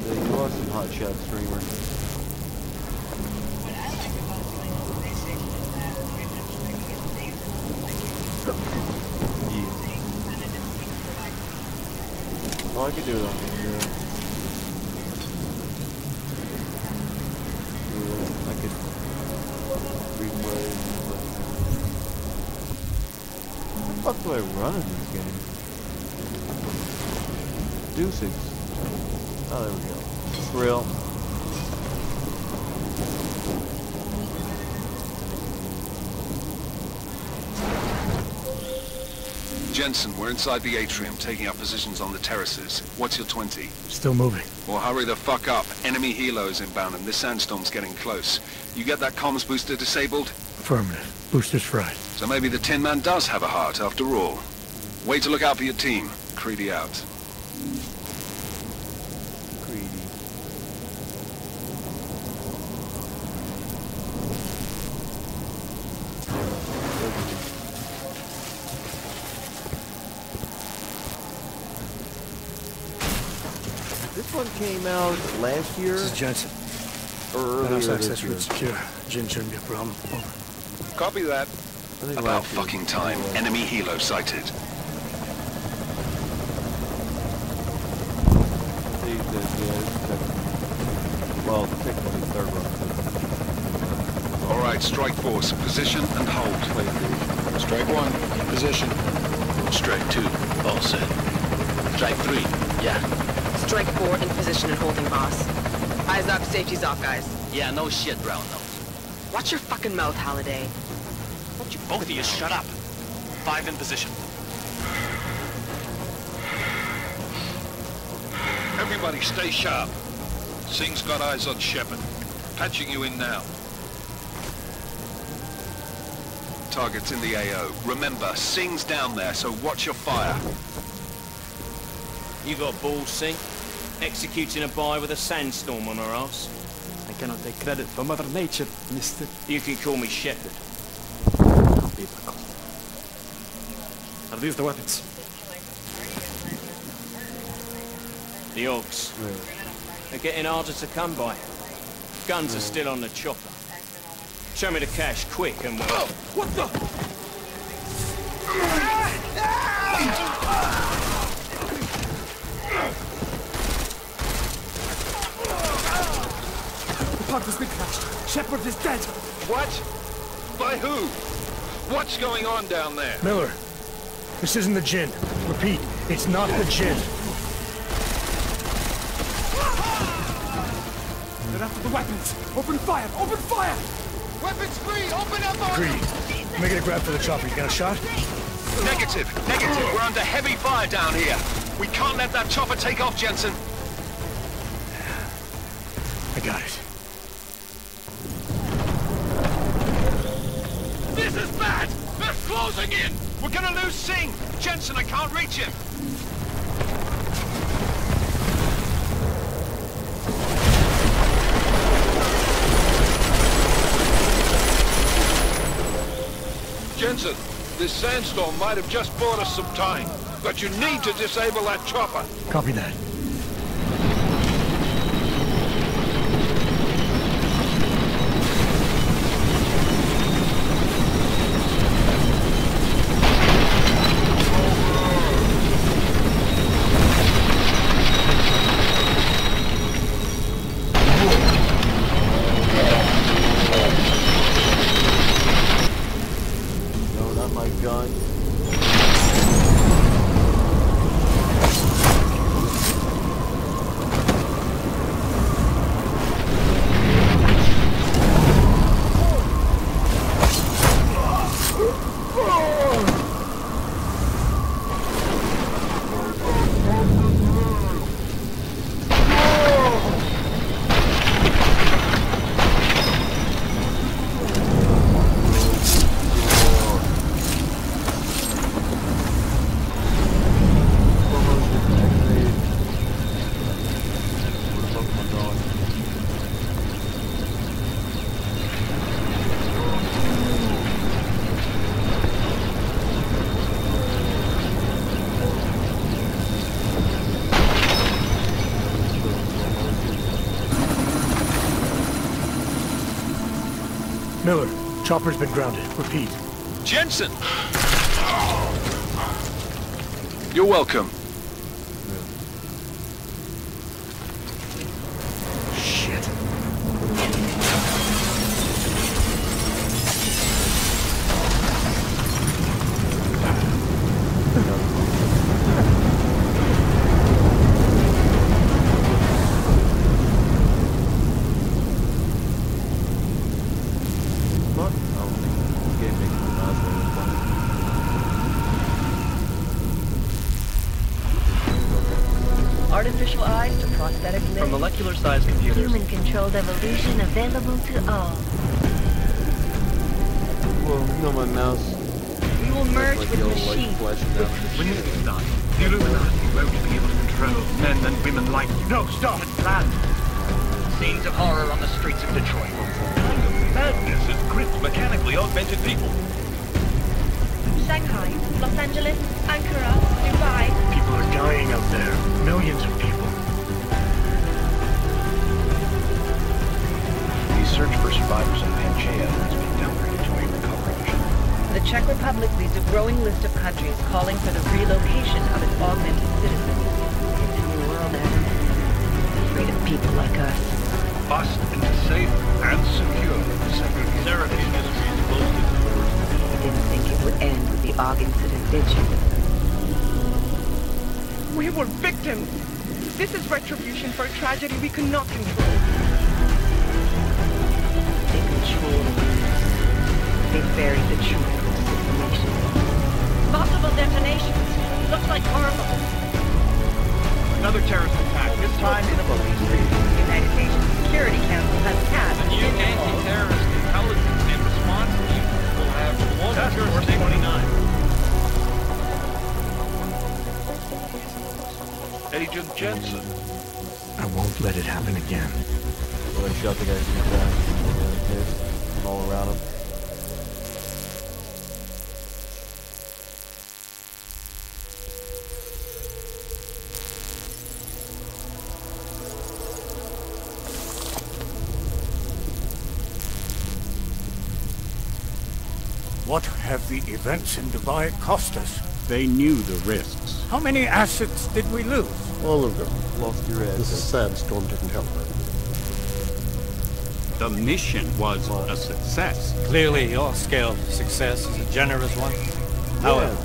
Yeah, you are some hot shot streamer. Yeah. Oh, I could do it on here. Yeah, I could replay. How the fuck do I run in this game? Deus. Oh, there we go. Grill. Jensen, we're inside the atrium, taking up positions on the terraces. What's your 20? Still moving. Well, hurry the fuck up. Enemy helos inbound and this sandstorm's getting close. You get that comms booster disabled? Affirmative. Booster's fried. So maybe the Tin Man does have a heart after all. Way to look out for your team. Creedy out. Greedy. This one came out last year This is Jensen. or earlier House this access year. route secure. Jin shouldn't be a problem. Over. Copy that. I think About last year. fucking time. Enemy helo sighted. Well, technically third run. All right, strike force. Position and hold. Strike one, in position. Strike two, all set. Strike three, yeah. Strike 4 in position and holding, boss. Eyes up, safety's off, guys. Yeah, no shit, brown nose. Watch your fucking mouth, Halliday. Won't you both of you shut up? 5 in position. Everybody stay sharp. Singh's got eyes on Shepard. Patching you in now. Target's in the AO. Remember, Singh's down there, so watch your fire. You got balls, Singh? Executing a buy with a sandstorm on our ass? I cannot take credit for Mother Nature, mister. You can call me Shepard. Biblical. Are these the weapons? The Orcs. They're getting harder to come by. Guns are still on the chopper. Show me the cash, quick, and we'll... Oh, what the? The pug has been crushed. Shepard is dead. What? By who? What's going on down there? Miller, this isn't the Jinn. Repeat, it's not the Jinn. They're after the weapons. Open fire! Open fire! Weapons free! Open up on Greedy. Making a grab for the chopper. You got a shot? Negative. Negative. We're under heavy fire down here. We can't let that chopper take off, Jensen. I got it. This is bad! They're closing in! We're gonna lose Singh. Jensen, I can't reach him. Jensen, this sandstorm might have just bought us some time, but you need to disable that chopper. Copy that. No, not my gun. Miller, chopper's been grounded. Repeat. Jensen! You're welcome. Shit. What? Oh, game makes me Artificial eyes to prosthetic limbs. From molecular-sized computers. Human-controlled evolution available to all. Well, you know my mouse. We will merge like with the old, machines. flesh down. When this is done, the Illuminati won't be able to control men and women like you. No, stop it, plan. Scenes of horror on the streets of Detroit. Madness is grit mechanically augmented people. Shanghai, Los Angeles, Ankara, Dubai. People are dying out there. Millions of people. The search for survivors in Pangaea has been downgraded to a recovery mission. The Czech Republic leads a growing list of countries calling for the relocation of its augmented citizens. It's a new world, Adam. Afraid of people like us. Bust into safe and secure segregated industries close to the border. You didn't think it would end with the AUG incident, did you? We were victims. This is retribution for a tragedy we could not control. They control the news. They buried the truth with disinformation. Possible detonations. Looks like horrible. Another terrorist attack, this time in a police station. The United Nations Security Council has passed The new anti-terrorist intelligence and response team will have Task Force 29. Agent Jensen. I won't let it happen again. Well, I shot the guy 3 times. I'm all around him. What have the events in Dubai cost us? They knew the risks. How many assets did we lose? All of them. Lost your ass. This sandstorm didn't help. The mission was a success. Clearly, your scale of success is a generous one. However,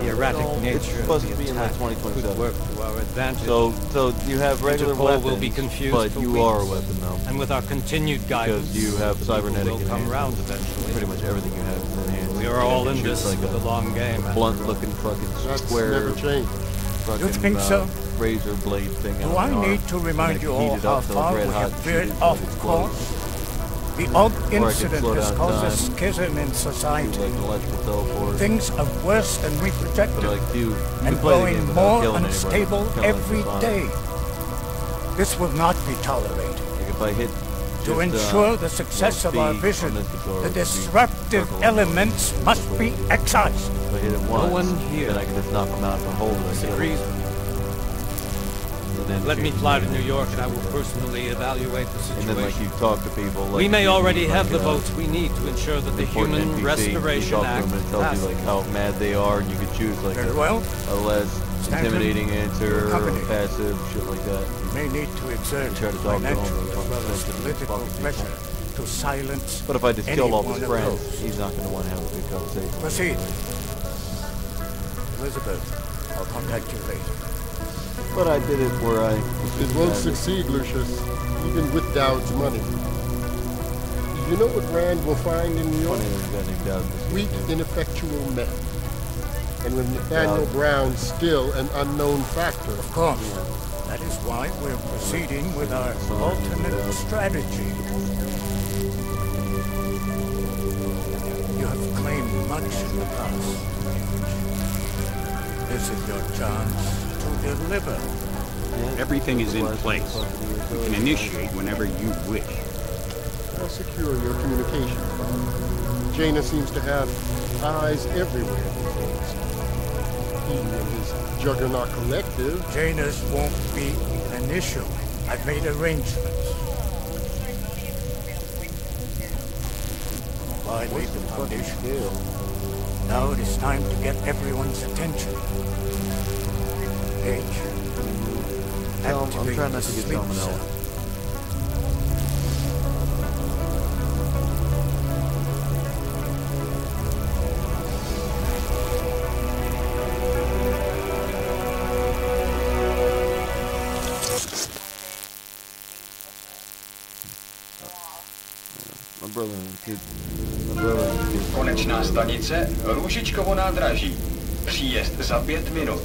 the erratic nature of the attack could work to our advantage. So you have regular Interpol weapons, will be confused but for you weeks. are a weapon now. And with our continued guidance, Because you have cybernetic will come enhancements. around eventually. Pretty much everything you have is enhanced. We are all in Shoot this like for the long game. blunt-looking fucking That's square. never changed. Fucking, You think so? Razor blade thing. Do on I the arm. need to remind you And heat all it how up till far we red hot have and veered shoot it off till it explodes. course? The AUG Or I can incident slow has down caused a time. schism in Do society. like an electrical teleport. Things are worse than we But projected, like you and can play the game growing without more killing anybody. unstable Kinda like every Sonic. day. This will not be tolerated. Like if I hit To just, ensure the success of our speed vision, on this controller, the it would be disruptive circle. elements must be excised. If I hit it once, one here then I can just knock them out and hold it. disagrees. Let me fly to New York and I will personally evaluate the And then like situation. you talk to people. Like, We may you already meet, have like, the votes we need to ensure that the important Human NPC, Restoration you talk to Act them and it tells passes. you like how mad they are, and you could choose like Very well. a less Stanton, intimidating answer, or company. passive, shit like that. We may need to exert Try to talk to financial them, as well as talk to political people. pressure to silence But if I just any killed all one his of friends, those. he's not going to want to have a big conversation. Proceed. Elizabeth, I'll contact you later. But I did it where I... It won't succeed, Lucius, even with Dowd's money. You know what Rand will find in New York? Weak, ineffectual men. And with Nathaniel Brown still an unknown factor. Of course. That is why we're proceeding with our alternate strategy. You have claimed much in the past. This is your chance to deliver. Everything is in place. You can initiate whenever you wish. I'll secure your communication. Jaina seems to have eyes everywhere these days. He and his Juggernaut Collective. Janus won't be an issue. I've made arrangements. I laid the foundation. Now it is time to get everyone's attention. H. I'm trying not to get salmonella. Konečná stanice Růžičkovo nádraží. Příjezd za 5 minut.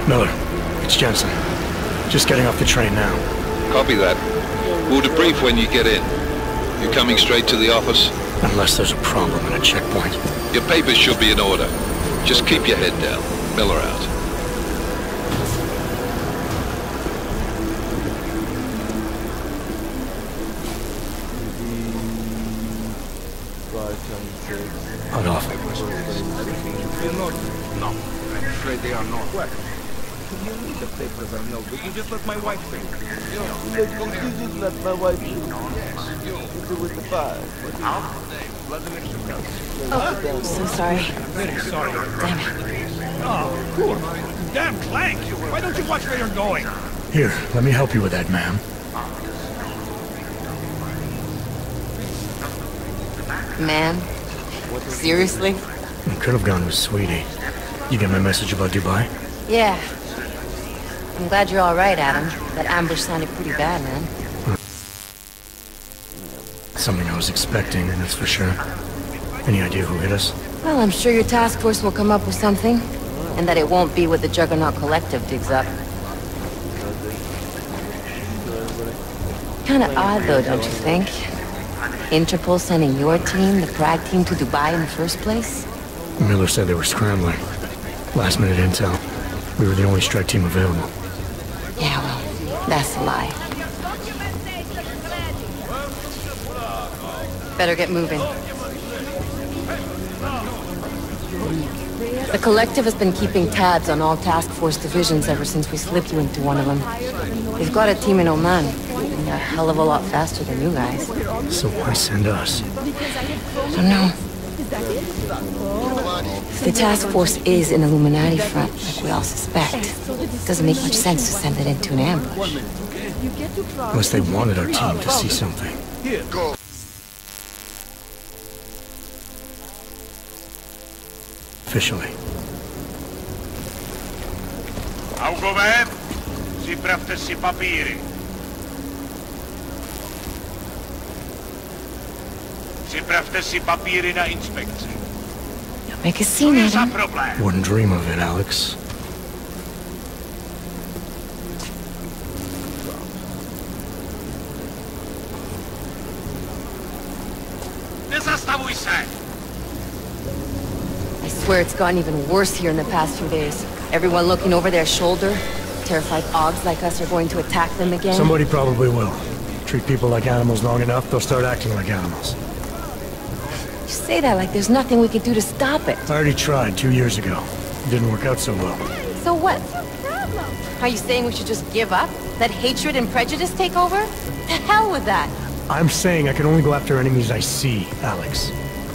Miller, it's Jensen. Just getting off the train now. Copy that. We'll debrief when you get in. You're coming straight to the office? Unless there's a problem at a checkpoint. Your papers should be in order. Just keep your head down. Miller out. Hot off. No, I'm afraid they are not. What? You need the papers, I know, but you just let my wife think. You just let my wife think. Yes, you. Do with the five. Oh, I'm so sorry. Very sorry. Damn it. Oh, poor. Damn Clank! Why don't you watch where you're going? Here, let me help you with that, ma'am. Man? Seriously? I could have gone with Sweetie. You get my message about Dubai? Yeah. I'm glad you're all right, Adam. That ambush sounded pretty bad, man. Something I was expecting, that's for sure. Any idea who hit us? Well, I'm sure your task force will come up with something. And that it won't be what the Juggernaut Collective digs up. Kinda odd, though, don't you think? Interpol sending your team, the Prague team, to Dubai in the first place? Miller said they were scrambling. Last minute intel. We were the only strike team available. Yeah, well, that's a lie. Better get moving. The Collective has been keeping tabs on all task force divisions ever since we slipped you into one of them. They've got a team in Oman. And they're a hell of a lot faster than you guys. So why send us? I don't know. If the task force is an Illuminati front, like we all suspect, it doesn't make much sense to send it into an ambush. Unless they wanted our team to see something. Officially. Augové, připravte si papíry. Připravte si papíry na inspekci. Make a scene, Adam. Wouldn't dream of it, Alex. Nezastavuj se! I swear it's gotten even worse here in the past few days. Everyone looking over their shoulder. Terrified Augs like us are going to attack them again. Somebody probably will. Treat people like animals long enough, they'll start acting like animals. You say that like there's nothing we could do to stop it. I already tried 2 years ago. It didn't work out so well. So what? Are you saying we should just give up? Let hatred and prejudice take over? The hell with that! I'm saying I can only go after enemies I see, Alex.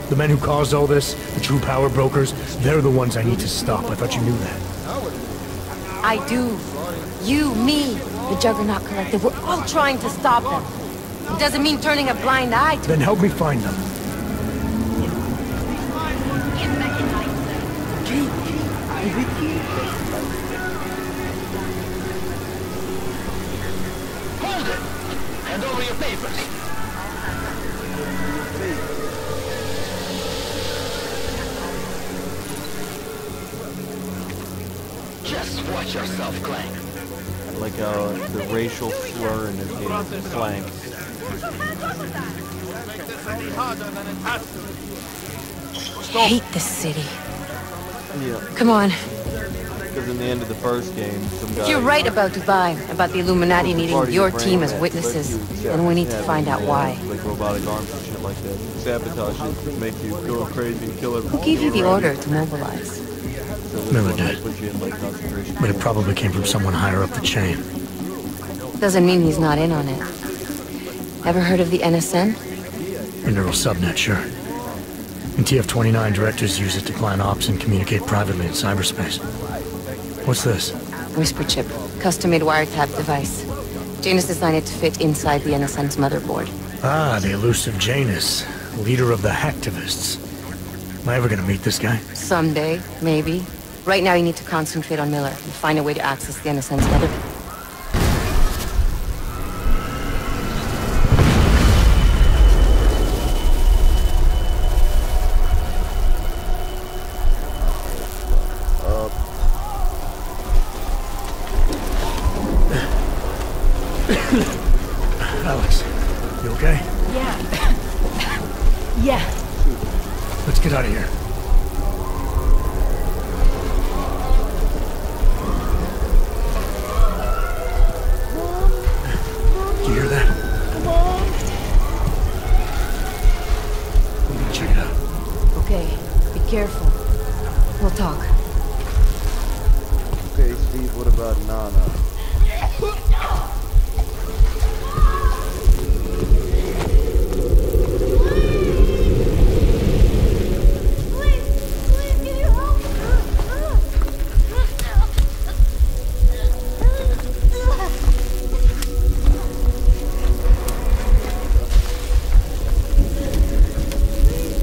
The men who caused all this, the true power brokers, they're the ones I need to stop. I thought you knew that. I do. You, me, the Juggernaut Collective, we're all trying to stop them. It doesn't mean turning a blind eye to Then help me find them. Hold it! Hand over your papers. Just watch yourself, Clank. Like the racial slur in this game, Clank. hate this city. Yeah. Come on. Because in the end of the first game, some guy... If you're right about Dubai, about the Illuminati needing your team as witnesses, then we need to find out why. Like robotic arms and shit like that. Sabotage it, make you go crazy and kill everyone. Who gave you the order to mobilize? Miller did. But it probably came from someone higher up the chain. Doesn't mean he's not in on it. Ever heard of the NSN? A neural subnet, sure. And TF-29 directors use it to plan ops and communicate privately in cyberspace. What's this? Whisper chip. Custom-made wiretap device. Janus designed it to fit inside the NSN's motherboard. Ah, the elusive Janus. Leader of the hacktivists. Am I ever gonna meet this guy? Someday, maybe. Right now you need to concentrate on Miller and find a way to access the NSN's motherboard. Alex, you okay? Yeah. Yeah. Let's get out of here. Do you hear that? I'm gonna check it out. Okay, be careful. We'll talk. Okay, Steve, what about Nana?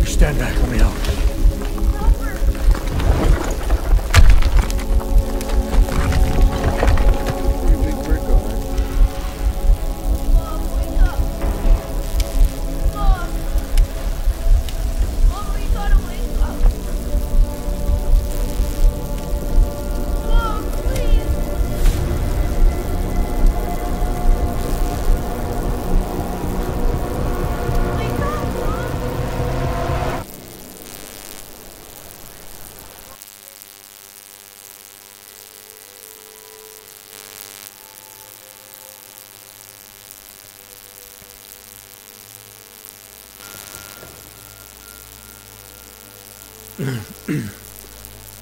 Stand back, let me help.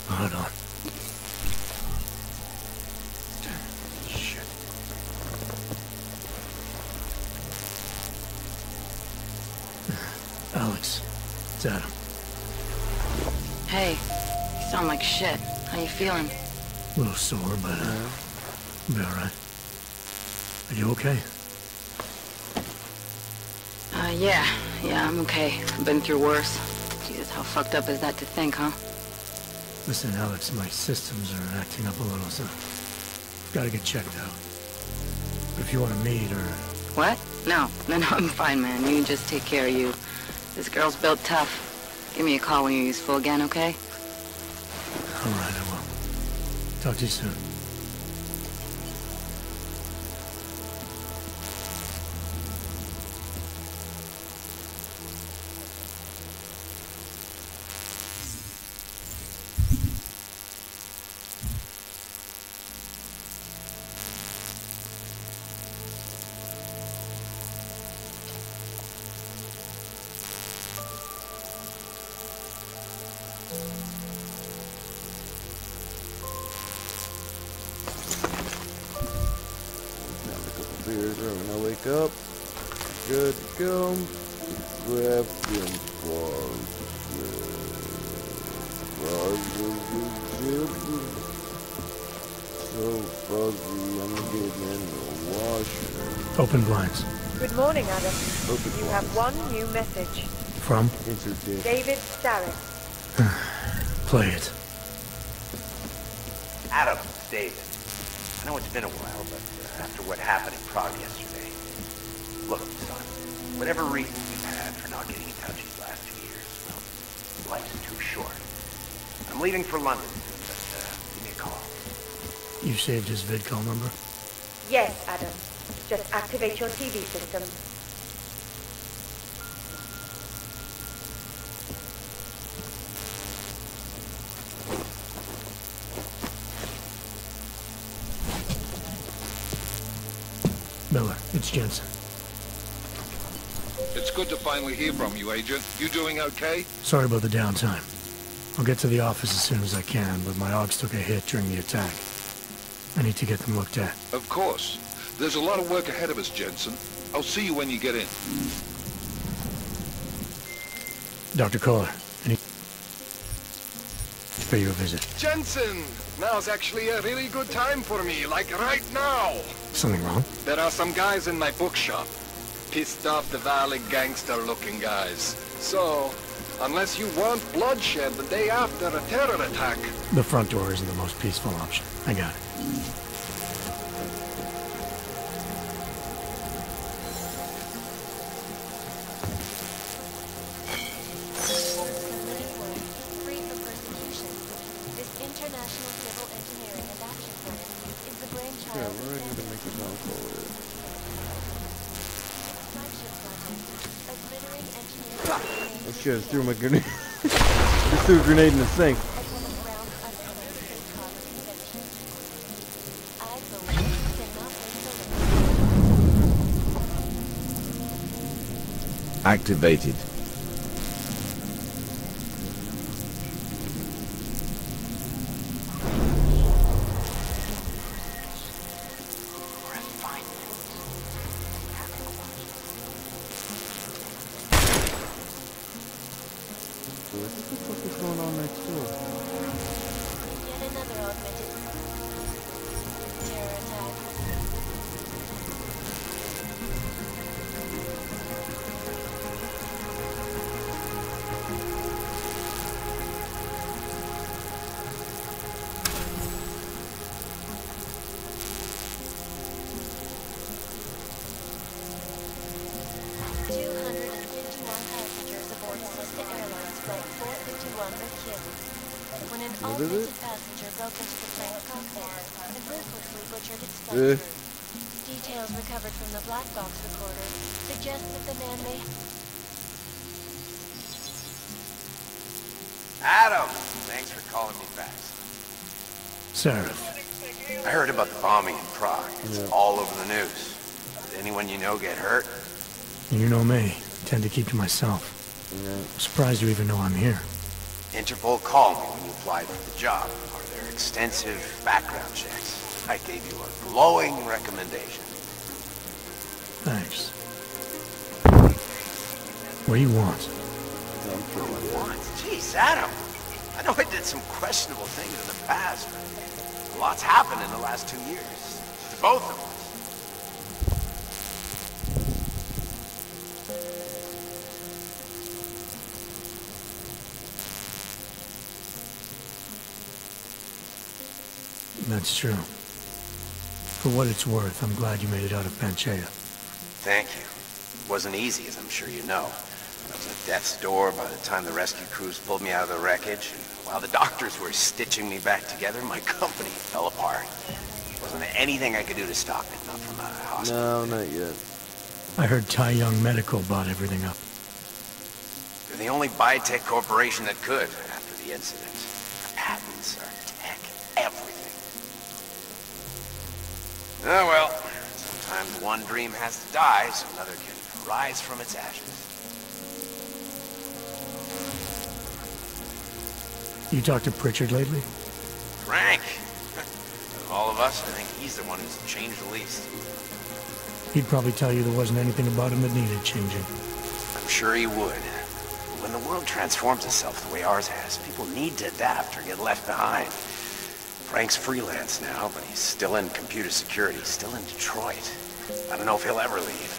Hold on. Shit. Alex, it's Adam. Hey, you sound like shit. How you feeling? A little sore, but I'll be alright. Are you okay? Yeah, I'm okay. I've been through worse. Jesus, how fucked up is that to think, huh? Listen, Alex, my systems are acting up a little, so gotta get checked out. But if you want to meet or... What? No, I'm fine, man. You just take care of you. This girl's built tough. Give me a call when you're useful again, okay? Alright, I will. Talk to you soon. Beers right when I wake up. Good to go. Grab them frogs. So fuzzy, I'm getting in the washer. Open blinds. Good morning, Adam. You have one new message. From? David Starrett. Play it. Adam, David. I know it's been a while, but after what happened in Prague yesterday... Look, son, whatever reason you've had for not getting in touch these last 2 years, well, life's too short. I'm leaving for London, but give me a call. You saved his vidcall number? Yes, Adam. Just activate your TV system. Killer, it's Jensen. It's good to finally hear from you, Agent. You doing okay? Sorry about the downtime. I'll get to the office as soon as I can, but my AUGs took a hit during the attack. I need to get them looked at. Of course. There's a lot of work ahead of us, Jensen. I'll see you when you get in. Dr. Kohler, any... to pay you a visit. Jensen! Now's actually a really good time for me, like right now. Something wrong? There are some guys in my bookshop. Pissed off the Valley gangster-looking guys. So, unless you want bloodshed the day after a terror attack... The front door isn't the most peaceful option. I got it. Yeah, we're ready to make a phone call with it. Oh shit, I just threw my grenade. Just threw a grenade in the sink. Activated. What the fuck is going on next door? Yet another augmented terror attack. What is it? Passenger broke into the plane's cockpit and ruthlessly butchered its flight. Details recovered from the black box recorder suggest that the man may... Adam! Thanks for calling me back. Seraph. I heard about the bombing in Prague. It's all over the news. Did anyone you know get hurt? You know me. Tend to keep to myself. I'm surprised you even know I'm here. Interpol called me when you applied for the job. Are there extensive background checks? I gave you a glowing recommendation. Thanks. What do you want? What? Jeez, Adam. I know I did some questionable things in the past, but a lot's happened in the last 2 years. To both of us. That's true. For what it's worth, I'm glad you made it out of Panchea. Thank you. It wasn't easy, as I'm sure you know. I was at death's door by the time the rescue crews pulled me out of the wreckage, and while the doctors were stitching me back together, my company fell apart. There wasn't anything I could do to stop it, not from a hospital. No, not yet. I heard Tai Young Medical bought everything up. They're the only biotech corporation that could, after the incident. Our patents, our tech, everything. Oh well, sometimes one dream has to die so another can rise from its ashes. You talked to Pritchard lately? Frank! Of all of us, I think he's the one who's changed the least. He'd probably tell you there wasn't anything about him that needed changing. I'm sure he would. When the world transforms itself the way ours has, people need to adapt or get left behind. Frank's freelance now, but he's still in computer security, still in Detroit. I don't know if he'll ever leave.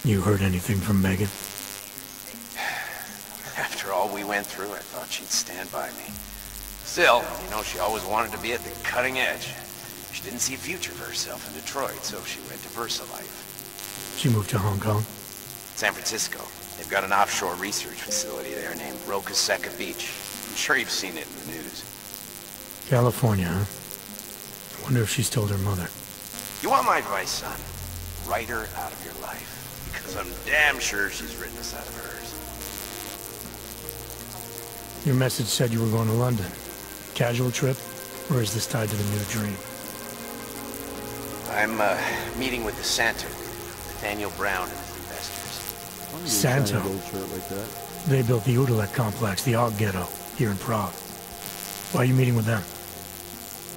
You heard anything from Megan? After all we went through, I thought she'd stand by me. Still, you know, she always wanted to be at the cutting edge. She didn't see a future for herself in Detroit, so she went to VersaLife. She moved to Hong Kong? San Francisco. They've got an offshore research facility there named Rocaseca Beach. I'm sure you've seen it in the news. California, huh? I wonder if she's told her mother. You want my advice, son? Write her out of your life. Because I'm damn sure she's written us out of hers. Your message said you were going to London. Casual trip? Or is this tied to the new dream? I'm, meeting with the Santo, Nathaniel Brown and his investors. Santo? Like that? They built the Udalek complex, the Og Ghetto, here in Prague. Why are you meeting with them?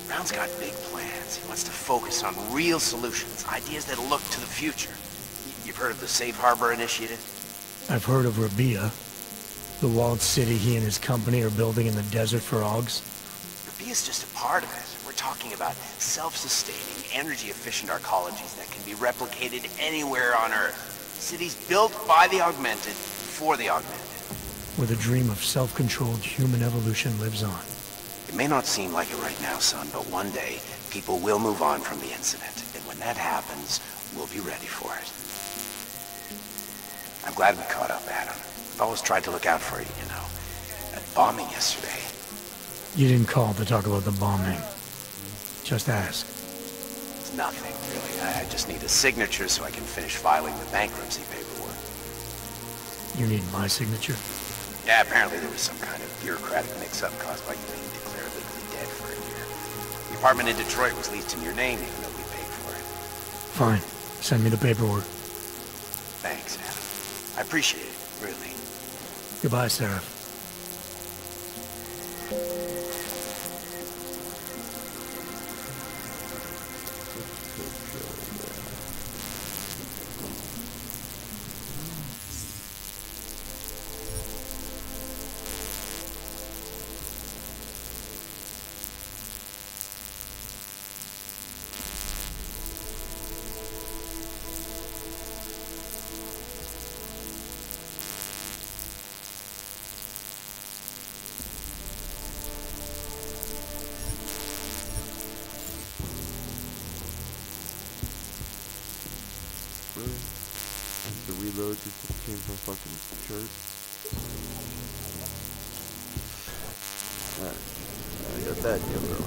Brown's got big plans. He wants to focus on real solutions, ideas that look to the future. You've heard of the Safe Harbor Initiative? I've heard of Rabia, the walled city he and his company are building in the desert for Augs. Rabia's just a part of it. We're talking about self-sustaining, energy-efficient arcologies that can be replicated anywhere on Earth. Cities built by the augmented, for the augmented. Where the dream of self-controlled human evolution lives on. It may not seem like it right now, son, but one day, people will move on from the incident. And when that happens, we'll be ready for it. I'm glad we caught up, Adam. I've always tried to look out for you, you know. That bombing yesterday. You didn't call to talk about the bombing. Just ask. It's nothing, really. I just need a signature so I can finish filing the bankruptcy paperwork. You need my signature? Yeah, apparently there was some kind of bureaucratic mix-up caused by you being declared legally dead for a year. The apartment in Detroit was leased in your name even though we paid for it. Fine. Send me the paperwork. Thanks, Adam. I appreciate it, really. Goodbye, Sarah. The reload just came from fucking church. Alright, I got that covered.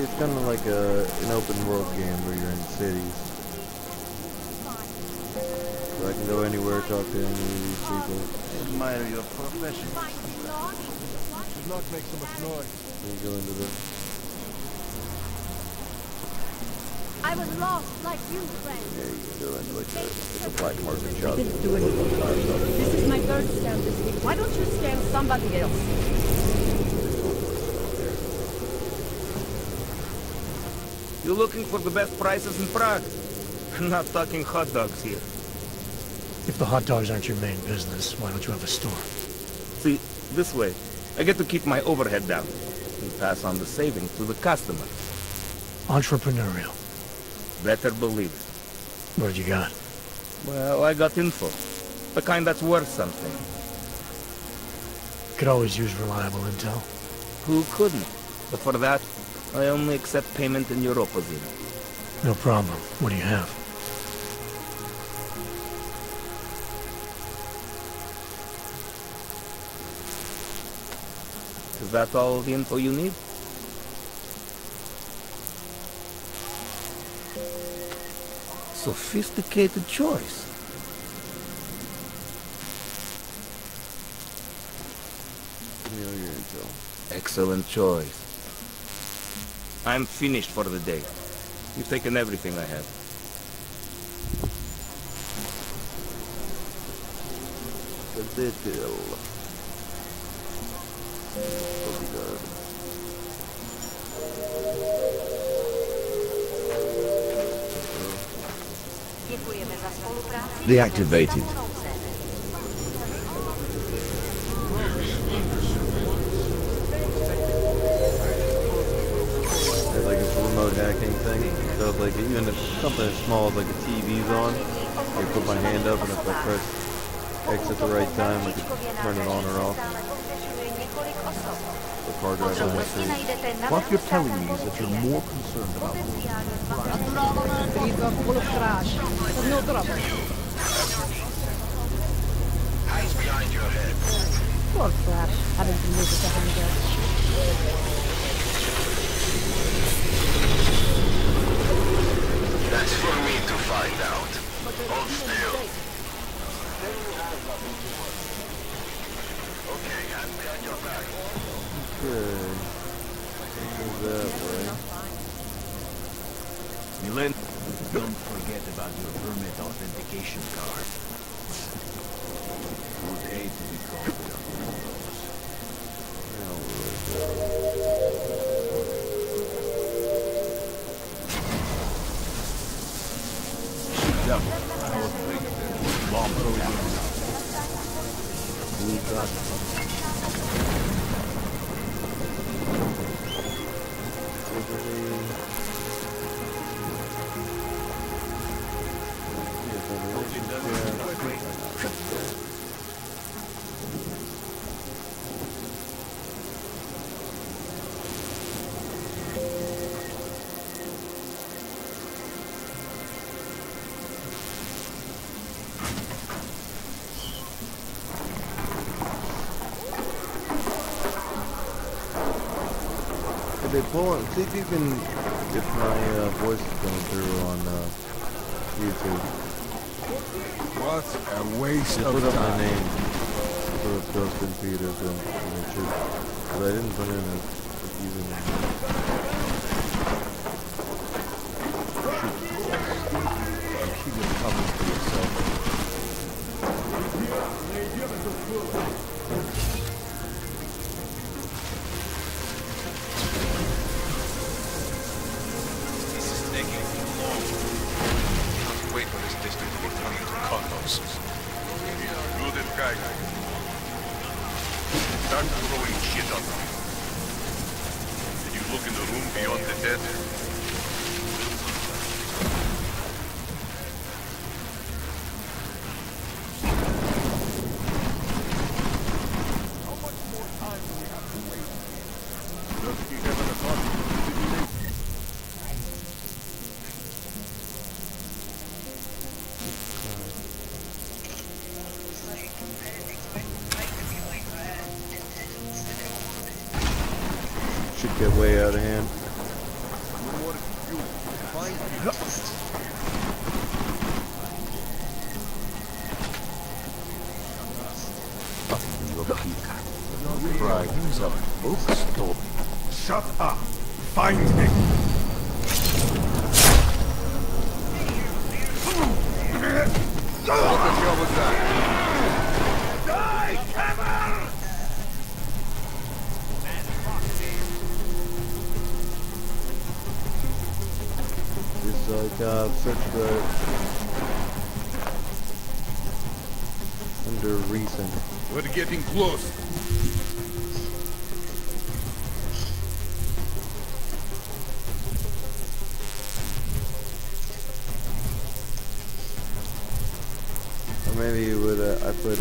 It's kind of like an open world game where you're in cities. So I can go anywhere, talk to any of these people. Admire your profession. Should not make so much noise. You go into the... I was lost like you, friend. Yeah, you can go into like a black market shop. I didn't do anything. This is my third stamp this week. Why don't you stamp somebody else? You're looking for the best prices in Prague. I'm not talking hot dogs here. If the hot dogs aren't your main business, why don't you have a store? See, this way, I get to keep my overhead down and pass on the savings to the customer. Entrepreneurial. Better believe it. What you got? Well, I got info. The kind that's worth something. Could always use reliable intel. Who couldn't? But for that, I only accept payment in your opposite. No problem. What do you have? Is that all the info you need? Sophisticated choice. Give me all your intel. Excellent choice. I'm finished for the day. You've taken everything I have. The detail. Deactivated. There's like a remote keyboard hacking thing. So like even if something as small as like a TV's on, I put my hand up and if I press X at the right time, I can turn it on or off. The hard drive on my screen. What you're telling me is that you're more concerned about Eyes behind your head. Poor Flash, having to live with the hunger. That's for me to find out. Hold still. Okay, hands behind your back. Okay. That way. Milen, don't forget about your permit authentication card. Would hate to be caught without one of those. Yeah, I was thinking that bomb blue dot. They pull on, see if you can, if my voice is going through on YouTube. What a waste Just of put up my time. name. So it's Dustin Peters and it should, because I didn't put in a username. Keep your comments to yourself. Wait for this district to be turned into condos. Do this guy. Start throwing shit on them. Did you look in the room beyond the dead? How much more time do we have to wait? Just keep having a thought. Should get way out of hand. Brag himself. Bookstore. Shut up. Find him. What the hell was that? Die, Hammer! Just like search the under recent. We're getting close. Or maybe you would I put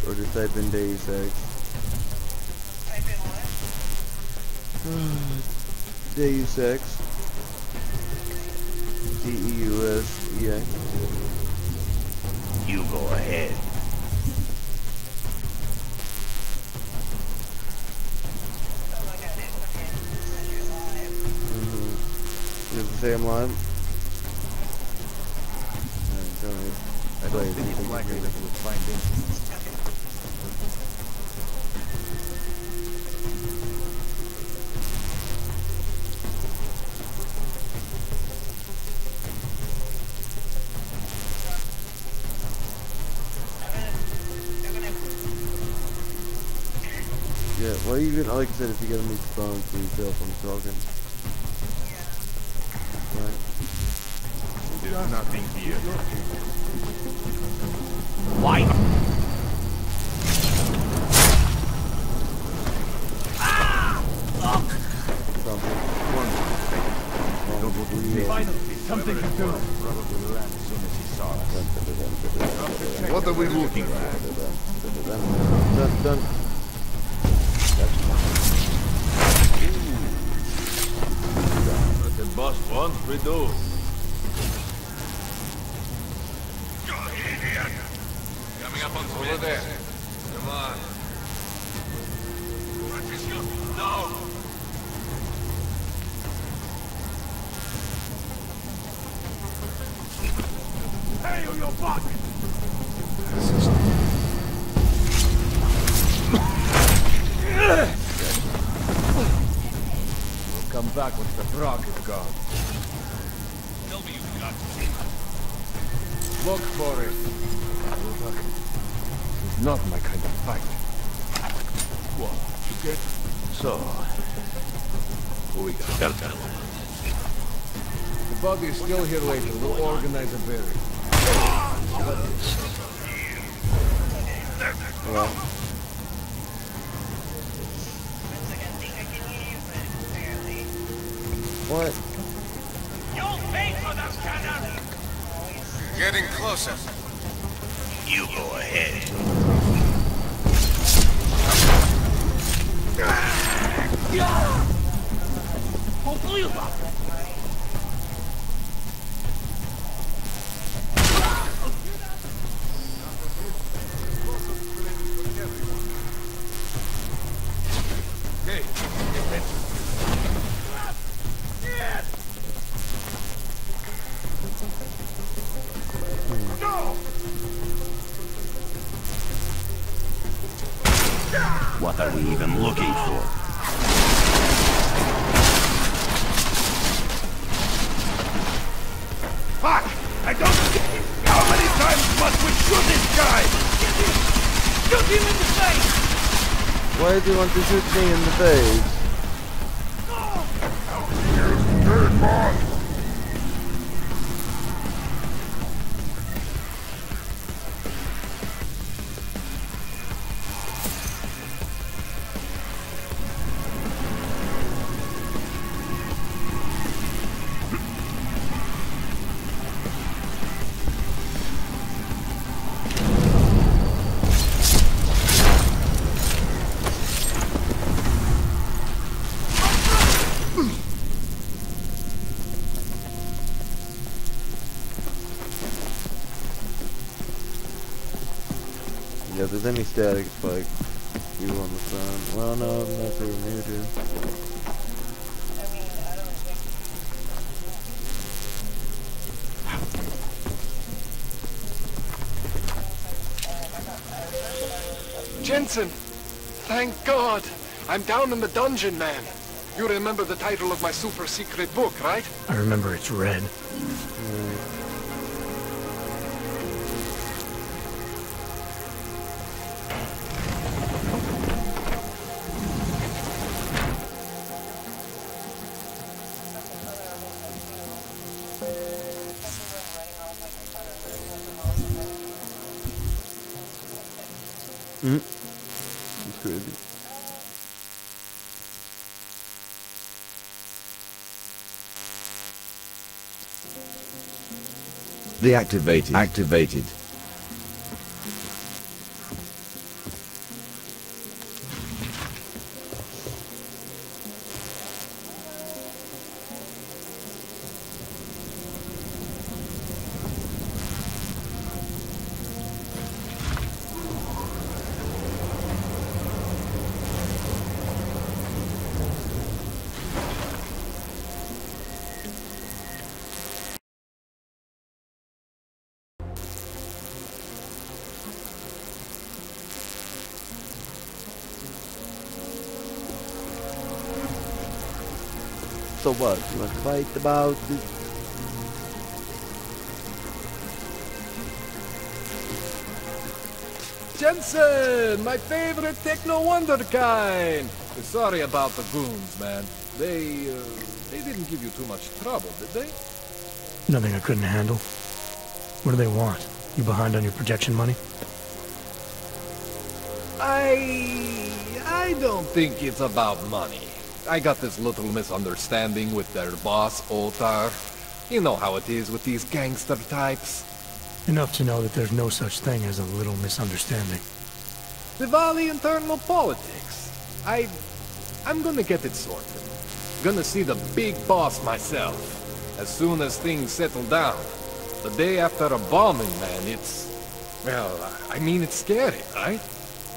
or just type in Deus Ex. Deus Ex. DEUS. You go ahead. Does it say I'm live? I don't think it's likely that we'll find him. Yeah, well you can, like I said, if you gotta mute the phone for yourself, I'm talking. Right. There's nothing here. Why? From something to do. What are we looking at? Dun. What the boss wants, we do. Coming up on over there. Come on. No! Hey, you fuck! We'll come back once the frog is gone. Tell me you got Look for it. Look. It's not my kind of fight. What? You get? So, what we got? The body is still here waiting. We'll organize a burial. Well. What? You'll pay for that cannon! Getting closer. You go ahead. Hey, What are we even looking for? Fuck! I don't... How many times must we shoot this guy? Shoot him in the face! Why do you want to shoot me in the face? Good boss! Yeah, if there's any static, it's like you on the front. Well, no, I'm not very near to. Jensen! Thank God! I'm down in the dungeon, man. You remember the title of my super secret book, right? I remember it's red. It's crazy. Deactivated. Activated. So what? You want to fight about it? Jensen! My favorite techno wonder kind! Sorry about the goons, man. They didn't give you too much trouble, did they? Nothing I couldn't handle. What do they want? You behind on your protection money? I don't think it's about money. I got this little misunderstanding with their boss, Otar. You know how it is with these gangster types. Enough to know that there's no such thing as a little misunderstanding. The Valley internal politics. I'm gonna get it sorted. Gonna see the big boss myself. As soon as things settle down. The day after a bombing, man, it's... Well, I mean, it's scary, right?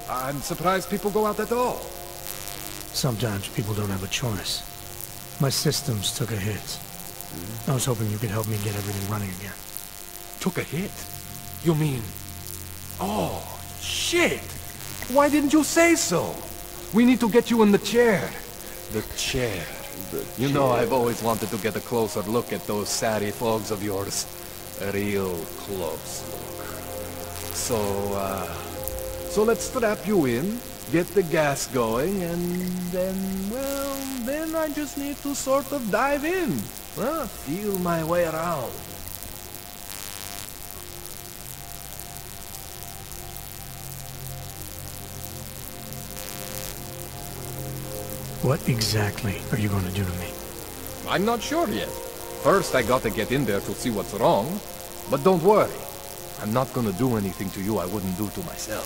I'm surprised people go out at all. Sometimes people don't have a choice. My systems took a hit. I was hoping you could help me get everything running again. Took a hit? You mean... Oh, shit! Why didn't you say so? We need to get you in the chair. The chair. You know, I've always wanted to get a closer look at those satty fogs of yours. A real close look. So let's strap you in, get the gas going, and then, well, then I just need to sort of dive in. Feel my way around. What exactly are you going to do to me? I'm not sure yet. First, I gotta get in there to see what's wrong. But don't worry. I'm not gonna do anything to you I wouldn't do to myself.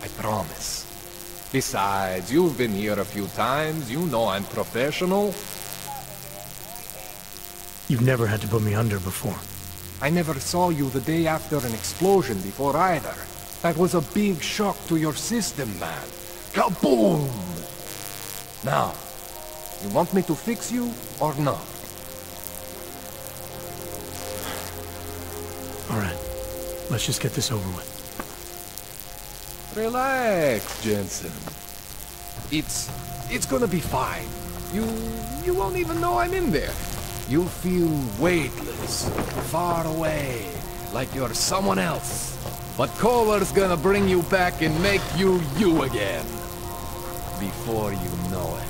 I promise. Besides, you've been here a few times. You know I'm professional. You've never had to put me under before. I never saw you the day after an explosion before either. That was a big shock to your system, man. Kaboom! Now, you want me to fix you or not? All right. Let's just get this over with. Relax, Jensen. It's gonna be fine. You won't even know I'm in there. You'll feel weightless, far away, like you're someone else. But Kohler's gonna bring you back and make you you again. Before you know it.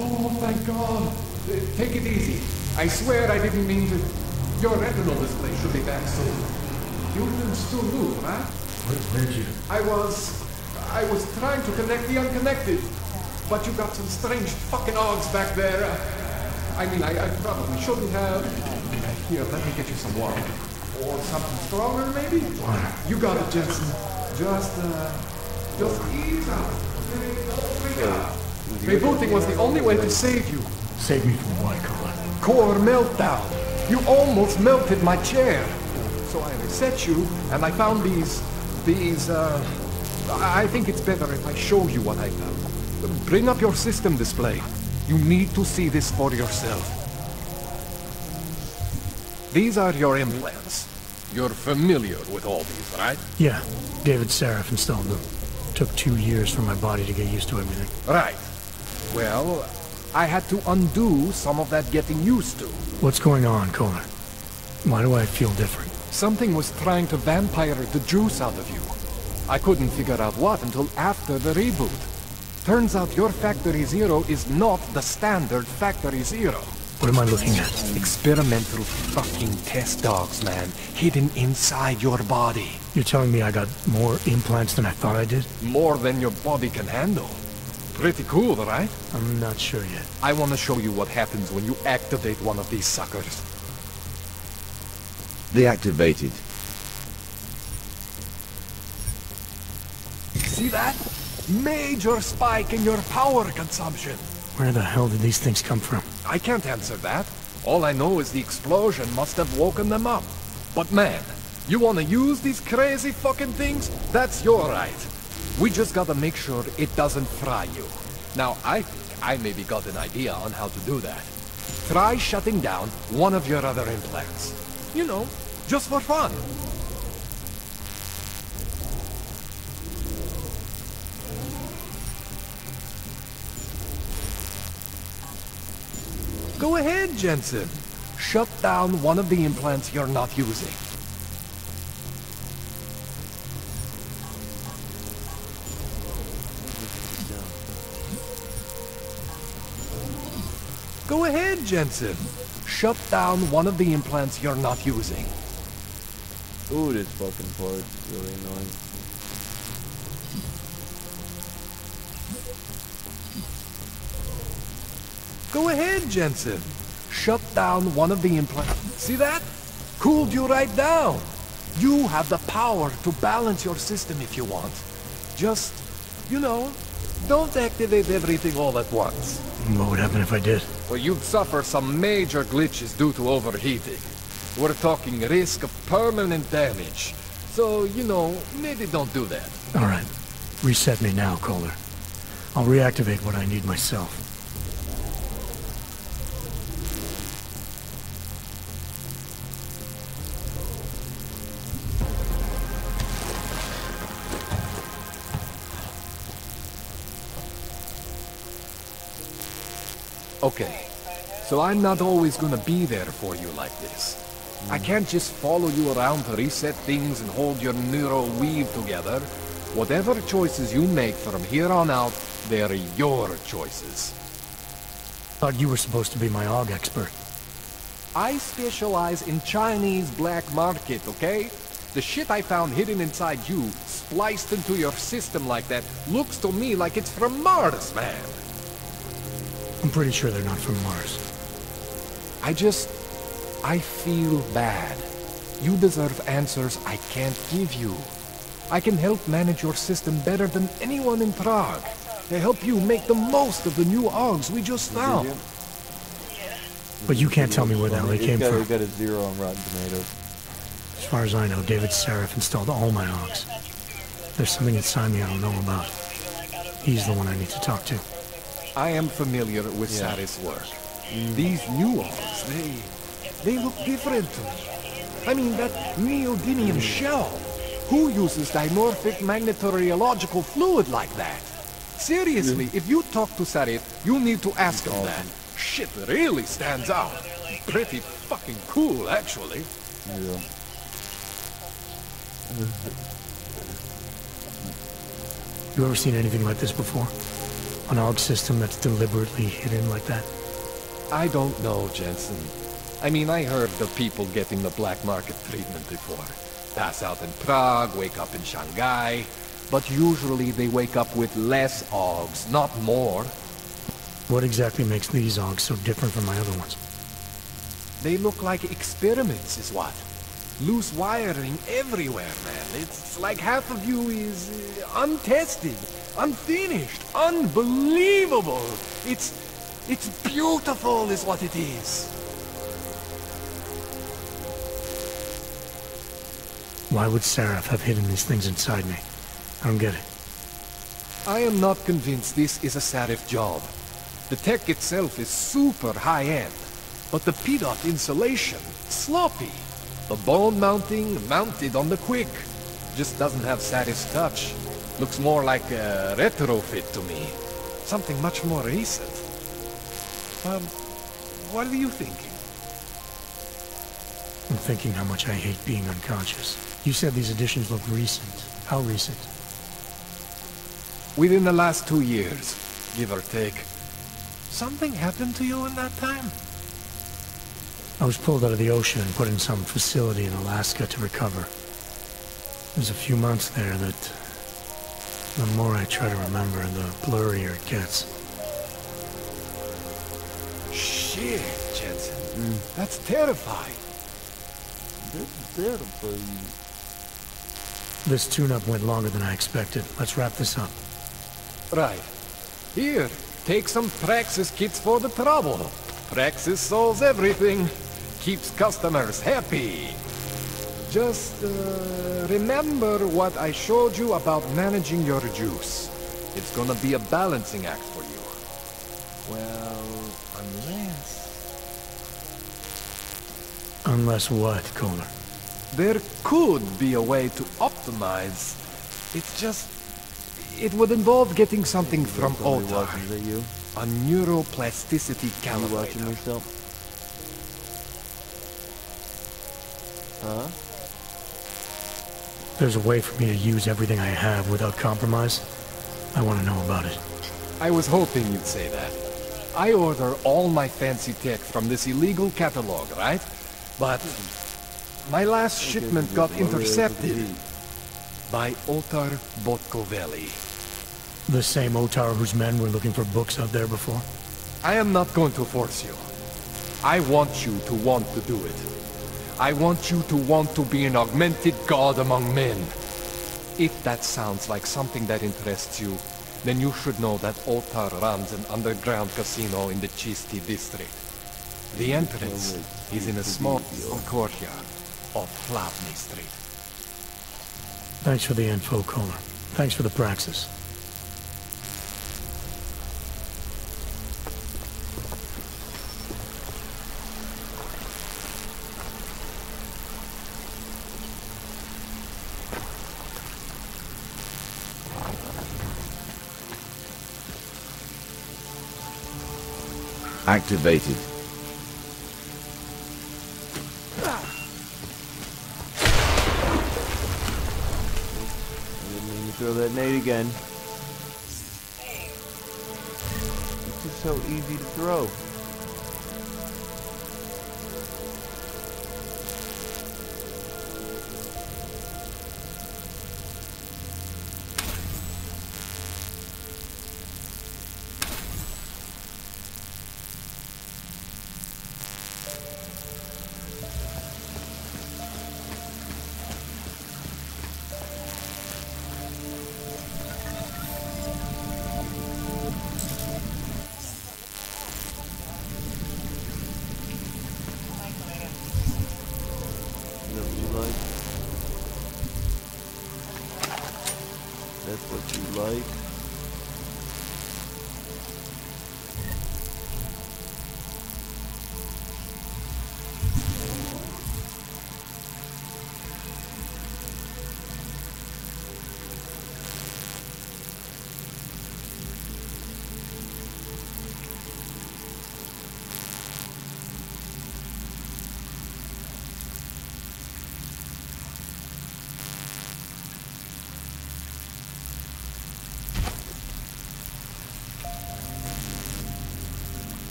Oh, thank God. Take it easy. I swear I didn't mean to... Your retinal display should be back soon. You can still move, right? Where'd you... I was trying to connect the unconnected. But you got some strange fucking ogs back there. I mean, I probably shouldn't have. Here, let me get you some water. Or something stronger, maybe? Water. You got it, Jensen. Just ease up. Rebooting was the only way to save you. Save me from what, Kohler? Core meltdown. You almost melted my chair. So I reset you, and I found these, I think it's better if I show you what I found. Bring up your system display. You need to see this for yourself. These are your implants. You're familiar with all these, right? Yeah. David Seraph installed them. Took 2 years for my body to get used to everything. Right. Well, I had to undo some of that getting used to. What's going on, Kohler? Why do I feel different? Something was trying to vampire the juice out of you. I couldn't figure out what until after the reboot. Turns out your Factory Zero is not the standard Factory Zero. What am I looking at? Experimental fucking test dogs, man. Hidden inside your body. You're telling me I got more implants than I thought I did? More than your body can handle. Pretty cool, right? I'm not sure yet. I want to show you what happens when you activate one of these suckers. Deactivated. See that? Major spike in your power consumption. Where the hell did these things come from? I can't answer that. All I know is the explosion must have woken them up. But man, you want to use these crazy fucking things? That's your right. We just gotta make sure it doesn't fry you. Now, I think I maybe got an idea on how to do that. Try shutting down one of your other implants. You know, just for fun. Go ahead, Jensen. Shut down one of the implants you're not using. Go ahead, Jensen. shut down one of the implants you're not using. Ooh, this fucking part's really annoying. Go ahead, Jensen. Shut down one of the implants. See that? Cooled you right down. You have the power to balance your system if you want. Just, you know, don't activate everything all at once. What would happen if I did? Well, you'd suffer some major glitches due to overheating. We're talking risk of permanent damage. So, you know, maybe don't do that. All right. Reset me now, Kohler. I'll reactivate what I need myself. Okay, so I'm not always gonna be there for you like this. I can't just follow you around to reset things and hold your neural weave together. Whatever choices you make from here on out, they're your choices. Thought you were supposed to be my AUG expert. I specialize in Chinese black market, okay? The shit I found hidden inside you, spliced into your system like that, looks to me like it's from Mars, man. I'm pretty sure they're not from Mars. I feel bad. You deserve answers I can't give you. I can help manage your system better than anyone in Prague. To help you make the most of the new AUGs we just found. But you can't tell me where the hell they came from. We got a 0 on Rotten Tomatoes. As far as I know, David Sarif installed all my AUGs. There's something inside me I don't know about. He's the one I need to talk to. I am familiar with Sarif's work. These new AUGs, they look different to me. I mean, that neodymium shell. Who uses dimorphic magnetorheological fluid like that? Seriously, if you talk to Sarif, you need to ask him that. Shit really stands out. Pretty fucking cool, actually. Yeah. You ever seen anything like this before? An AUG system that's deliberately hidden like that? I don't know, Jensen. I mean, I heard of people getting the black market treatment before. Pass out in Prague, wake up in Shanghai. But usually they wake up with less AUGs, not more. What exactly makes these AUGs so different from my other ones? They look like experiments, is what. Loose wiring everywhere, man. It's like half of you is untested, unfinished, unbelievable. It's beautiful is what it is. Why would Sarif have hidden these things inside me? I don't get it. I am not convinced this is a Sarif job. The tech itself is super high-end, but the PDOT insulation, sloppy. The bone mounting, mounted on the quick. Just doesn't have Sarif's touch. Looks more like a retrofit to me. Something much more recent. What are you thinking? I'm thinking how much I hate being unconscious. You said these additions look recent. How recent? Within the last 2 years, give or take. Something happened to you in that time? I was pulled out of the ocean and put in some facility in Alaska to recover. There's a few months there that... the more I try to remember, the blurrier it gets. Shit, Jensen. That's terrifying. That's terrifying. This tune-up went longer than I expected. Let's wrap this up. Right. Here, take some Praxis kits for the trouble. Praxis solves everything. Keeps customers happy. Just, remember what I showed you about managing your juice. It's gonna be a balancing act for you. Well, unless... Unless what, Kohler? There could be a way to optimize. It's just... it would involve getting something from Otar. Is that you? A neuroplasticity calibrator. You watching yourself? Huh? There's a way for me to use everything I have without compromise. I want to know about it. I was hoping you'd say that. I order all my fancy tech from this illegal catalog, right? But my last shipment got intercepted by Otar Botkoveli. The same Otar whose men were looking for books out there before? I am not going to force you. I want you to want to do it. I want you to want to be an augmented god among men. If that sounds like something that interests you, then you should know that Otar runs an underground casino in the Chisti district. The entrance is in a small courtyard off Hlavny Street. Thanks for the info, Kohler. Thanks for the praxis. Activated. Throw that nade again. This is so easy to throw. That's what you like.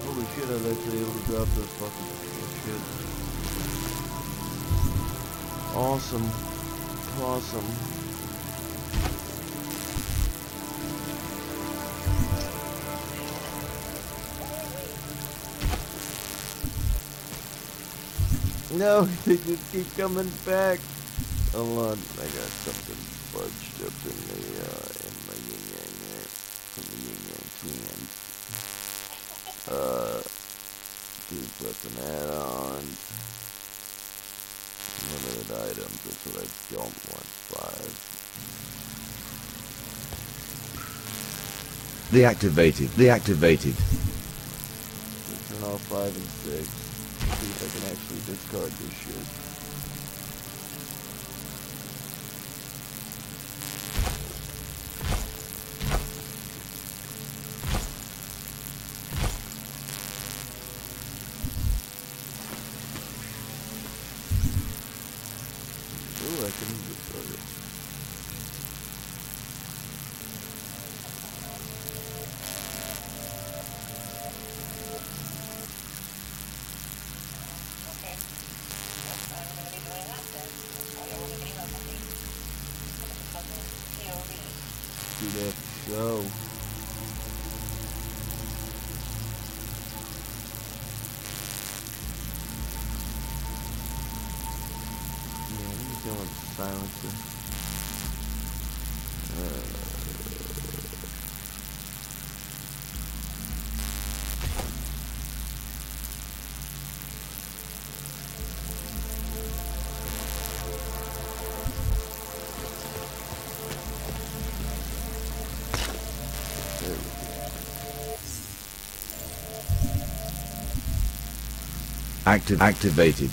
Holy shit, I was actually able to drop those fucking shit. Awesome. Awesome. No, they just keep coming back. Hold on, I got something fudged up in my yin yang there. From the yin yang cans. Dude, putting that on. Limited items, that's what I don't want. 5. Deactivated. Turn off 5 and 6. See if I can actually discard this shit. Ooh, I can discard it. Do that show. Yeah, let me go with the silencer. Activated.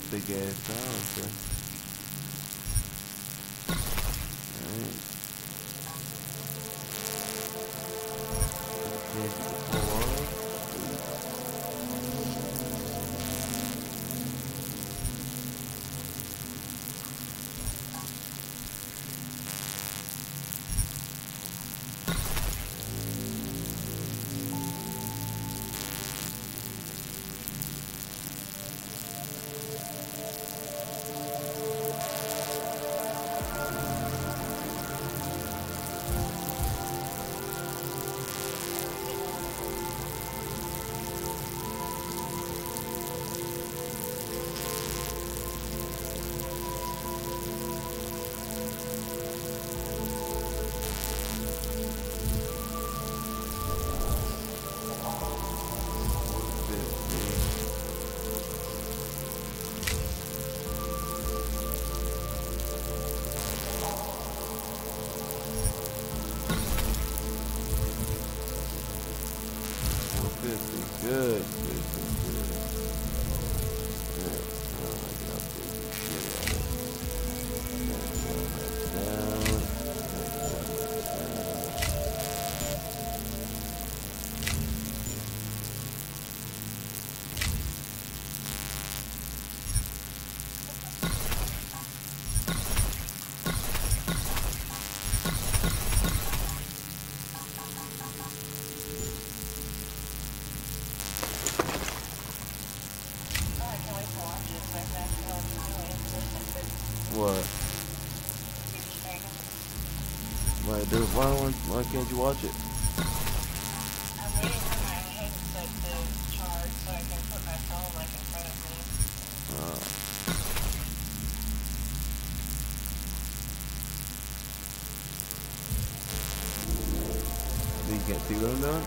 Big ass silencer. Alright. Can't get the pull on. Good. What? Why can't you watch it? I'm waiting for my headset to charge so I can put my phone like in front of me. So you can't see what I'm doing?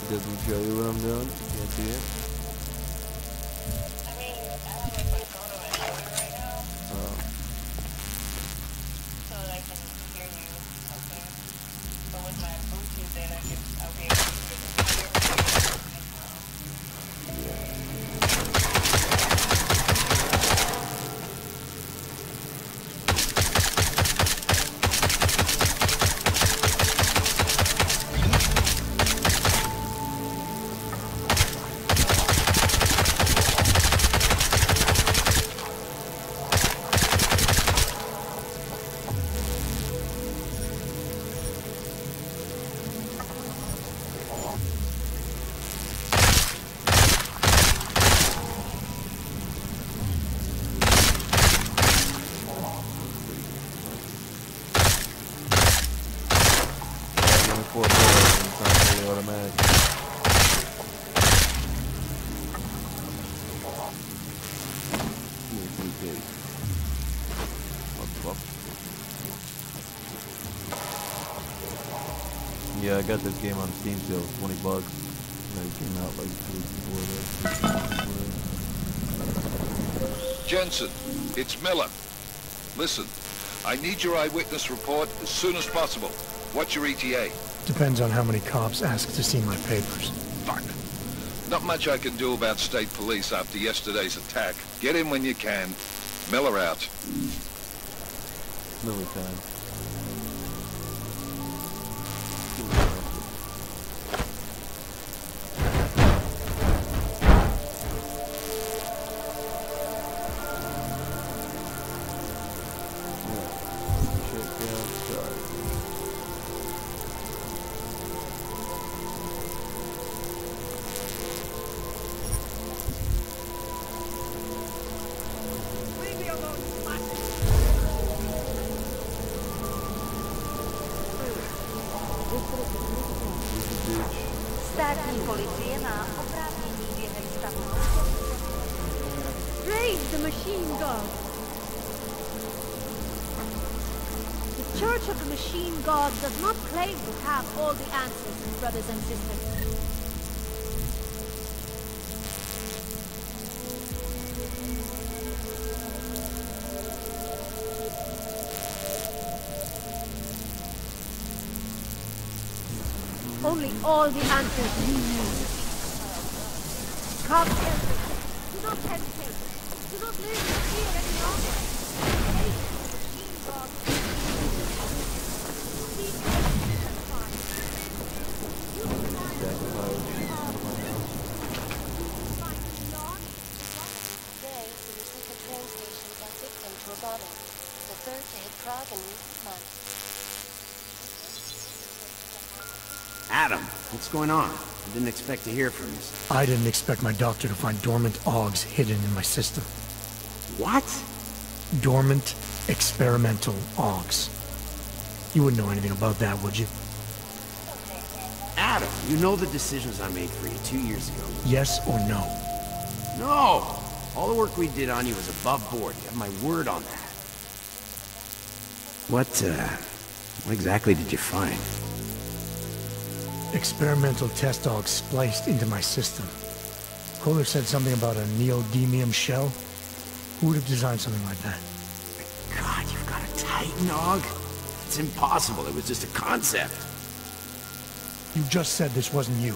It doesn't show you what I'm doing? You can't see it? Automatic. Yeah, I got this game on Steam sale, $20. And it came out like 2 weeks before that. Jensen, it's Miller. Listen, I need your eyewitness report as soon as possible. What's your ETA? Depends on how many cops ask to see my papers. Fuck. Not much I can do about state police after yesterday's attack. Get in when you can. Miller out. Miller time. Státní policie má oprávnění během stavu. Raise the machine god. The Church of the Machine God does not claim to have all the answers, brothers and sisters. Only all the answers we need. Come, Elvis. Do not hesitate. Do not live in fear any longer. Face the machine god. Seek sacrifice. You Today, the Rhythmica train station got victim to a bombing. The third to hit Prague in recent months. Adam, what's going on? I didn't expect to hear from you. I didn't expect my doctor to find dormant augs hidden in my system. What? Dormant experimental augs. You wouldn't know anything about that, would you? Adam, you know the decisions I made for you 2 years ago. Yes or no? No! All the work we did on you was above board. You have my word on that. What exactly did you find? Experimental test dogs spliced into my system. Kohler said something about a neodymium shell. Who would have designed something like that? God, you've got a Titan dog? It's impossible. It was just a concept. You just said this wasn't you.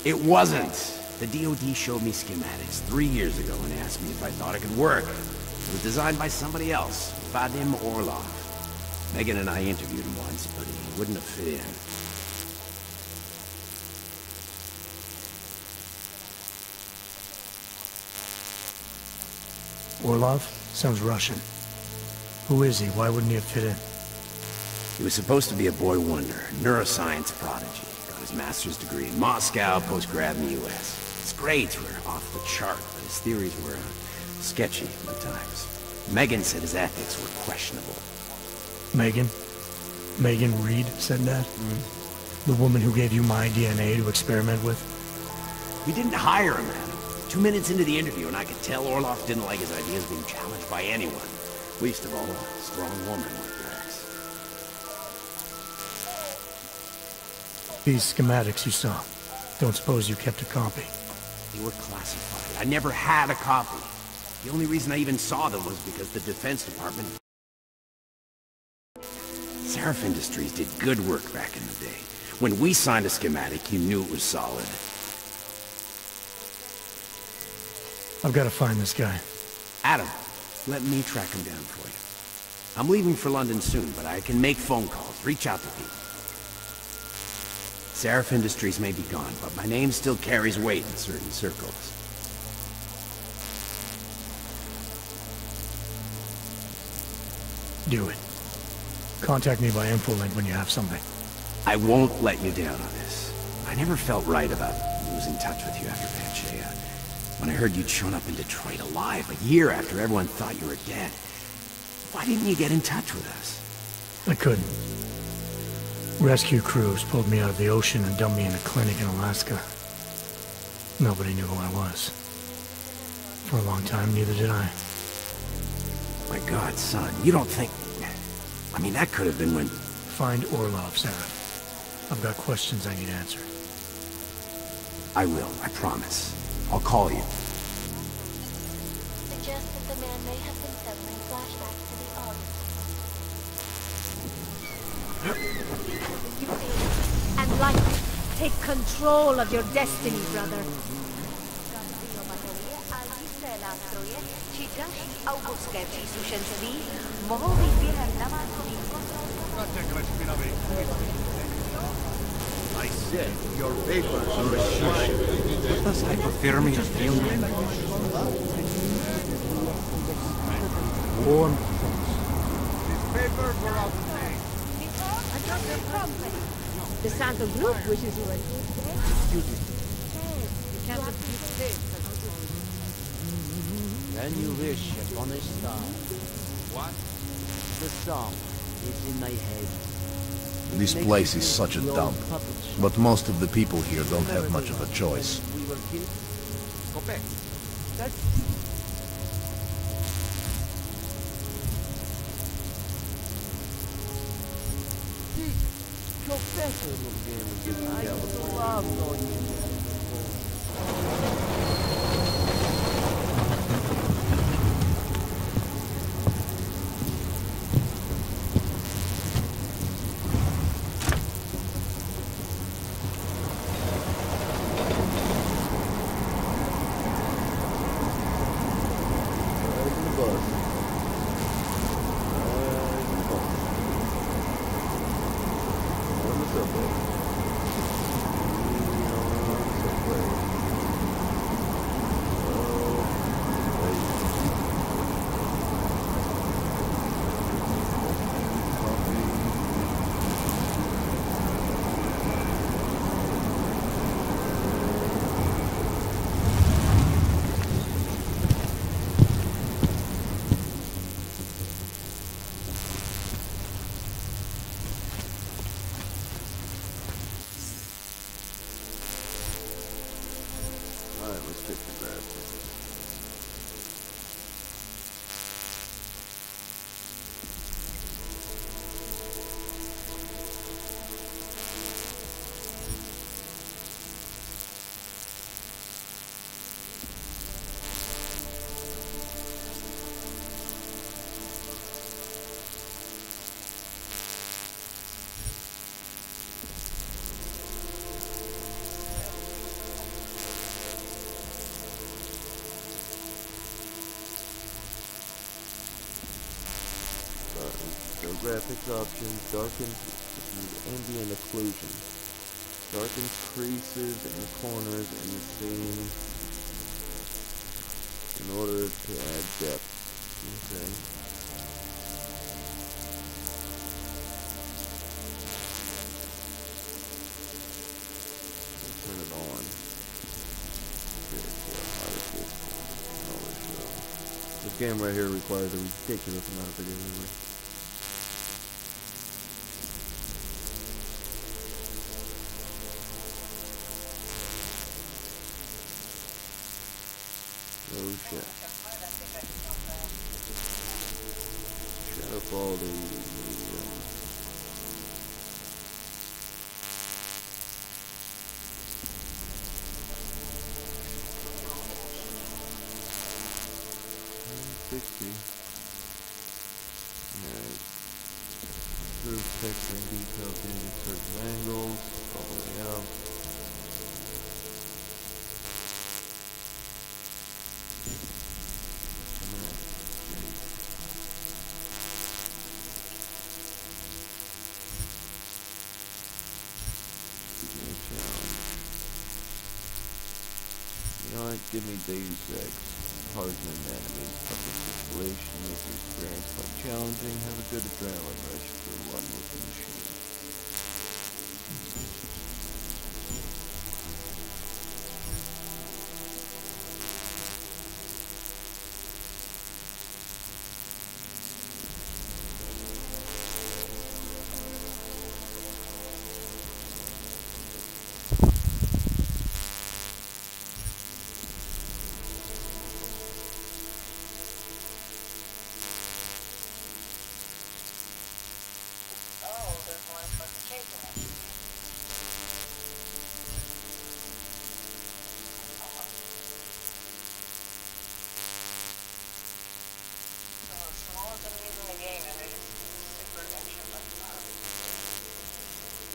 It wasn't. The DOD showed me schematics 3 years ago and asked me if I thought it could work. It was designed by somebody else, Vadim Orlov. Megan and I interviewed him once, but he wouldn't have fit in. Orlov? Sounds Russian. Who is he? Why wouldn't he have fit in? He was supposed to be a boy wonder, neuroscience prodigy. Got his master's degree in Moscow, post-grad in the U.S. His grades were off the chart, but his theories were sketchy at times. Megan said his ethics were questionable. Megan? Megan Reed said that? The woman who gave you my DNA to experiment with? We didn't hire him, Adam. 2 minutes into the interview, and I could tell Orlov didn't like his ideas being challenged by anyone. Least of all, a strong woman like Rex. These schematics you saw. Don't suppose you kept a copy? They were classified. I never had a copy. The only reason I even saw them was because the Defense Department... Seraph Industries did good work back in the day. When we signed a schematic, you knew it was solid. I've got to find this guy. Adam, let me track him down for you. I'm leaving for London soon, but I can make phone calls, reach out to people. Seraph Industries may be gone, but my name still carries weight in certain circles. Do it. Contact me by InfoLink when you have something. I won't let you down on this. I never felt right about losing touch with you after Panchea. When I heard you'd shown up in Detroit alive a year after everyone thought you were dead, why didn't you get in touch with us? I couldn't. Rescue crews pulled me out of the ocean and dumped me in a clinic in Alaska. Nobody knew who I was. For a long time, neither did I. My God, son, you don't think... I mean, that could have been when... Find Orlov, Sarah. I've got questions I need answered. I will, I promise. I'll call you. Suggest that the man may have been settling flashbacks to the August. And light, take control of your destiny, brother. I said your papers are assured. What does hypothermia feel like? Warm. These papers were out of date. The Santa Group wishes you a good day. You can't abuse When you wish upon a star, What? the song is in my head. This place is such a dump, but most of the people here don't have much of a choice. We were kids. Copec. That's Professor, I used to love knowing you. Graphics options, darkens ambient occlusion, darkens creases and corners in the scene in order to add depth. Okay. Let's turn it on. Okay, this game right here requires a ridiculous amount of video memory. Oh shit. Shadow quality medium. Alright. Improve texture and detail using certain angles. All the way up. Give me deus ex, harden anatomy, public installation, make the experience quite challenging, have a good adrenaline rush to run with the machine.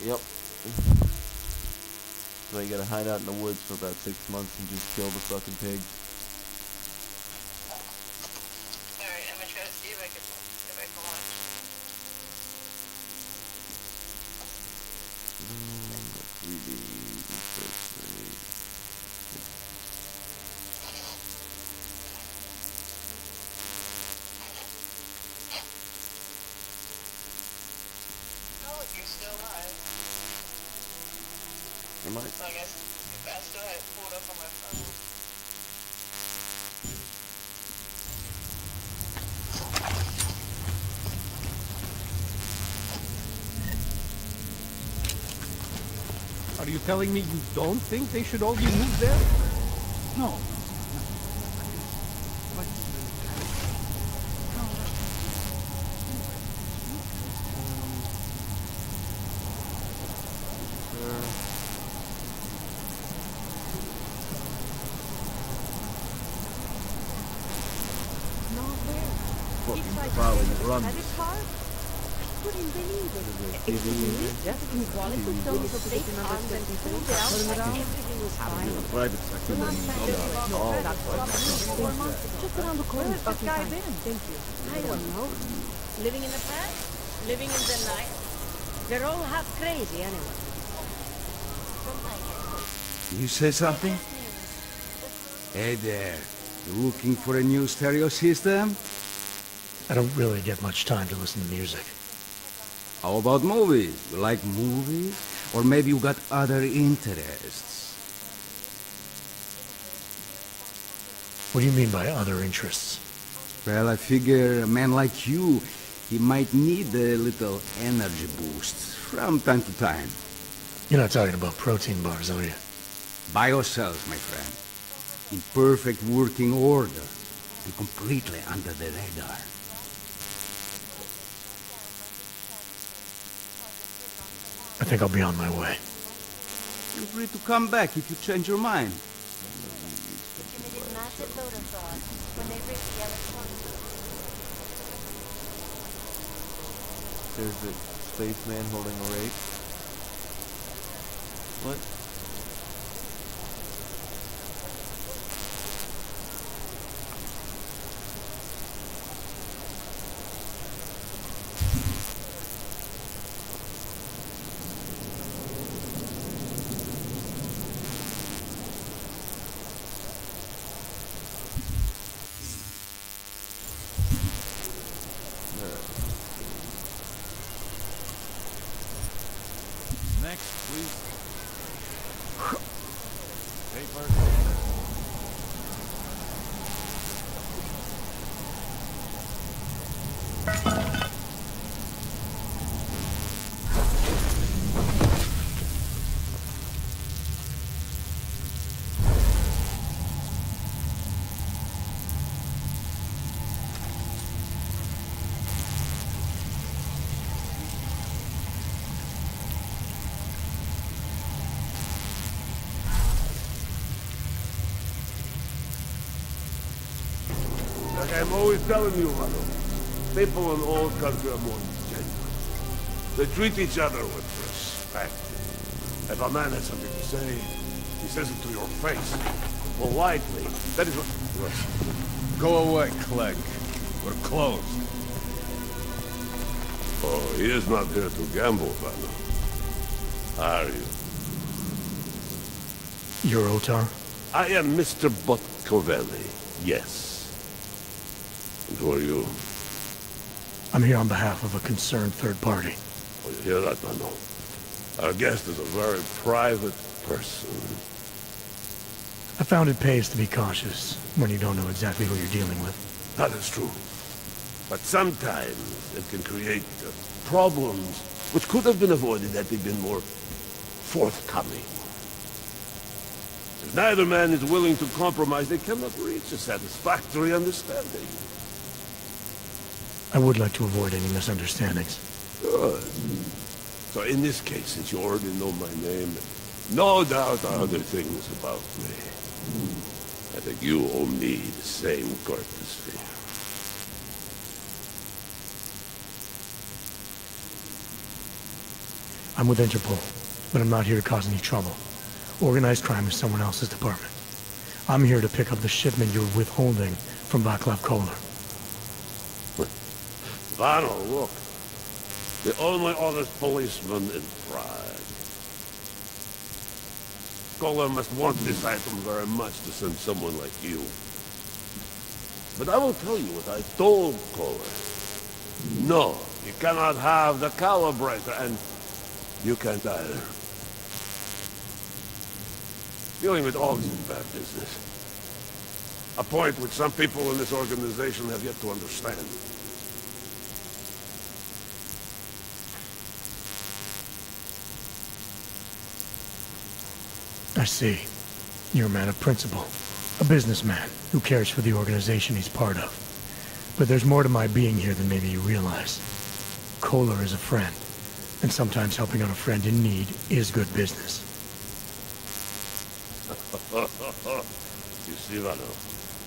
Yep. So you gotta hide out in the woods for about 6 months and just kill the fucking pigs. Alright, I'm gonna try to see if I can watch. Let's read you're still alive. Am I? So I guess I still had it pulled up on my phone. Are you telling me you don't think they should all be moved there? No. Fucking probably run. Couldn't believe it. Just quality stones of big arms and pulled it out like everything was fine. Private sector. Just around the corner. Where's this guy been? Thank you. I don't know. Living in the past? Living in the night? They're all half crazy anyway. You say something? Hey there. You looking for a new stereo system? I don't really get much time to listen to music. How about movies? You like movies? Or maybe you got other interests? What do you mean by other interests? Well, I figure a man like you, he might need a little energy boost from time to time. You're not talking about protein bars, are you? Biocells, my friend. In perfect working order. And completely under the radar. I think I'll be on my way. Feel free to come back if you change your mind. Emitted massive photo fraud when they reached the electronic. There's a spaceman holding a rake. What? Next, please. Paper. Like I'm always telling you, Mano, people in all country are more genuine. They treat each other with respect. If a man has something to say, he says it to your face. Politely. That is what... Listen. Go away, Clegg. We're closed. Oh, he is not here to gamble, Mano. Are you? You're Otar? I am Mr. Botkovelli, yes. And who are you? I'm here on behalf of a concerned third party. Oh, you hear that, Mano? Our guest is a very private person. I found it pays to be cautious when you don't know exactly who you're dealing with. That is true. But sometimes it can create problems which could have been avoided had they been more forthcoming. If neither man is willing to compromise, they cannot reach a satisfactory understanding. I would like to avoid any misunderstandings. Good. So in this case, since you already know my name, no doubt other things about me, I think you owe me the same courtesy. I'm with Interpol, but I'm not here to cause any trouble. Organized crime is someone else's department. I'm here to pick up the shipment you're withholding from Vaclav Kolar. Vano, look. The only honest policeman in Prague. Kolar must want this item very much to send someone like you. But I will tell you what I told Kolar. No, you cannot have the calibrator, and You can't either. Dealing with Augs is bad business. A point which some people in this organization have yet to understand. I see. You're a man of principle. A businessman who cares for the organization he's part of. But there's more to my being here than maybe you realize. Kohler is a friend, and sometimes helping out a friend in need is good business. You see, Vano,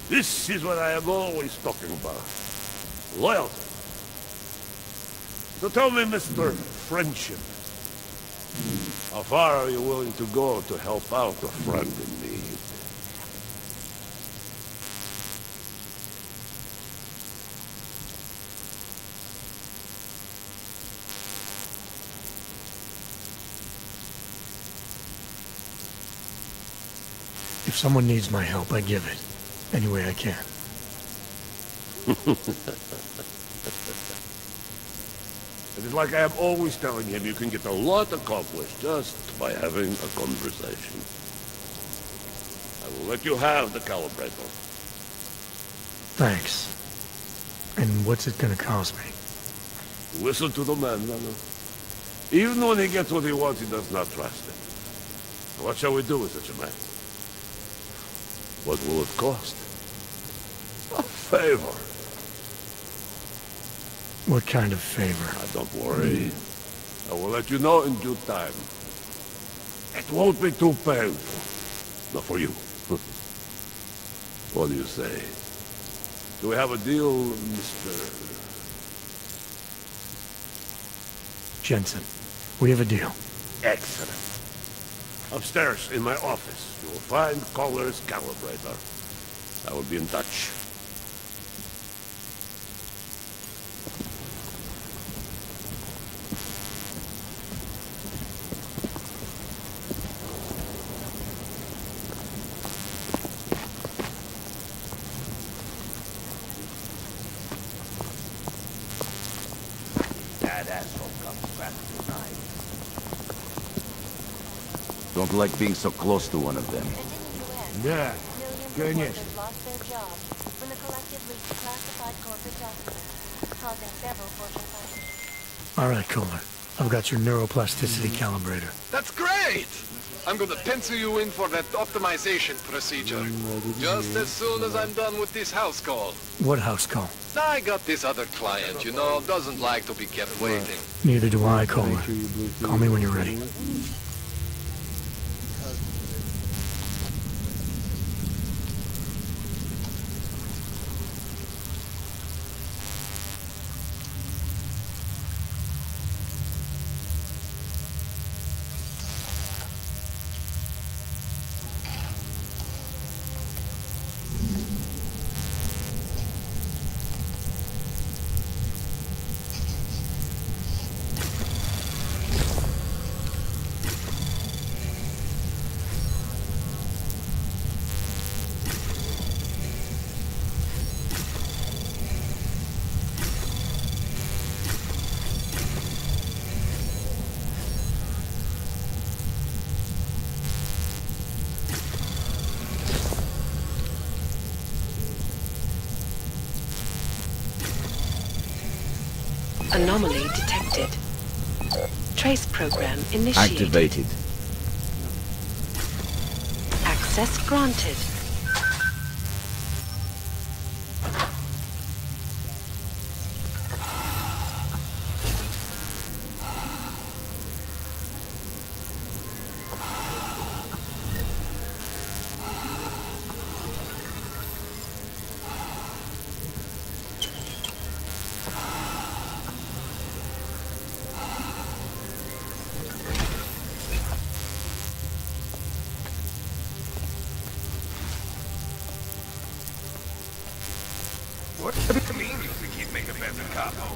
this is what I am always talking about. Loyalty. So tell me, Mr. Friendship, how far are you willing to go to help out a friend in need? If someone needs my help, I give it. Any way I can. It is like I am always telling him, you can get a lot accomplished just by having a conversation. I will let you have the calibrator. Thanks. And what's it gonna cost me? Listen to the man, Nano. Even when he gets what he wants, he does not trust it. So what shall we do with such a man? What will it cost? A favor. What kind of favor? Don't worry. I will let you know in due time. It won't be too painful. Not for you. What do you say? Do we have a deal, Mr. Jensen, we have a deal. Excellent. Upstairs in my office, you will find Kohler's calibrator. I will be in touch. That asshole comes back tonight. Don't like being so close to one of them. Yeah, millions of workers lost their jobs when the collective leaked classified corporate documents, causing several Fortune 500. All right, Kohler. I've got your neuroplasticity calibrator. That's great! I'm gonna pencil you in for that optimization procedure. Just as soon as I'm done with this house call. What house call? I got this other client, you know, doesn't like to be kept waiting. Neither do I, Kohler. Call me when you're ready. Anomaly detected. Trace program initiated. Activated. Access granted. What do you mean you think he'd make a better capo?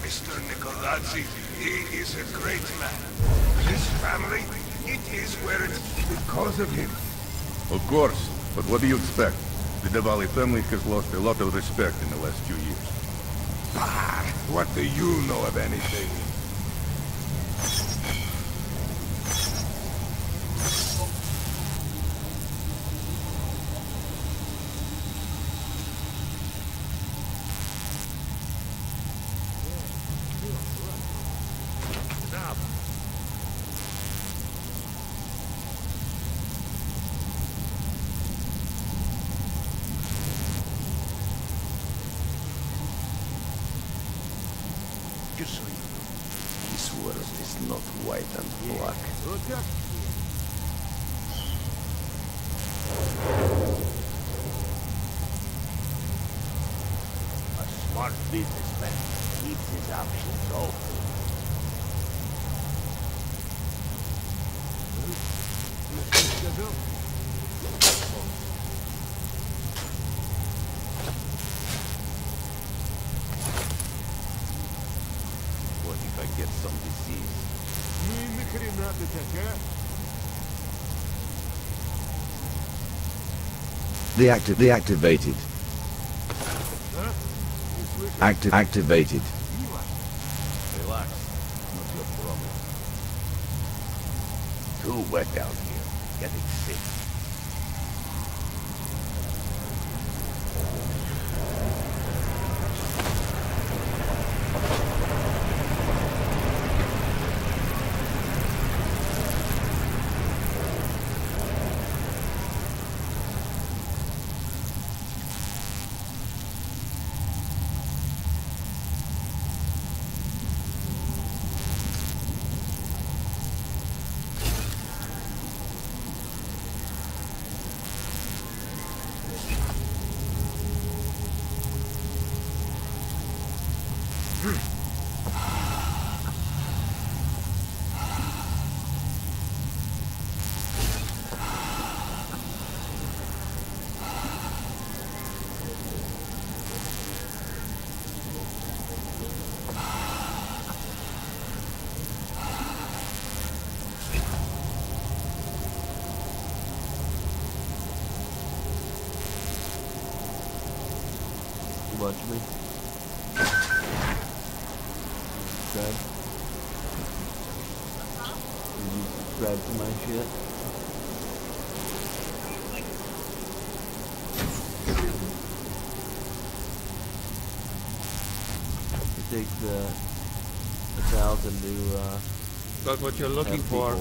Mr. Nicolazzi, he is a great man. His family, it is where it's because of him. Of course, but what do you expect? The Diwali family has lost a lot of respect in the last few years. Bah, what do you know of anything? cautiously. This world is not white and black. A smart businessman keeps his options open. What if I get some disease? Deactivated. Activated. Relax. Not your problem. Too wet out here. Getting sick. Watch me. Subscribe. Did you subscribe to my shit? It takes 1,000 to Got what you're looking for. I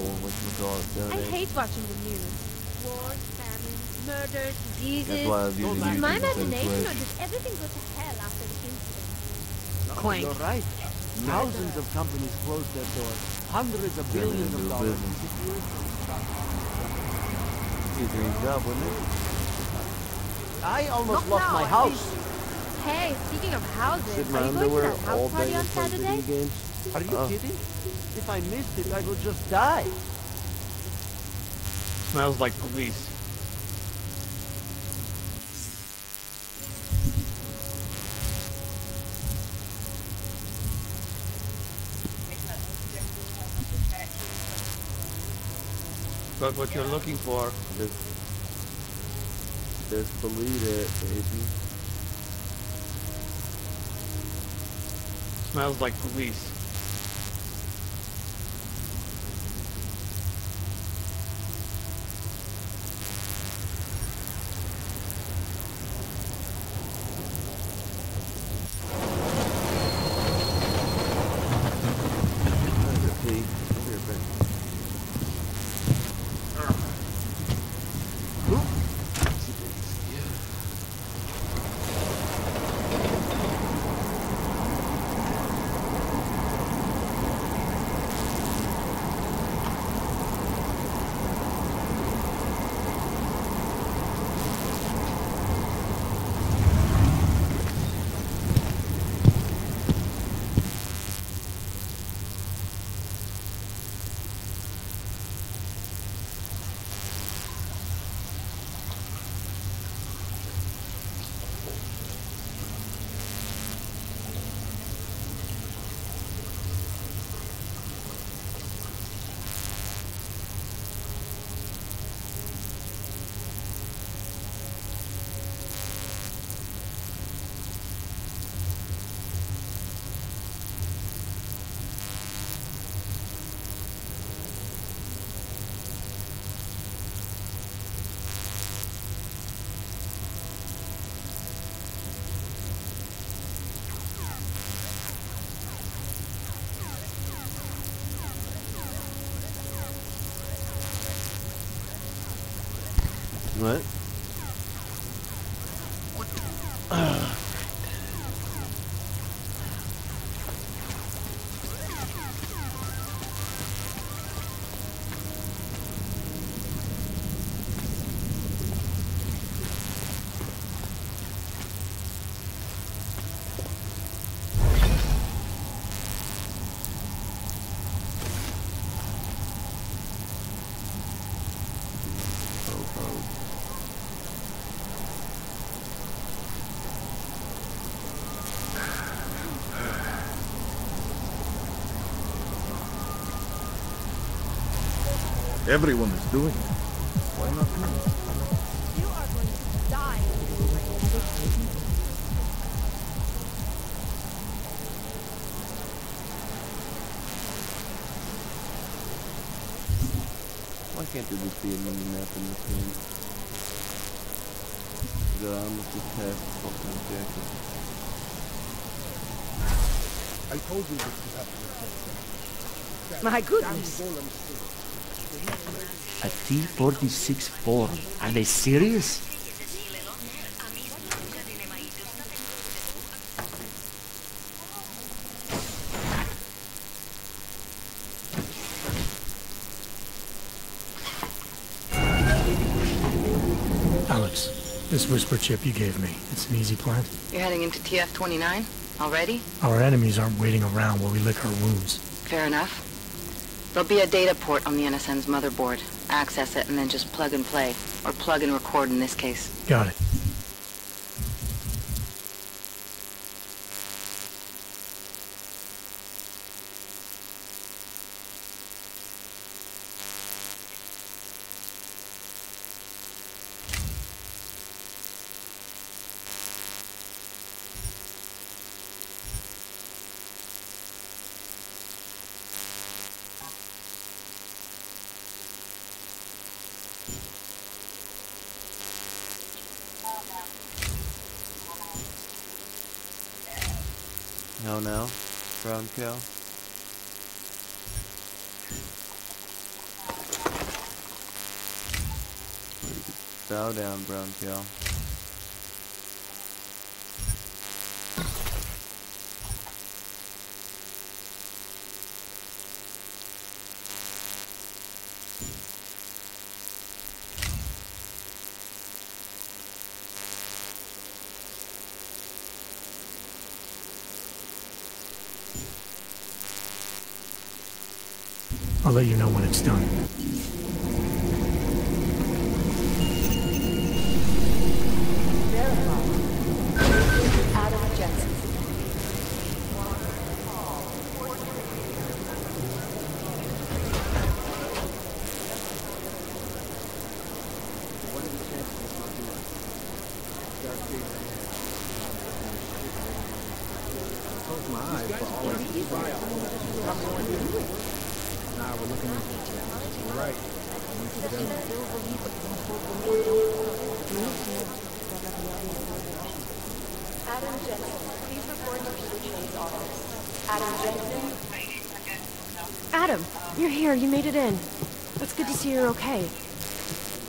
hate watching the news. Wars, famine, murders, diseases. That's why I was using YouTube My instead of imagination, or Twitch. did everything go to hell after the incident? Clank. You're right. Thousands of companies closed their doors. Hundreds of billions of dollars disappeared from stock markets. He dreams up, wouldn't it? I almost Not lost now, my at house. Hey, speaking of houses, Sit in are my you going to underwear that all house party day on and play video Saturday? games. Are you kidding? If I missed it, I would just die. Smells like police. Got what you're looking for. Just believe it, baby. Smells like police. What? Everyone is doing it. Why not me? You are going to die in this race. Why can't there just be a mini map in this game? God, I'm just half fucking jacket. I told you this would happen before. My goodness. A T-46 form. Are they serious? Alex, this whisper chip you gave me, it's an easy plant? You're heading into TF-29? Already? Our enemies aren't waiting around while we lick our wounds. Fair enough. There'll be a data port on the NSN's motherboard. Access it and then just plug and play. Or plug and record in this case. Got it. How now, brown cow? Bow down, brown cow. I'll let you know when it's done. Adam Jensen. Close my eyes for all that Nah, we're looking into it. You're right. Adam Jensen, please report to the chief's office. Adam Jensen. Adam, you're here. You made it in. It's good to see you're okay.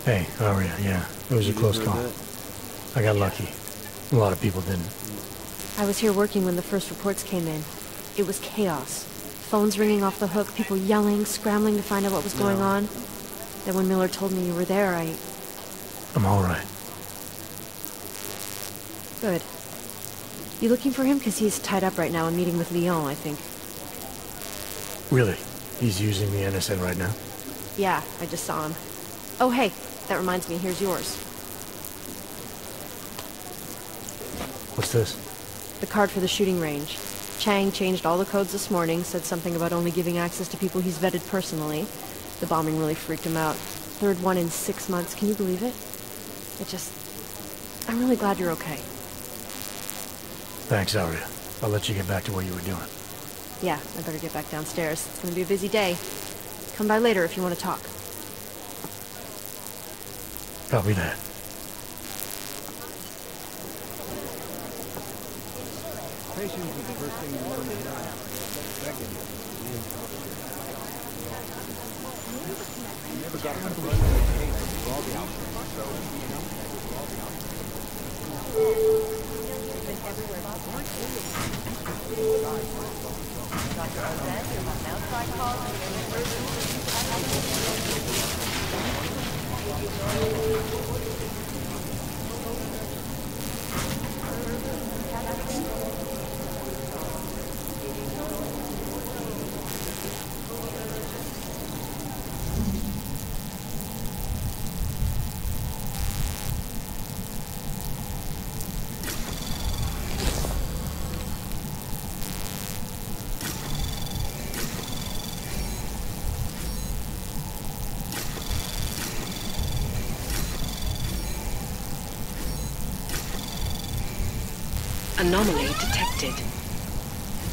Hey, how are you? Yeah, it was a close call. I got lucky. A lot of people didn't. I was here working when the first reports came in. It was chaos. Phones ringing off the hook, people yelling, scrambling to find out what was going on. Then when Miller told me you were there, I'm all right. Good. You looking for him? Because he's tied up right now and meeting with Lyon, I think. Really? He's using the NSN right now? Yeah, I just saw him. Oh, hey, that reminds me, here's yours. What's this? The card for the shooting range. Chang changed all the codes this morning, said something about only giving access to people he's vetted personally. The bombing really freaked him out. Third one in 6 months, can you believe it? I'm really glad you're okay. Thanks, Aria. I'll let you get back to what you were doing. Yeah, I better get back downstairs. It's gonna be a busy day. Come by later if you want to talk. Copy that. Patience is the first thing you learn in life. Second, you never got to run with the case of all the outcomes, so, you know, all the outcomes. Dr. Ozan, you have now tried calling your Anomaly detected.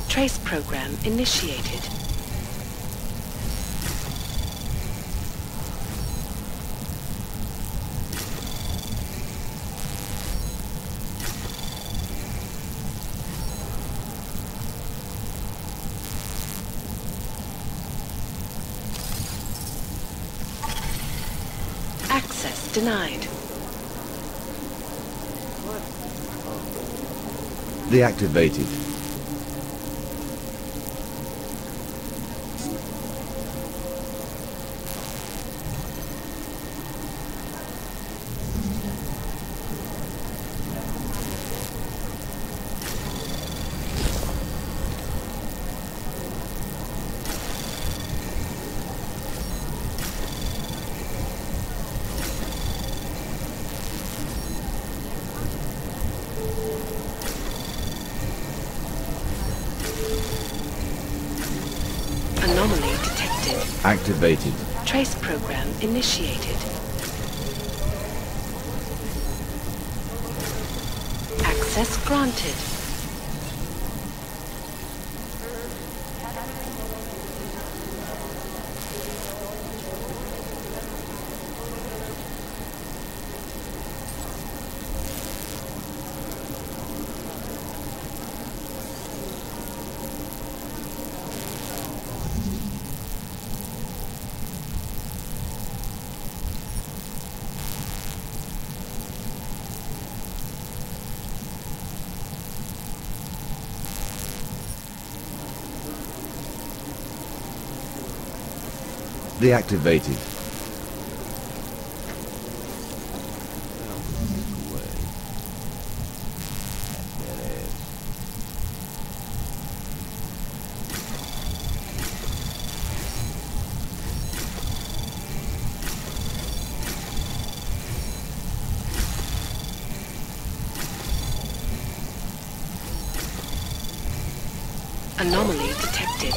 Trace program initiated. Access denied. Deactivated. Anomaly detected. Activated. Trace program initiated. Access granted. Deactivated. Anomaly detected.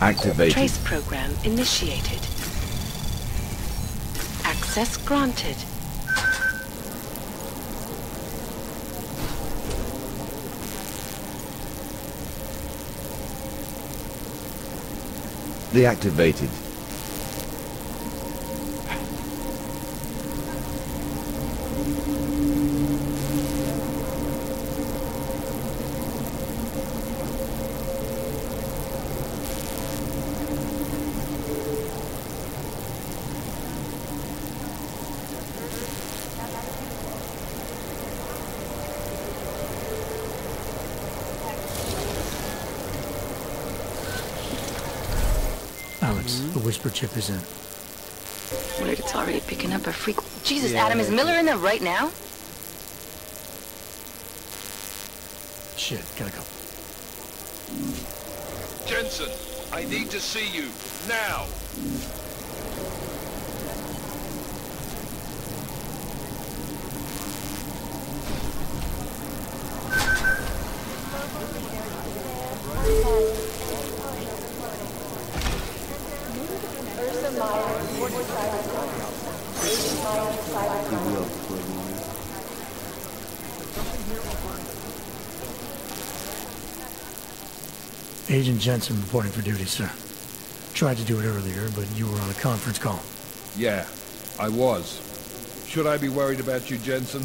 Activated. Trace program initiated. Access granted. Deactivated. Alex, the whisper chip is in. Weird, it's already picking up a freak. Jesus, Yeah, Adam, is Miller in there right now? Shit, gotta go. Jensen, I need to see you, now! Agent Jensen reporting for duty, sir. Tried to do it earlier, but you were on a conference call. Yeah, I was. Should I be worried about you, Jensen?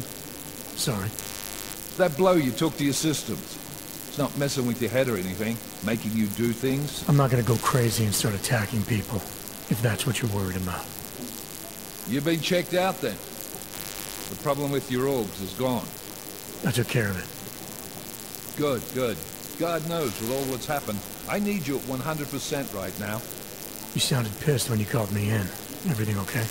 Sorry. That blow you took to your systems. It's not messing with your head or anything, making you do things. I'm not gonna go crazy and start attacking people, if that's what you're worried about. You've been checked out then. The problem with your orbs is gone. I took care of it. Good, good. God knows with all that's happened, I need you at 100% right now. You sounded pissed when you called me in. Everything okay?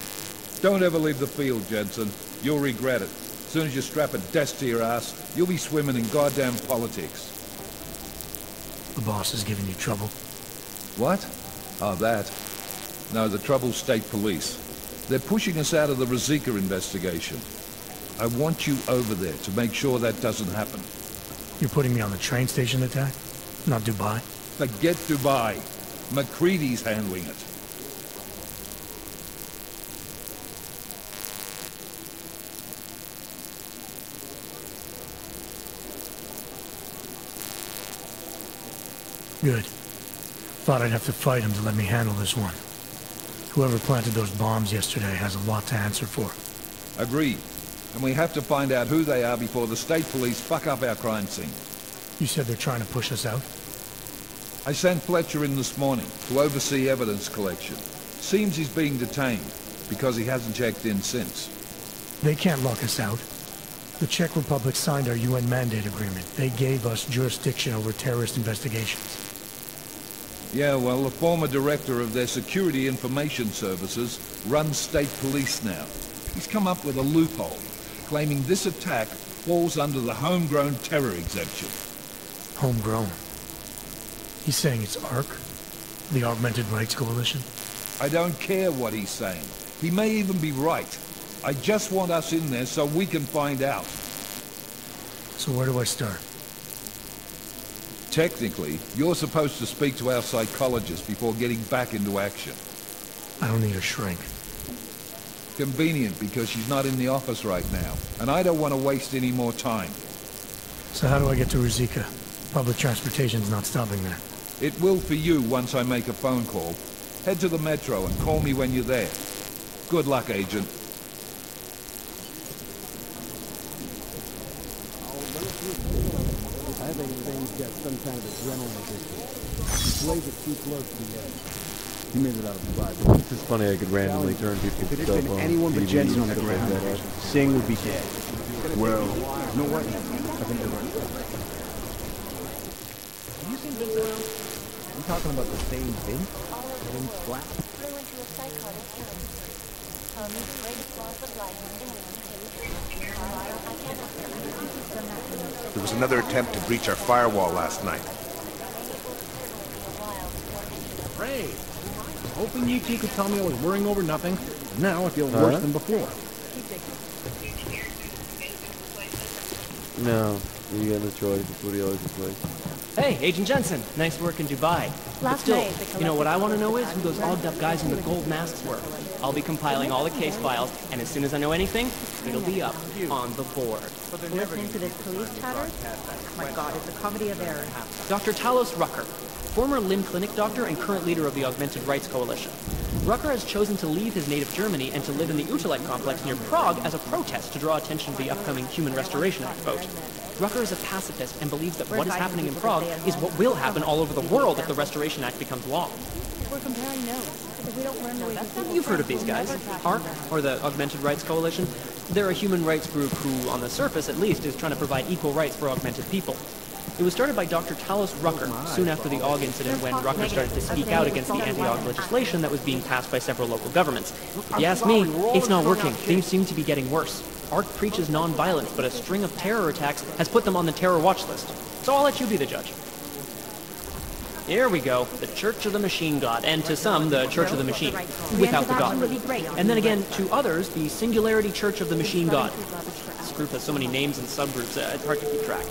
Don't ever leave the field, Jensen. You'll regret it. As soon as you strap a desk to your ass, you'll be swimming in goddamn politics. The boss is giving you trouble. What? Oh, that. No, the Trouble's state police. They're pushing us out of the Ruzicka investigation. I want you over there to make sure that doesn't happen. You're putting me on the train station attack? Not Dubai? Forget Dubai. McCready's handling it. Good. Thought I'd have to fight him to let me handle this one. Whoever planted those bombs yesterday has a lot to answer for. Agreed. And we have to find out who they are before the state police fuck up our crime scene. You said they're trying to push us out? I sent Fletcher in this morning to oversee evidence collection. Seems he's being detained because he hasn't checked in since. They can't lock us out. The Czech Republic signed our UN mandate agreement. They gave us jurisdiction over terrorist investigations. Yeah, well, the former director of their security information services runs state police now. He's come up with a loophole, claiming this attack falls under the homegrown terror exemption. Homegrown? He's saying it's ARC? The Augmented Rights Coalition? I don't care what he's saying. He may even be right. I just want us in there so we can find out. So where do I start? Technically, you're supposed to speak to our psychologist before getting back into action. I don't need a shrink. Convenient, because she's not in the office right now, and I don't want to waste any more time. So how do I get to Ruzicka? Public transportation's not stopping there. It will for you once I make a phone call. Head to the metro and call me when you're there. Good luck, Agent. I think things got some kind of adrenaline addiction. He plays it too close to the edge. He made it out of the Bible. It's just funny I could randomly turn people's If it had stuff been on anyone but TV Jensen on the and stuff ground, like that. Singh would be dead. Well, you know what? I think they're right. Have you seen this around? I'm talking about the same thing? Same splat? Flew into a psychotic killing spree. Great swaths of life in which he I cannot There was another attempt to breach our firewall last night. Ray, hoping you two could tell me I was worrying over nothing. Now I feel worse than before. No, you got no choice. That's what he always plays. Hey, Agent Jensen. Nice work in Dubai. But still, you know what I want to know is who those ogged up guys in the gold masks were. I'll be compiling all the case files, and as soon as I know anything, it'll be up on the board. Listening to this police chatter? Oh my god, it's a comedy of errors. Dr. Talos Rucker, former limb clinic doctor and current leader of the Augmented Rights Coalition. Rucker has chosen to leave his native Germany and to live in the Utilite complex near Prague as a protest to draw attention to the upcoming Human Restoration Act vote. Rucker is a pacifist and believes that what is happening in Prague is what will happen all over the world if the Restoration Act becomes law. We're comparing notes. If we don't learn the way You've heard of these guys. ARC, or the Augmented Rights Coalition. They're a human rights group who, on the surface at least, is trying to provide equal rights for augmented people. It was started by Dr. Talos Rucker soon after the AUG incident when Rucker started to speak out against the anti-AUG legislation that was being passed by several local governments. If you ask me, it's not working. Things seem to be getting worse. ARC preaches non-violence, but a string of terror attacks has put them on the terror watch list. So I'll let you be the judge. Here we go, the Church of the Machine God, and to some, the Church of the Machine, without the God. And then again, to others, the Singularity Church of the Machine God. This group has so many names and subgroups, it's hard to keep track.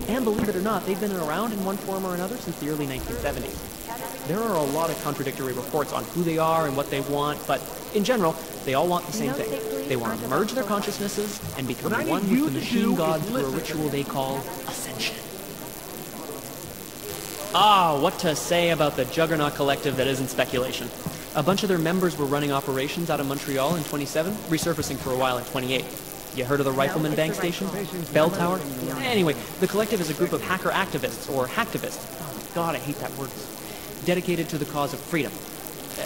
And believe it or not, they've been around in one form or another since the early 1970s. There are a lot of contradictory reports on who they are and what they want, but in general, they all want the same thing. They want to merge their consciousnesses and become one with the Machine God through a ritual they call Ascension. Ah, what to say about the Juggernaut Collective that isn't speculation. A bunch of their members were running operations out of Montreal in 27, resurfacing for a while in 28. You heard of the Rifleman Bank Station? Bell Tower? Anyway, the Collective is a group of hacker activists, or hacktivists. Oh, God, I hate that word. Dedicated to the cause of freedom.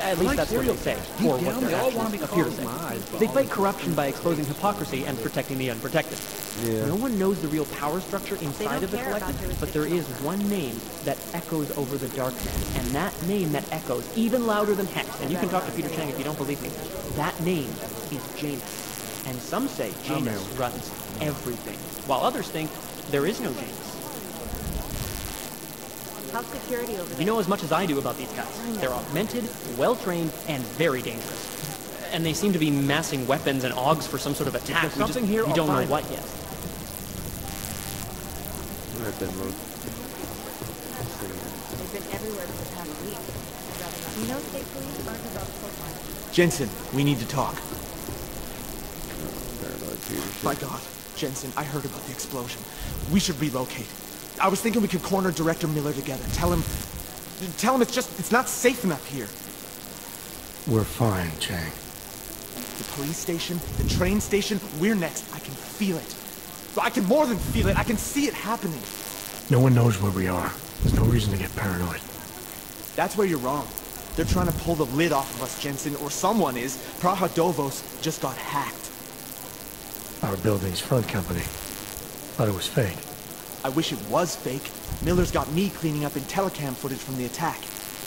At least that's what they say, or what their actions appear to say. They fight corruption by exposing hypocrisy and protecting the unprotected. Yeah. No one knows the real power structure inside of the Collective, but there is one name that echoes over the darkness, and that name that echoes even louder than Hex, and you can talk to Peter Chang if you don't believe me, that name is Janus. And some say Janus runs everything, while others think there is no Janus. How's security over there? You know as much as I do about these guys. They're augmented, well-trained, and very dangerous. And they seem to be massing weapons and AUGs for some sort of attack. We don't know what yet. Right then, Rose. They've been everywhere for the past week. You know state police aren't about profiling. Jensen, we need to talk. My God, Jensen, I heard about the explosion. We should relocate. I was thinking we could corner Director Miller together. Tell him... Tell him it's not safe enough here. We're fine, Chang. The police station, the train station, we're next. I can feel it. I can more than feel it. I can see it happening. No one knows where we are. There's no reason to get paranoid. That's where you're wrong. They're trying to pull the lid off of us, Jensen, or someone is. Praha Dovos just got hacked. Our building's front company. Thought it was fake. I wish it was fake. Miller's got me cleaning up IntelliCam footage from the attack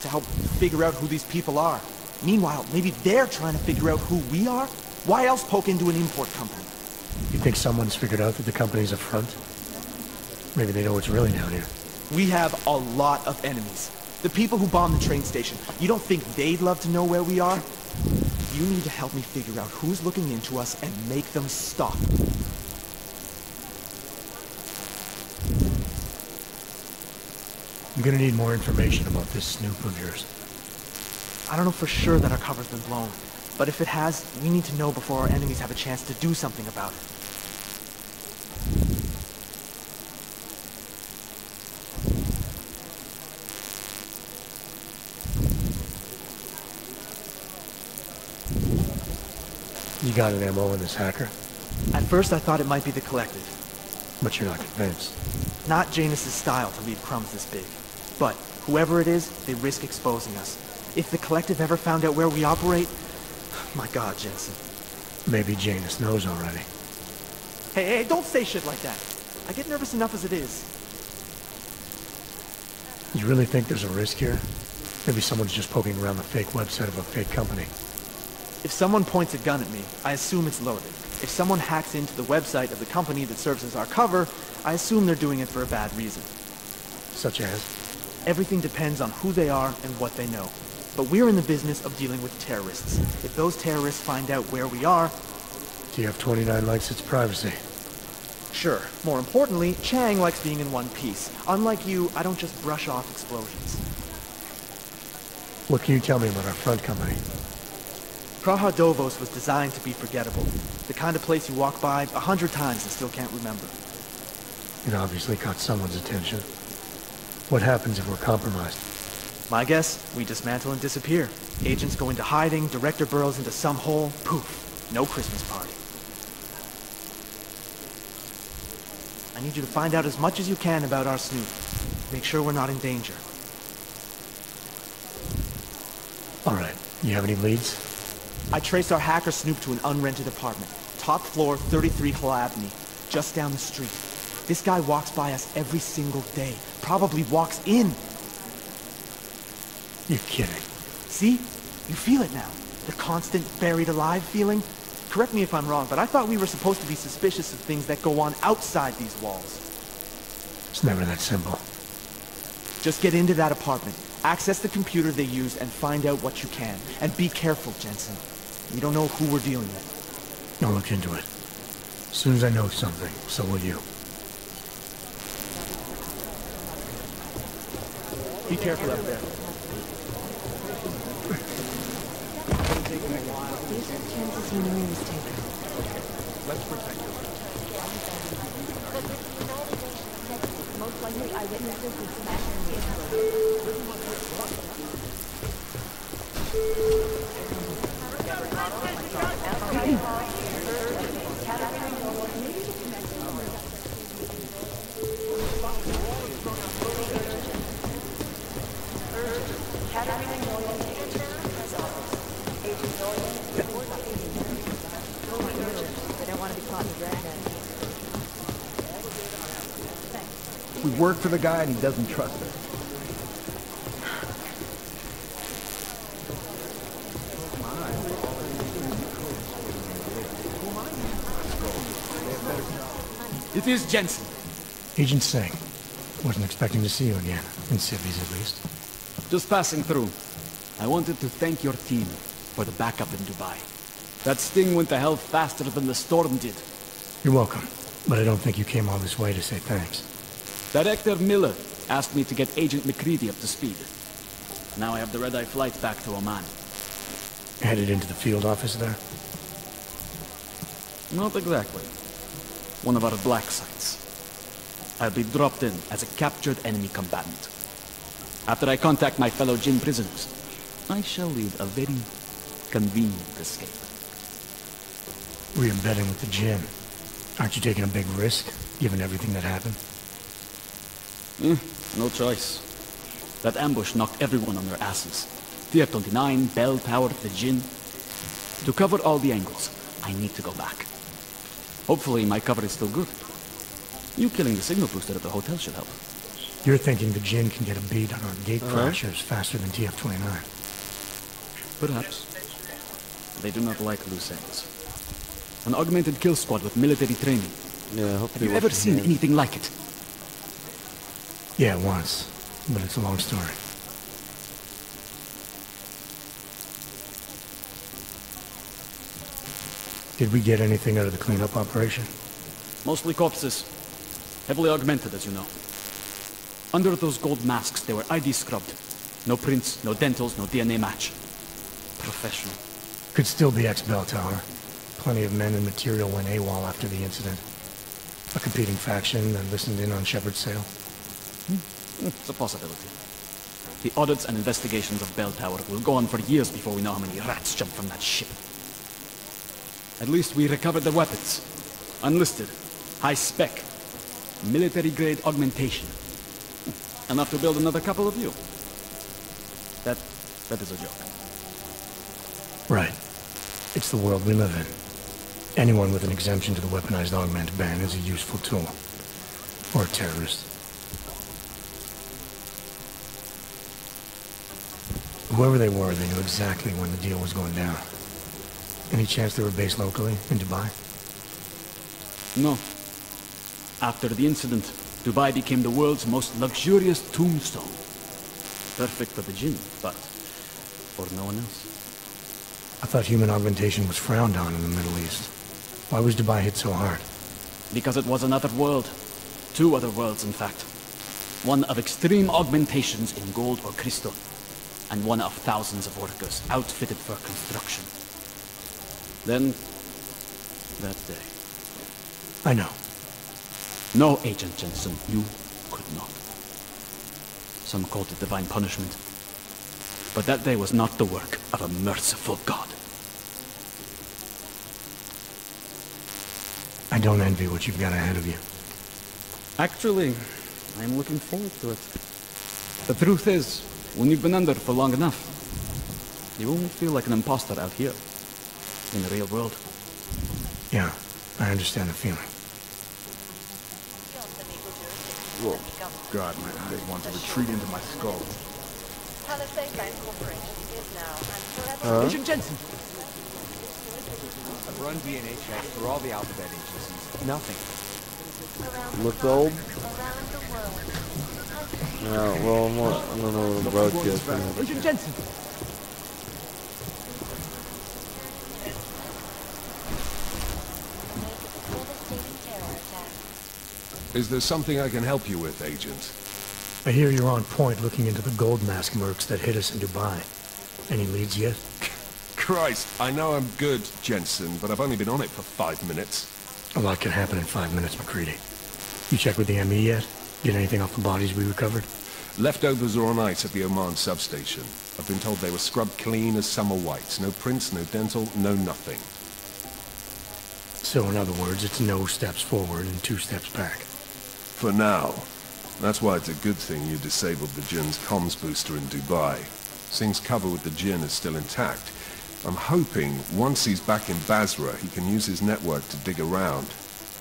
to help figure out who these people are. Meanwhile, maybe they're trying to figure out who we are? Why else poke into an import company? You think someone's figured out that the company's a front? Maybe they know what's really down here. We have a lot of enemies. The people who bombed the train station. You don't think they'd love to know where we are? You need to help me figure out who's looking into us and make them stop. I'm gonna need more information about this snoop of yours. I don't know for sure that our cover's been blown, but if it has, we need to know before our enemies have a chance to do something about it. You got an MO in this hacker? At first I thought it might be the Collective. But you're not convinced. Not Janus's style to leave crumbs this big. But whoever it is, they risk exposing us. If the Collective ever found out where we operate... My God, Jensen. Maybe Janus knows already. Hey, don't say shit like that. I get nervous enough as it is. You really think there's a risk here? Maybe someone's just poking around the fake website of a fake company. If someone points a gun at me, I assume it's loaded. If someone hacks into the website of the company that serves as our cover, I assume they're doing it for a bad reason. Such as? Everything depends on who they are and what they know. But we're in the business of dealing with terrorists. If those terrorists find out where we are... TF-29 likes its privacy. Sure. More importantly, Chang likes being in one piece. Unlike you, I don't just brush off explosions. What can you tell me about our front company? Praha Dovos was designed to be forgettable. The kind of place you walk by 100 times and still can't remember. It obviously caught someone's attention. What happens if we're compromised? My guess, we dismantle and disappear. Agents go into hiding, director burrows into some hole, poof, no Christmas party. I need you to find out as much as you can about our snoop. Make sure we're not in danger. All right, you have any leads? I traced our hacker snoop to an unrented apartment. Top floor, 33 Hlabny, just down the street. This guy walks by us every single day. Probably walks in. You're kidding. See? You feel it now. The constant buried alive feeling. Correct me if I'm wrong, but I thought we were supposed to be suspicious of things that go on outside these walls. It's never that simple. Just get into that apartment. Access the computer they use and find out what you can. And be careful, Jensen. You don't know who we're dealing with. I'll look into it. As soon as I know something, so will you. Be careful out there. Let's protect her. Most likely eyewitnesses would smash in the We work for the guy and he doesn't trust us. It is Jensen. Agent Singh. Wasn't expecting to see you again. In cities, at least. Just passing through. I wanted to thank your team for the backup in Dubai. That sting went to hell faster than the storm did. You're welcome. But I don't think you came all this way to say thanks. Director Miller asked me to get Agent McCready up to speed. Now I have the red-eye flight back to Oman. Headed into the field office there? Not exactly. One of our black sites. I'll be dropped in as a captured enemy combatant. After I contact my fellow Jinn prisoners, I shall lead a very convenient escape. Re-embedding with the Jinn. Aren't you taking a big risk, given everything that happened? No choice. That ambush knocked everyone on their asses. Tier 29, Bell Tower, the Jinn. To cover all the angles, I need to go back. Hopefully my cover is still good. You killing the signal booster at the hotel should help. You're thinking the Jinn can get a beat on our gate crashers faster than TF-29. Perhaps. They do not like loose ends. An augmented kill squad with military training. Yeah, Have you ever seen anything like it? Yeah, once. But it's a long story. Did we get anything out of the cleanup operation? Mostly corpses. Heavily augmented, as you know. Under those gold masks, they were ID scrubbed. No prints, no dentals, no DNA match. Professional. Could still be ex-Bell Tower. Plenty of men and material went AWOL after the incident. A competing faction that listened in on Shepard's sale. It's a possibility. The audits and investigations of Bell Tower will go on for years before we know how many rats jumped from that ship. At least we recovered the weapons. Unlisted. High spec. Military-grade augmentation. Enough to build another couple of you. That is a joke. Right. It's the world we live in. Anyone with an exemption to the weaponized augment ban is a useful tool. Or a terrorist. Whoever they were, they knew exactly when the deal was going down. Any chance they were based locally, in Dubai? No. After the incident, Dubai became the world's most luxurious tombstone. Perfect for the Jinn, but for no one else. I thought human augmentation was frowned on in the Middle East. Why was Dubai hit so hard? Because it was another world. Two other worlds, in fact. One of extreme augmentations in gold or crystal, and one of thousands of workers outfitted for construction. Then, that day. I know. No, Agent Jensen, you could not. Some called it divine punishment. But that day was not the work of a merciful God. I don't envy what you've got ahead of you. Actually, I'm looking forward to it. The truth is, when you've been under for long enough, you won't feel like an imposter out here, in the real world. Yeah, I understand the feeling. Whoa. God, my eyes want to retreat into my skull. Palisade Bank Corporation is now and forever. Agent Jensen! I've run DNA checks for all the alphabet agencies. Nothing. Look old? Yeah, well, I don't know what the broadcast is. Agent Jensen! Is there something I can help you with, Agent? I hear you're on point looking into the gold mask mercs that hit us in Dubai. Any leads yet? Christ, I know I'm good, Jensen, but I've only been on it for 5 minutes. A lot can happen in 5 minutes, McCready. You checked with the ME yet? Get anything off the bodies we recovered? Leftovers are on ice at the Oman substation. I've been told they were scrubbed clean as summer whites. No prints, no dental, no nothing. So in other words, it's no steps forward and 2 steps back. For now. That's why it's a good thing you disabled the Jinn's comms booster in Dubai. Singh's cover with the Jinn is still intact. I'm hoping once he's back in Basra, he can use his network to dig around.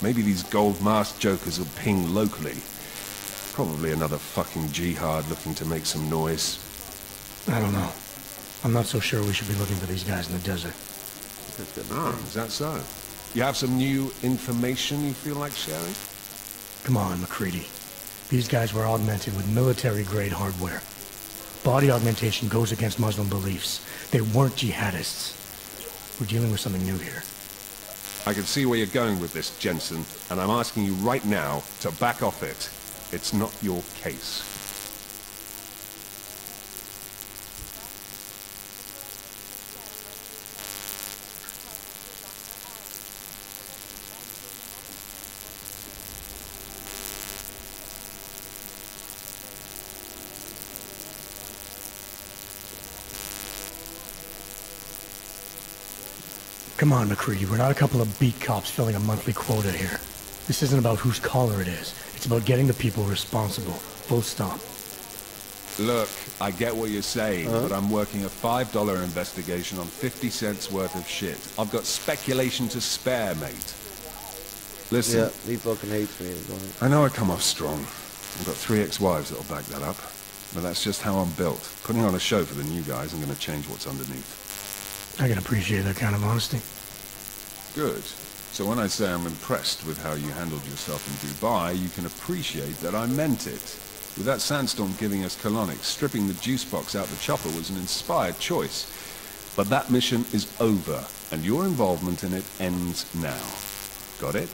Maybe these gold mask jokers will ping locally. Probably another fucking jihad looking to make some noise. I don't know. I'm not so sure we should be looking for these guys in the desert. Oh, is that so? You have some new information you feel like sharing? Come on, McCready. These guys were augmented with military-grade hardware. Body augmentation goes against Muslim beliefs. They weren't jihadists. We're dealing with something new here. I can see where you're going with this, Jensen, and I'm asking you right now to back off it. It's not your case. Come on, McCready. We're not a couple of beat cops filling a monthly quota here. This isn't about whose caller it is. It's about getting the people responsible. Full stop. Look, I get what you're saying, but I'm working a $5 investigation on 50 cents worth of shit. I've got speculation to spare, mate. Listen. Yeah, he fucking hates me. I know I come off strong. I've got 3 ex-wives that'll back that up. But that's just how I'm built. Putting on a show for the new guys, I'm going to change what's underneath. I can appreciate that kind of honesty. Good. So when I say I'm impressed with how you handled yourself in Dubai, you can appreciate that I meant it. With that sandstorm giving us colonics, stripping the juice box out the chopper was an inspired choice. But that mission is over, and your involvement in it ends now. Got it?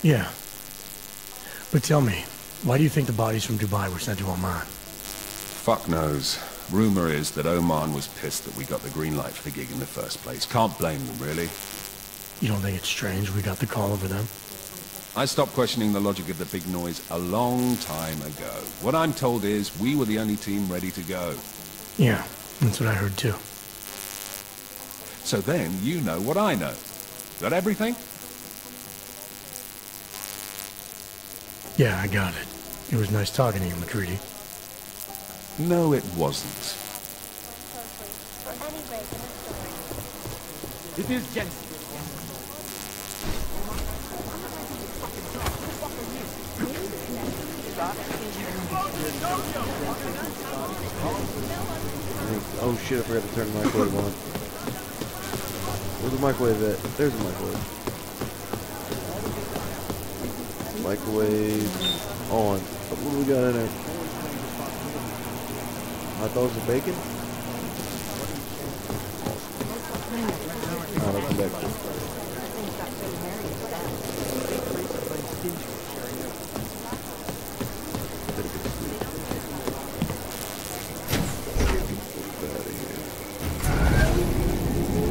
Yeah. But tell me, why do you think the bodies from Dubai were sent to Oman? Fuck knows. Rumor is that Oman was pissed that we got the green light for the gig in the first place. Can't blame them, really. You don't think it's strange we got the call over them? I stopped questioning the logic of the big noise a long time ago. What I'm told is we were the only team ready to go. Yeah, that's what I heard too. So then you know what I know. Got everything? Yeah, I got it. It was nice talking to you, McCready. No, it wasn't. It is Jensen. Oh shit, I forgot to turn the microwave on. Where's the microwave at? There's the microwave. Microwave on. What do we got in there? Hot dogs and bacon? Alright, I'll come back.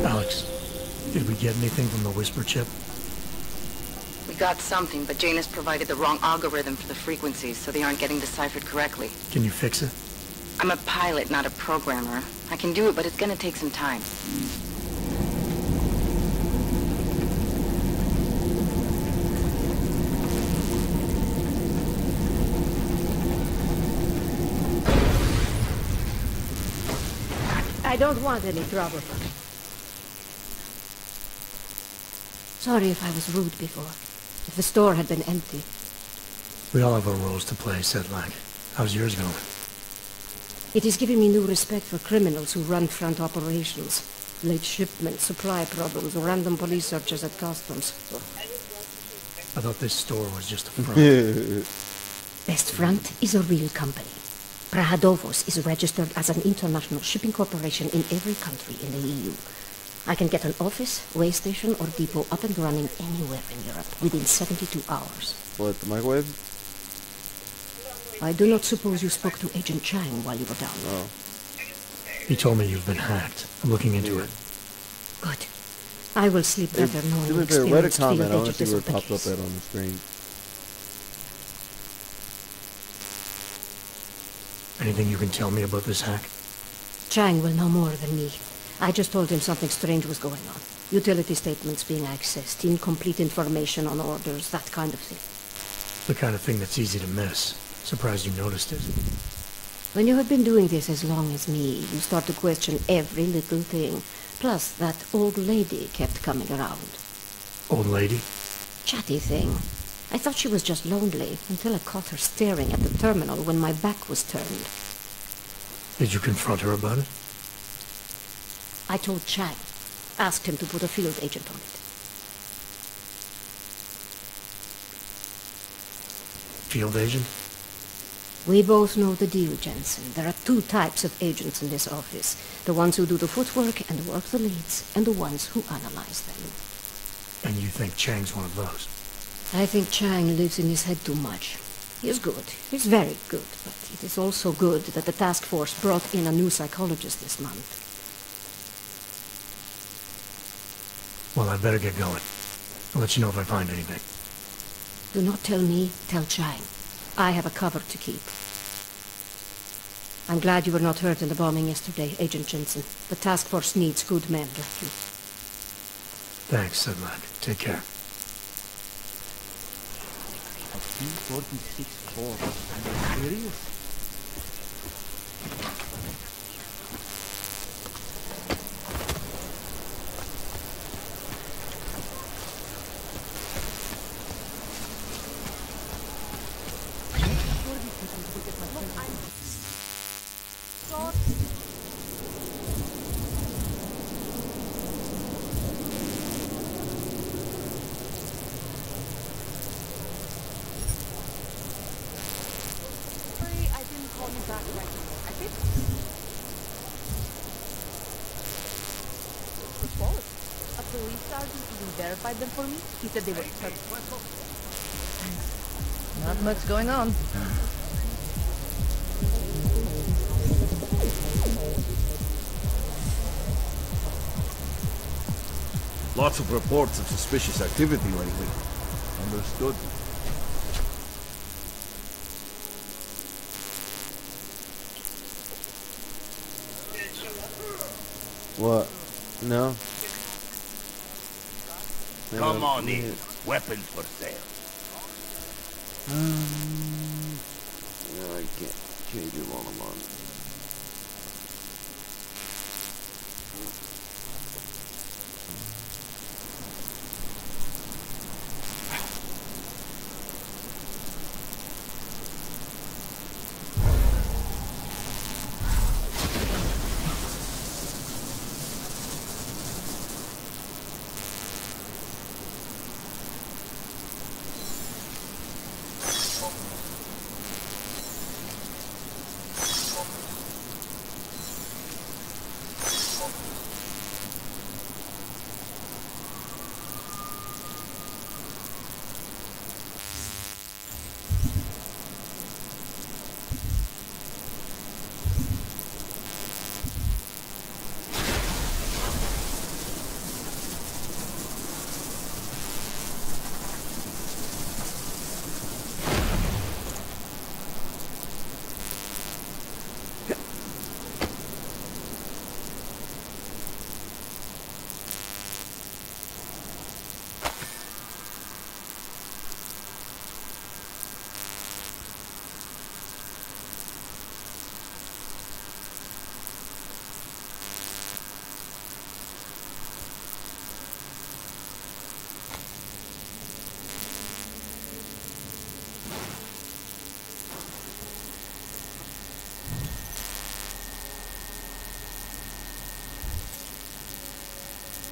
Alex, did we get anything from the Whisper chip? We got something, but Janus provided the wrong algorithm for the frequencies, so they aren't getting deciphered correctly. Can you fix it? I'm a pilot, not a programmer. I can do it, but it's gonna take some time. I don't want any trouble. Sorry if I was rude before. If the store had been empty. We all have our roles to play, said Lack. How's yours going? It is giving me new respect for criminals who run front operations. Late shipments, supply problems, random police searches at customs. I thought this store was just a front. Best Front is a real company. Prahadovos is registered as an international shipping corporation in every country in the EU. I can get an office, way station, or depot up and running anywhere in Europe within 72 hours. What, the microwave? I do not suppose you spoke to Agent Chang while you were down there. Oh. He told me you've been hacked. I'm looking into it. Good. I will sleep better knowing Do you me a favor, write a experienced comment. field I want to agent see is where of it the pops up case. at on the screen. Anything you can tell me about this hack? Chang will know more than me. I just told him something strange was going on. Utility statements being accessed, incomplete information on orders, that kind of thing. The kind of thing that's easy to miss. Surprised you noticed it. When you have been doing this as long as me, you start to question every little thing. Plus, that old lady kept coming around. Old lady? Chatty thing. I thought she was just lonely, until I caught her staring at the terminal when my back was turned. Did you confront her about it? I told Chang. Asked him to put a field agent on it. Field agent? We both know the deal, Jensen. There are 2 types of agents in this office. The ones who do the footwork and work the leads, and the ones who analyze them. And you think Chang's one of those? I think Chang lives in his head too much. He is good. He's very good. But it is also good that the task force brought in a new psychologist this month. Well, I'd better get going. I'll let you know if I find anything. Do not tell me, tell Chang. I have a cover to keep. I'm glad you were not hurt in the bombing yesterday, Agent Jensen. The task force needs good men like you. Thanks, Sedlak. Take care. A P-46 Ford. Are you serious? Verified them for me. He said they were perfect. Not much going on. Lots of reports of suspicious activity lately. Understood. What? No? Come on in. Weapons for sale. No, I can't change it while I'm on.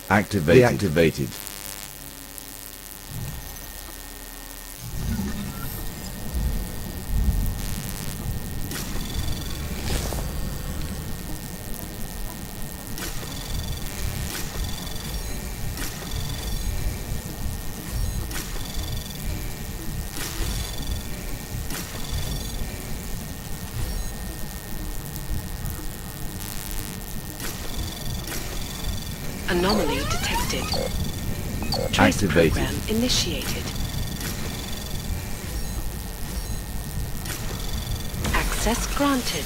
Deactivated. Anomaly detected. Trace program initiated. Access granted.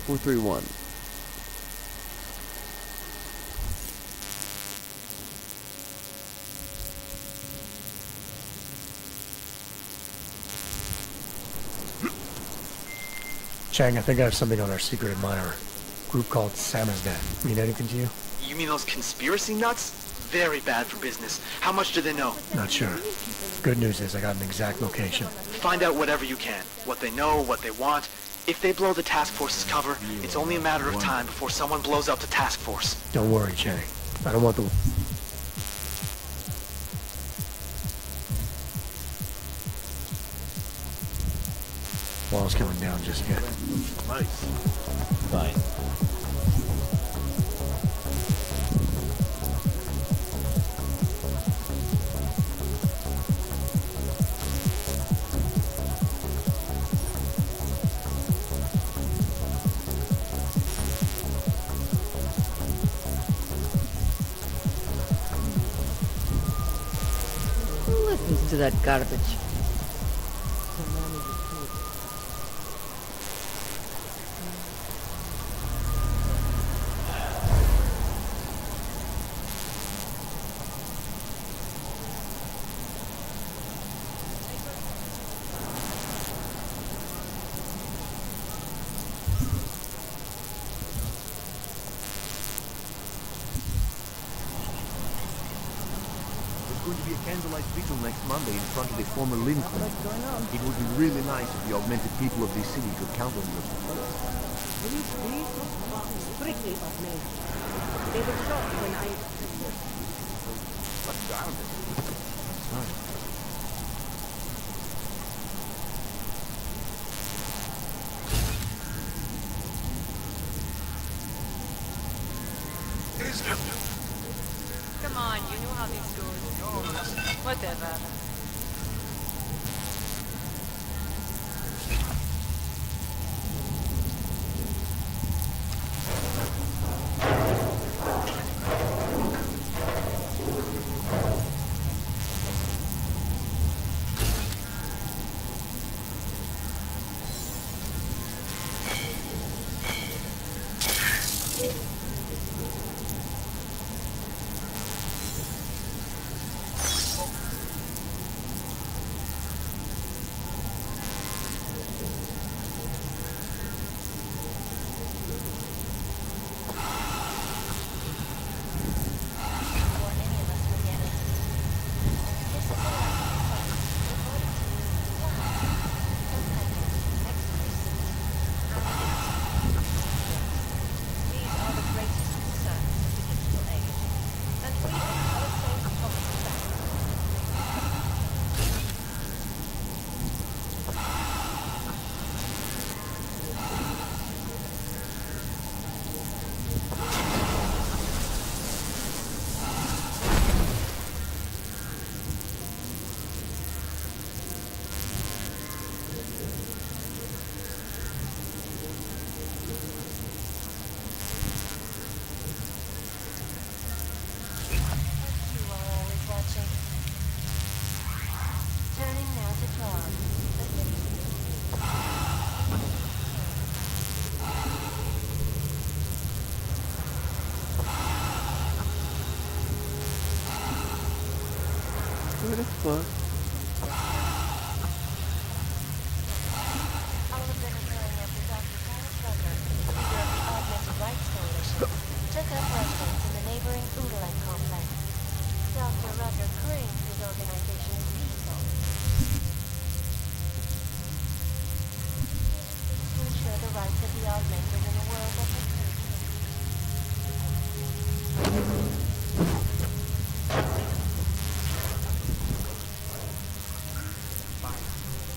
5431. Chang, I think I have something on our secret admirer. Group called Samizdat. Mean anything to you? You mean those conspiracy nuts? Very bad for business. How much do they know? Not sure. Good news is I got an exact location. Find out whatever you can. What they know, what they want. If they blow the task force's cover, it's only a matter of time before someone blows up the task force. Don't worry, Chang. I don't want the... wall's coming down just yet. Nice. Fine. Listen to that garbage. There's going to be a candlelight vigil next Monday in front of the former Lin clinic. It would be really nice if the augmented people of this city could count on your support. Strictly of me. They were shocked when I... What's down there? Come on, you know how this goes. Whatever. Where the fuck? All of them are going after Dr. Carlos Rucker, leader of the Augmented Rights Coalition, took up residence in the neighboring Oodland complex. Dr. Rucker claims his organization is peaceful. To ensure the rights of the augmented in a world that has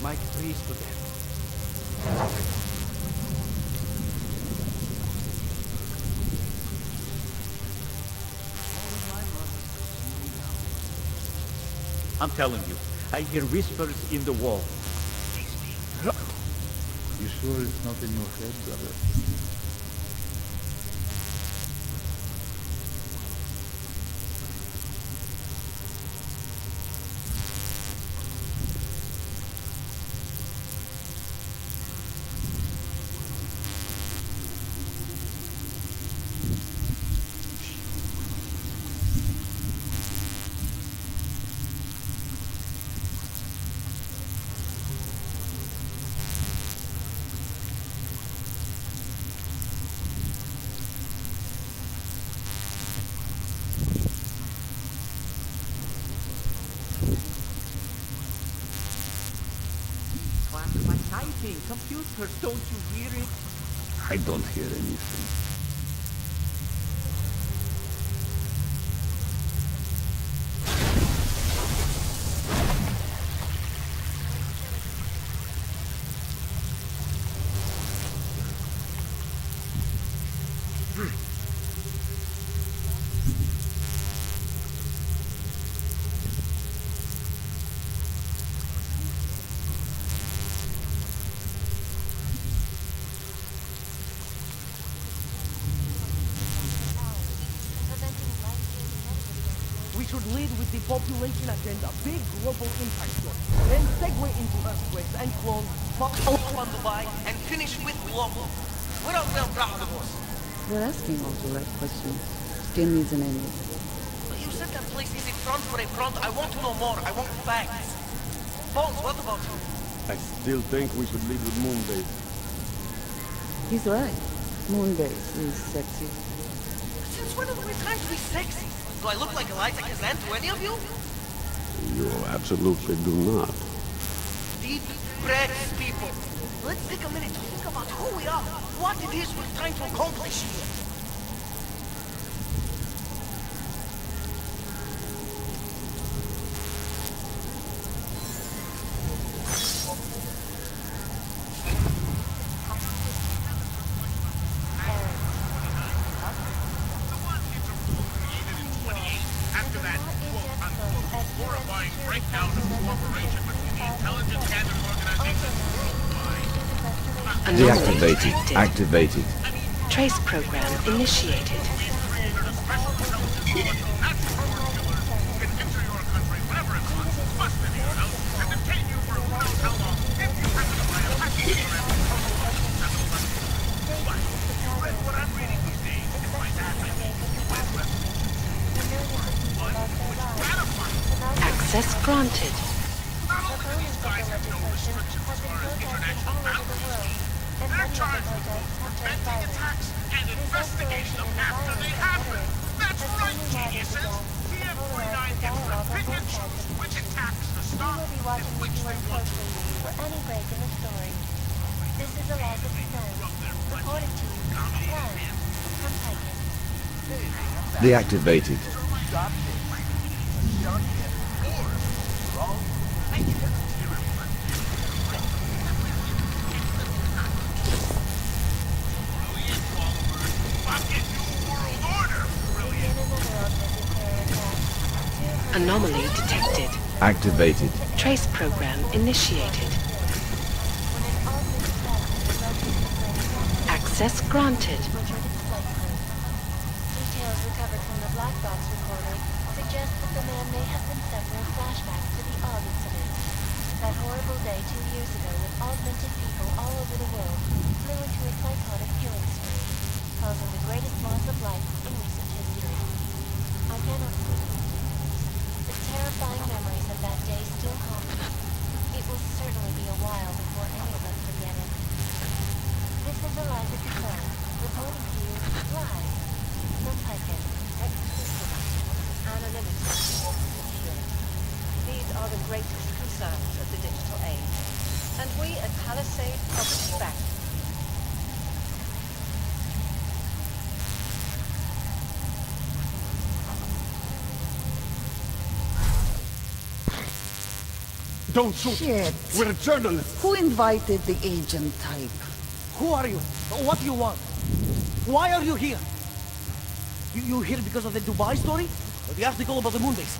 Mike preached to them. I'm telling you, I hear whispers in the wall. You sure it's not in your head, brother? typing. Computer, don't you hear it? I don't hear anything. We should lead with the population agenda, big global impact story. Then segue into earthquakes and clones, follow on Dubai, and finish with local. What else will proud of us? You're asking all the right questions. Still needs an ending. You said that place is a front for a front. I want to know more. I want facts. Bones, what about you? I still think we should lead with Moonbase. He's right. Moonbase is sexy. Since when are we trying to be sexy? Do I look like Eliza Kazan to any of you? You absolutely do not. Deep breaths, people. Let's take a minute to think about who we are, what it is we're trying to accomplish here. Deactivated. Activated. Trace program initiated. Access granted. They're charged with preventing attacks and investigation of after they happen. That's right, geniuses! TM-49 implements opinion truth, which attacks the stock in which they want to. For any break in the story. This is Eliza Kazan. Reported to you. Live. From Titan. Deactivated. Anomaly detected. Activated. Trace program initiated. Access granted. Details recovered from the black box recorder suggest that the man may have been suffering flashbacks to the Og incident. That horrible day 2 years ago when augmented people all over the world flew into a psychotic killing spree, causing the greatest loss of life in recent history. I cannot sleep. The terrifying memories of that day still haunt me. It will certainly be a while before any of us forget it. This is Eliza Kazan, reporting to you live from Titan. Anonymity, security. These are the greatest concerns of the digital age. And we at Palisade promise you back. Don't shoot! Shit. We're journalists! Who invited the agent type? Who are you? What do you want? Why are you here? You here because of the Dubai story? The article about the Moonbase?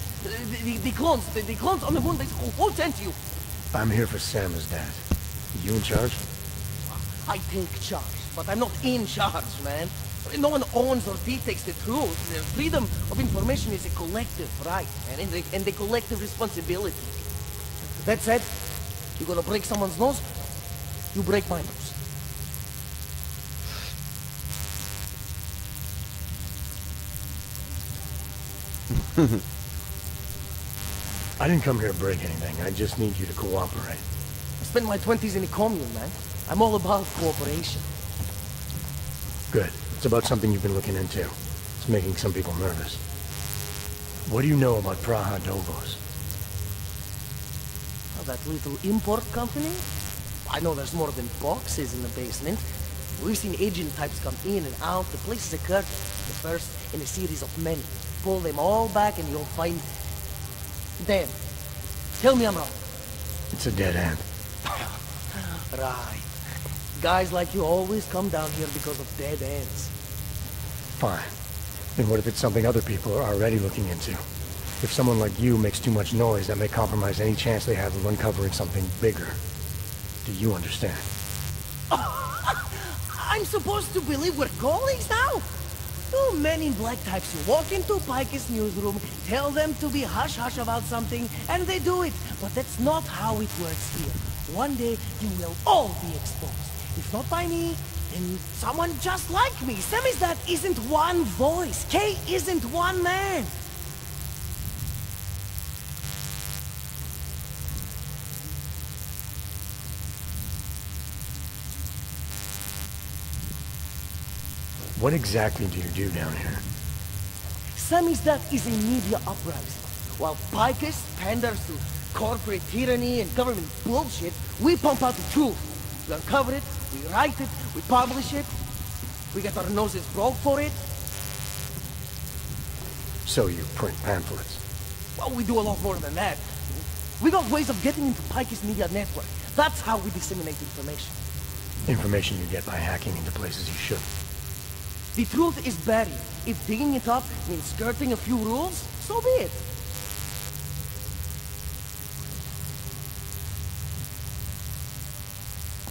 The clones on the Moonbase? Who sent you? I'm here for Sam's dad. You in charge? I take charge, but I'm not in charge, man. No one owns or dictates the truth. The freedom of information is a collective right, and a collective responsibility. That said, you're gonna break someone's nose, you break my nose. I didn't come here to break anything. I just need you to cooperate. I spent my 20s in a commune, man. I'm all about cooperation. Good. It's about something you've been looking into. It's making some people nervous. What do you know about Praha Dovos? Oh, that little import company? I know there's more than boxes in the basement. We've seen agent types come in and out. The place is a curtain. The first in a series of many. Pull them all back and you'll find... them. Tell me I'm wrong. It's a dead end. Right. Guys like you always come down here because of dead ends. Fine. Then what if it's something other people are already looking into? If someone like you makes too much noise, that may compromise any chance they have of uncovering something bigger. Do you understand? I'm supposed to believe we're colleagues now? Two men in black types who walk into Pike's newsroom, tell them to be hush-hush about something, and they do it. But that's not how it works here. One day, you will all be exposed. If not by me, then someone just like me. Samizdat isn't one voice. Kay isn't one man. What exactly do you do down here? Samizdat is a media uprising. While Picus panders to corporate tyranny and government bullshit, we pump out the truth. We uncover it, we write it, we publish it. We get our noses broke for it. So you print pamphlets? Well, we do a lot more than that. We got ways of getting into Pike's media network. That's how we disseminate information. Information you get by hacking into places you shouldn't. The truth is buried. If digging it up means skirting a few rules, so be it.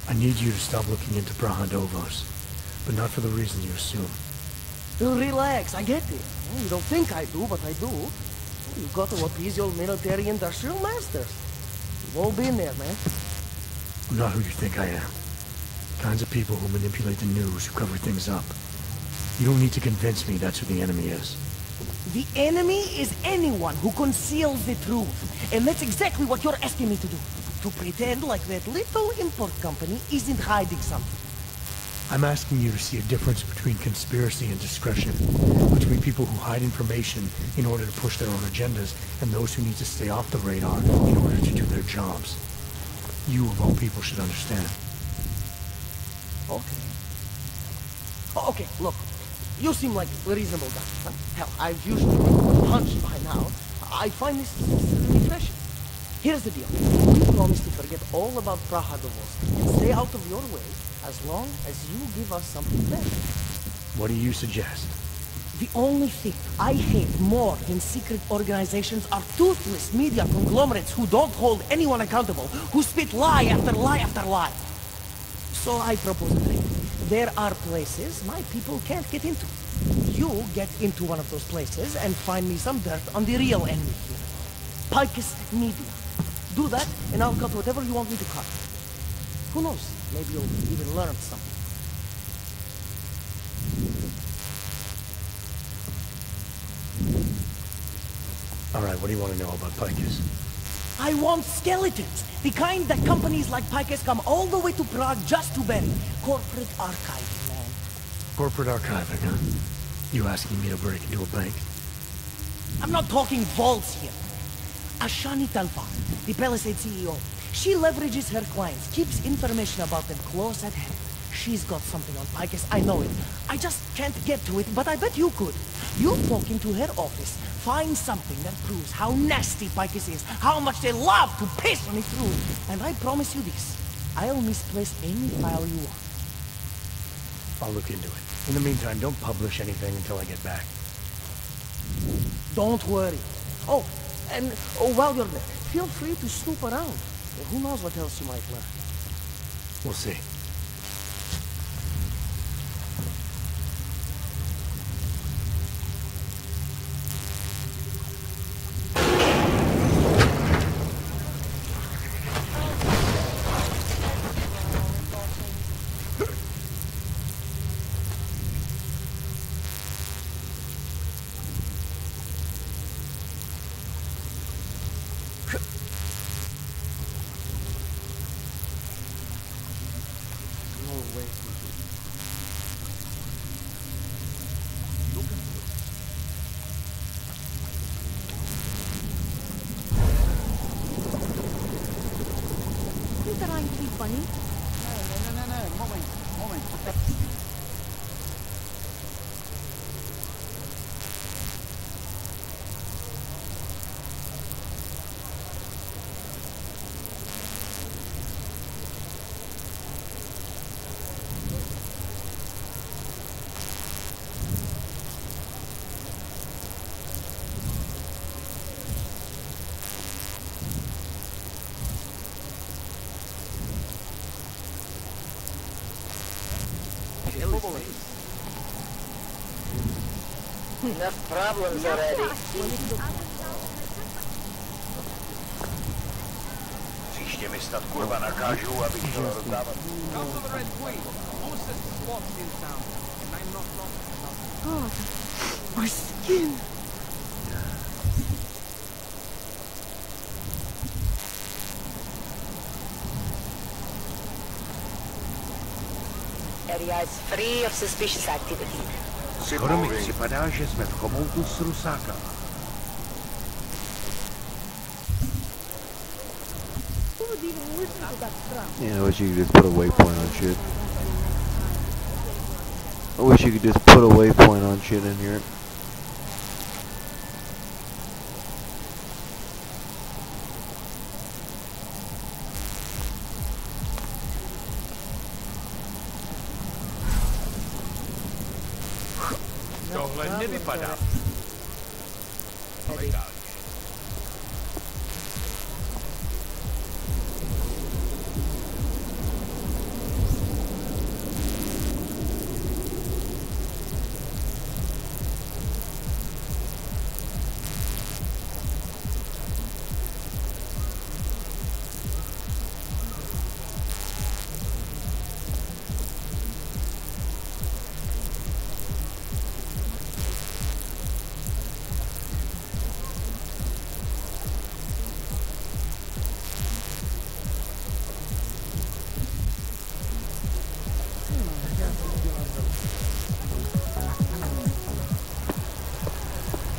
I need you to stop looking into Brahadovos, but not for the reason you assume. Relax, I get it. You don't think I do, but I do. You've got to appease your military-industrial masters. We've all been there, man. I'm not who you think I am. Kinds of people who manipulate the news, who cover things up. You don't need to convince me that's who the enemy is. The enemy is anyone who conceals the truth. And that's exactly what you're asking me to do. To pretend like that little import company isn't hiding something. I'm asking you to see a difference between conspiracy and discretion. Between people who hide information in order to push their own agendas, and those who need to stay off the radar in order to do their jobs. You, of all people, should understand. Okay. Okay, look. You seem like a reasonable guy. Hell, I've usually been punched by now. I find this refreshing. Here's the deal. We promise to forget all about Brahadovos and stay out of your way as long as you give us something better. What do you suggest? The only thing I hate more than secret organizations are toothless media conglomerates who don't hold anyone accountable, who spit lie after lie after lie. So I propose a thing. There are places my people can't get into. You get into one of those places and find me some dirt on the real enemy here. Picus Media. Do that, and I'll cut whatever you want me to cut. Who knows? Maybe you'll even learn something. Alright, what do you want to know about Picus? I want skeletons. The kind that companies like Picus come all the way to Prague just to bury. Corporate archiving, man. Corporate archiving, huh? You asking me to break into a bank? I'm not talking vaults here. Ashani Talpa, the Palisade CEO. She leverages her clients, keeps information about them close at hand. She's got something on Picus, I know it. I just can't get to it, but I bet you could. You walk into her office, find something that proves how nasty Picus is, how much they love to piss on its roof. And I promise you this, I'll misplace any file you want. I'll look into it. In the meantime, don't publish anything until I get back. Don't worry. Oh, and while you're there, feel free to snoop around. Who knows what else you might learn. We'll see. Trying to be funny? Enough problems already. Příště mi snad kurva nakážu, abych to rozdávat. God, my skin. Area is free of suspicious activity. Skoro mi připadá, že jsme v chomoutu s rusákama. Yeah, I wish you could just put a waypoint on shit. I wish you could just put a waypoint on shit in here. Tohle nevypadá.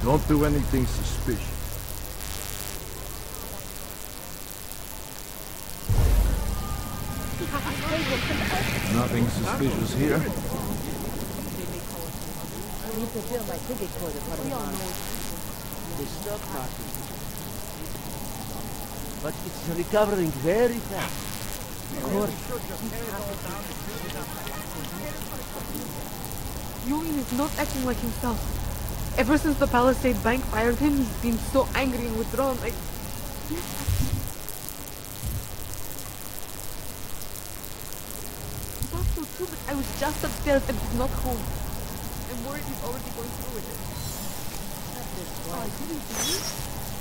Don't do anything suspicious. Nothing suspicious here. I need to fill my ticket for the The stock market. But it's recovering very fast. Of course. Yuan is not acting like himself. Ever since the Palisade Bank fired him, he's been so angry and withdrawn. Like, that's so stupid. I was just upstairs and he's not home. I'm worried he's already going through with it. Oh, I didn't do it.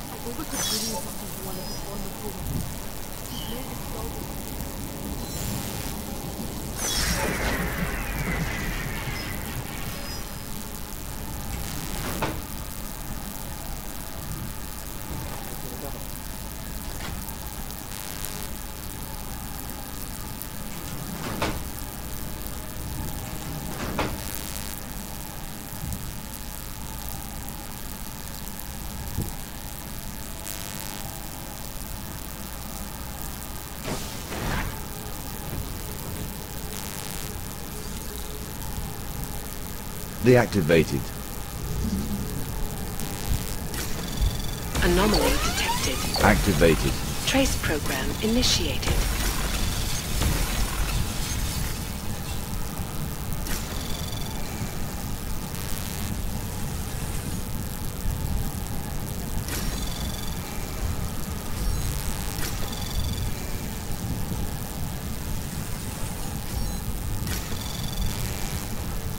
I overtook video something to one of his former co-workers. His name is Sheldon. Deactivated. Anomaly detected. Activated. Trace program initiated.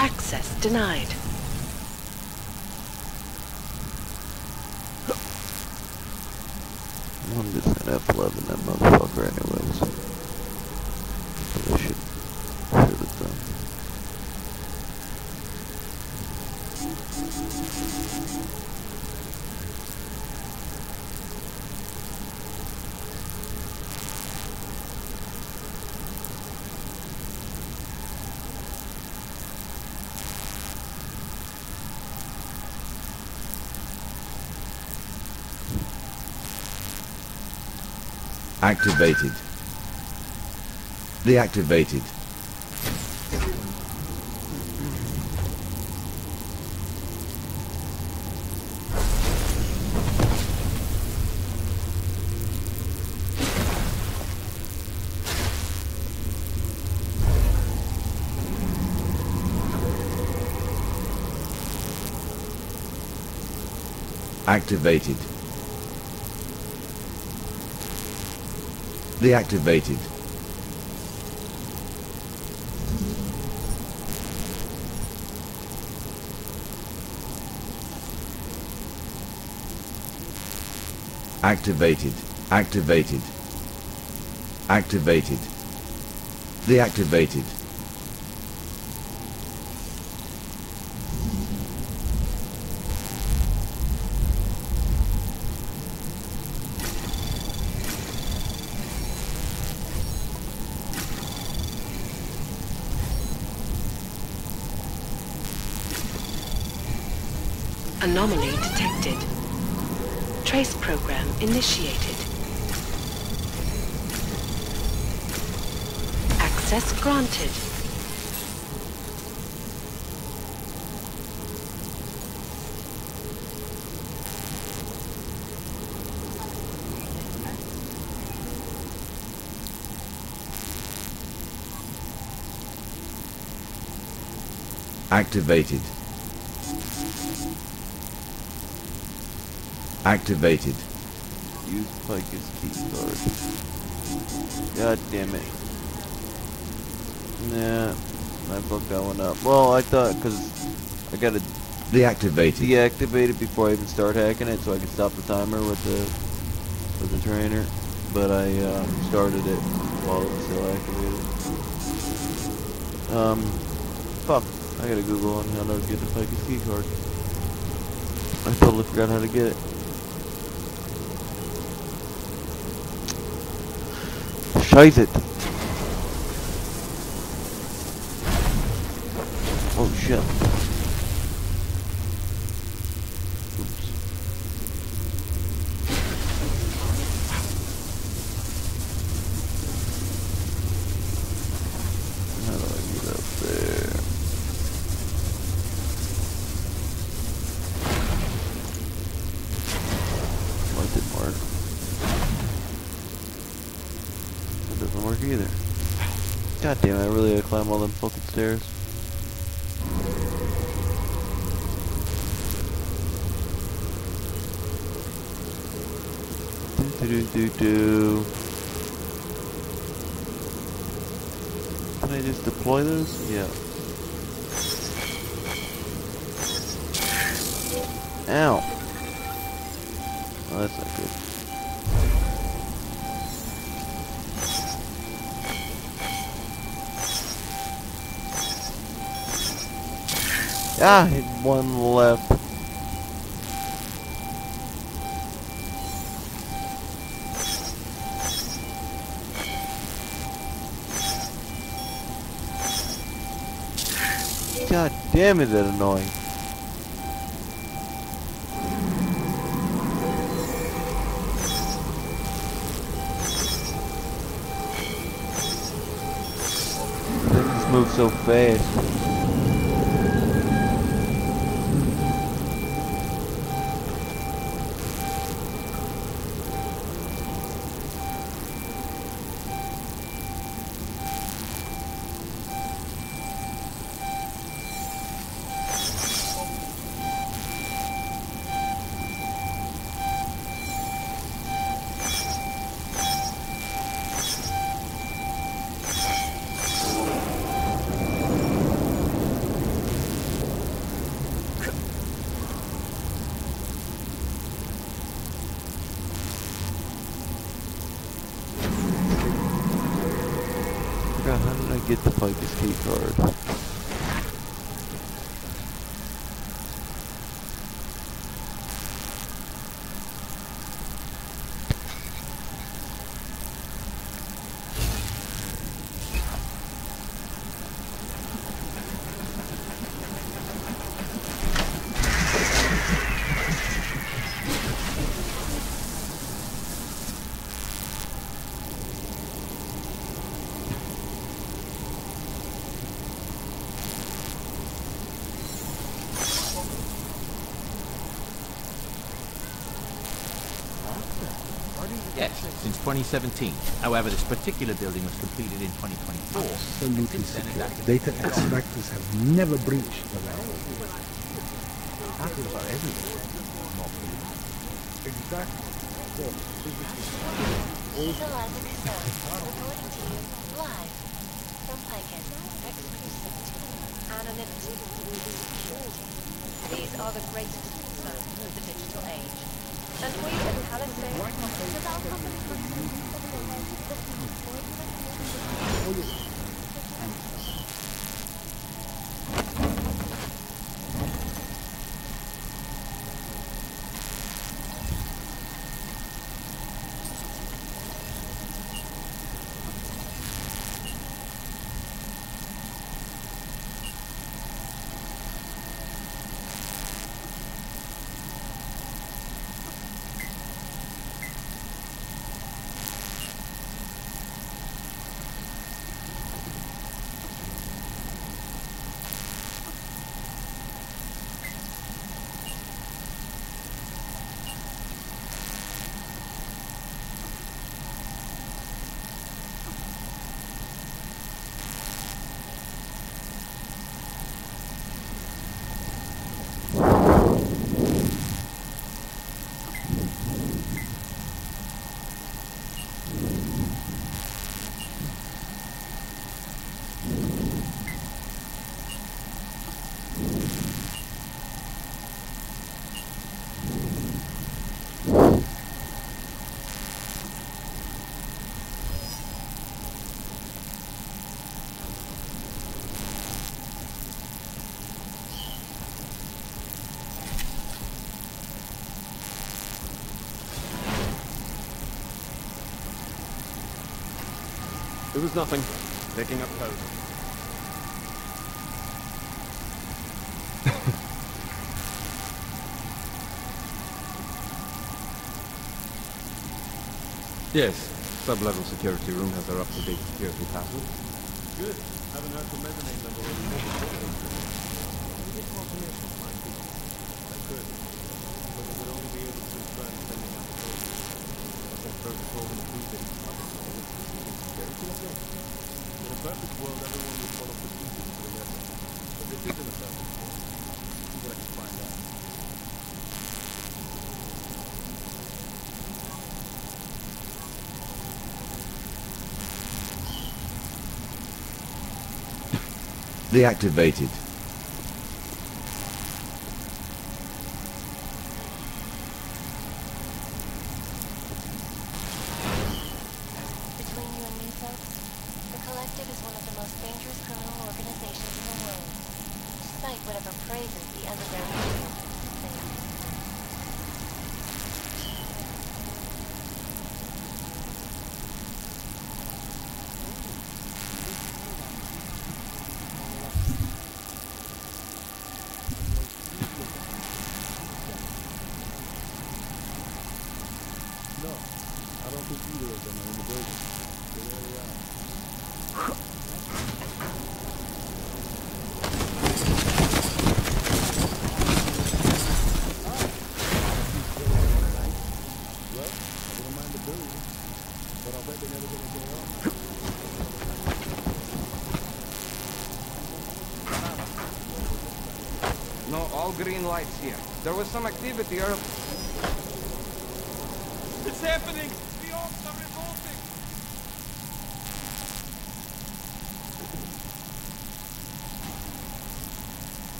Access denied. I'm just gonna F11 that motherfucker anyways. So I should have done. Activated. Deactivated. Activated. Deactivated. Activated. Activated. Activated. Deactivated. Anomaly detected. Trace program initiated. Access granted. Activated. Activated. Use Pike's key card. God damn it. Nah, I fucked that one up. Well, I thought, because I gotta deactivate it before I even start hacking it, so I can stop the timer with the trainer. But I started it while it was still activated. Fuck. I gotta Google on how to get the Pike's key card. I totally forgot how to get it. Scheiße. Oh shit. Oops. How do I get up there? Well, it didn't work. It doesn't work either. God damn it, I really gotta climb all them fucking stairs. Do. Can I just deploy those? Yeah. Ow. Oh, that's not good. Ah, hit one left. God damn it, that annoying. They just move so fast. How did I get the Pike's key card? Yes, since 2017. However, this particular building was completed in 2024. Absolutely secure. Data extractors have never breached the lab. Happens about everything. Not me. Exactly. She's alive and sound, reporting to you live from Piken. Exclusivity, anonymity, security. These are the greatest concerns of the digital age. And we at Palisade... Does our company pursue It was nothing. Picking up code. Yes, sub-level security room has our up-to-date security password. Good. Haven't heard from mezzanine level anymore. You get confirmation of my people. I could. But it would only be able to confirm sending out the code. But the protocol includes it. In a perfect world, everyone would follow procedures to the letter. But this isn't a perfect world. See what I can find out. Deactivated. Between you and me, folks, the Collective is one of the most dangerous criminal organizations in the world, despite whatever praises the underground media thinks. No, I don't think either of them are in the building. They really are. Well, I wouldn't mind the building, but I'll bet they're never gonna go up. No, all green lights here. There was some activity earlier. It's happening! The orcs are revolting!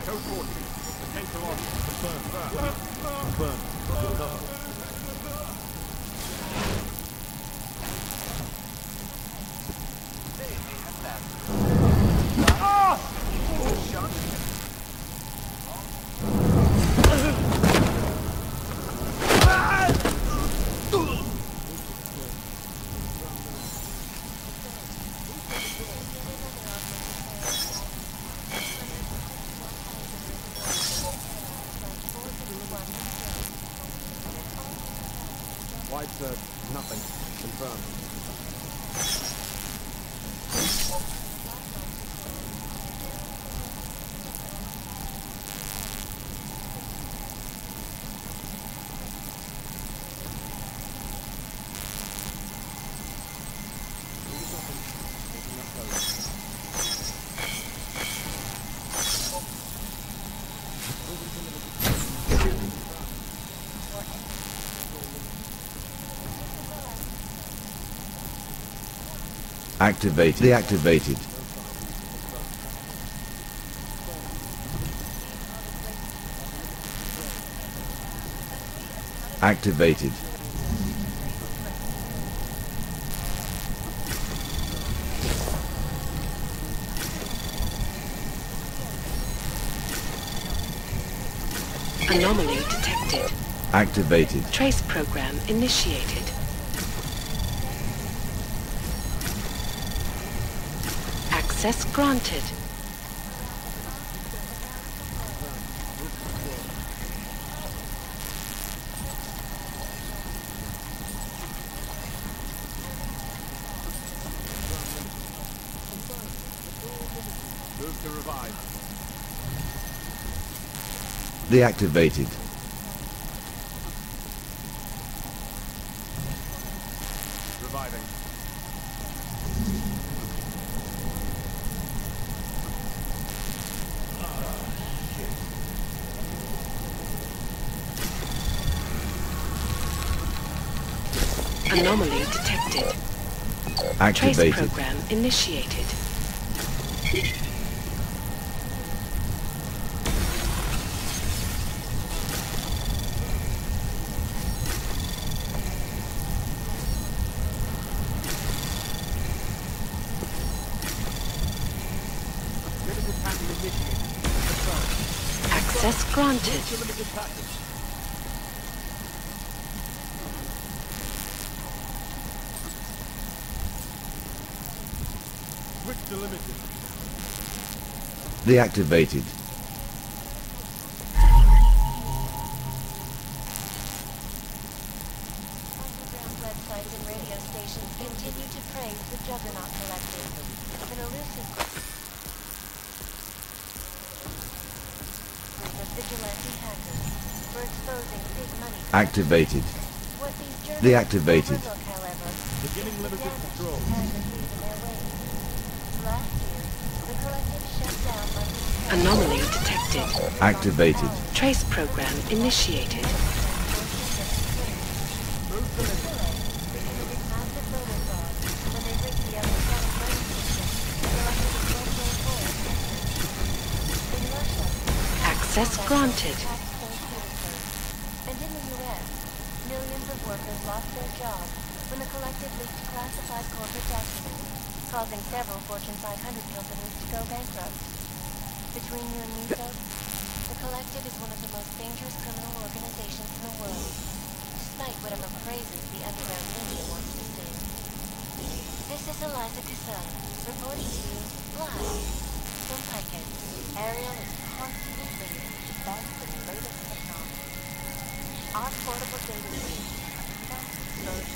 Code 40. Potential on. Confirmed. Confirmed. Nothing. Confirmed. Activated. Deactivated. Activated. Anomaly detected. Activated. Trace program initiated. Access granted. Move to revive. Deactivated. Reviving. Anomaly detected. Activated. Trace program initiated. Access granted. Switch to limited. Deactivated. Underground websites and radio stations continue to praise the Juggernaut Collective, an elusive group of vigilante hackers for exposing big money. Activated. What these journalists Deactivated. overlook, however, Beginning is the limited damage control. the hackers leave in their wake. Last year, the collective shut down much of the Anomaly detected. Activated. Trace program initiated. Access granted. And in the U.S., millions of workers lost their jobs when the collective leaked classified corporate documents, causing several Fortune 500 companies to go bankrupt. Between you and me, folks, the collective is one of the most dangerous criminal organizations in the world, despite whatever phrases the underground media wants to say. This is Eliza Cassell, reporting to you live from Pikehead. Ariel is constantly waiting to best the latest technology. Our portable data feed exposed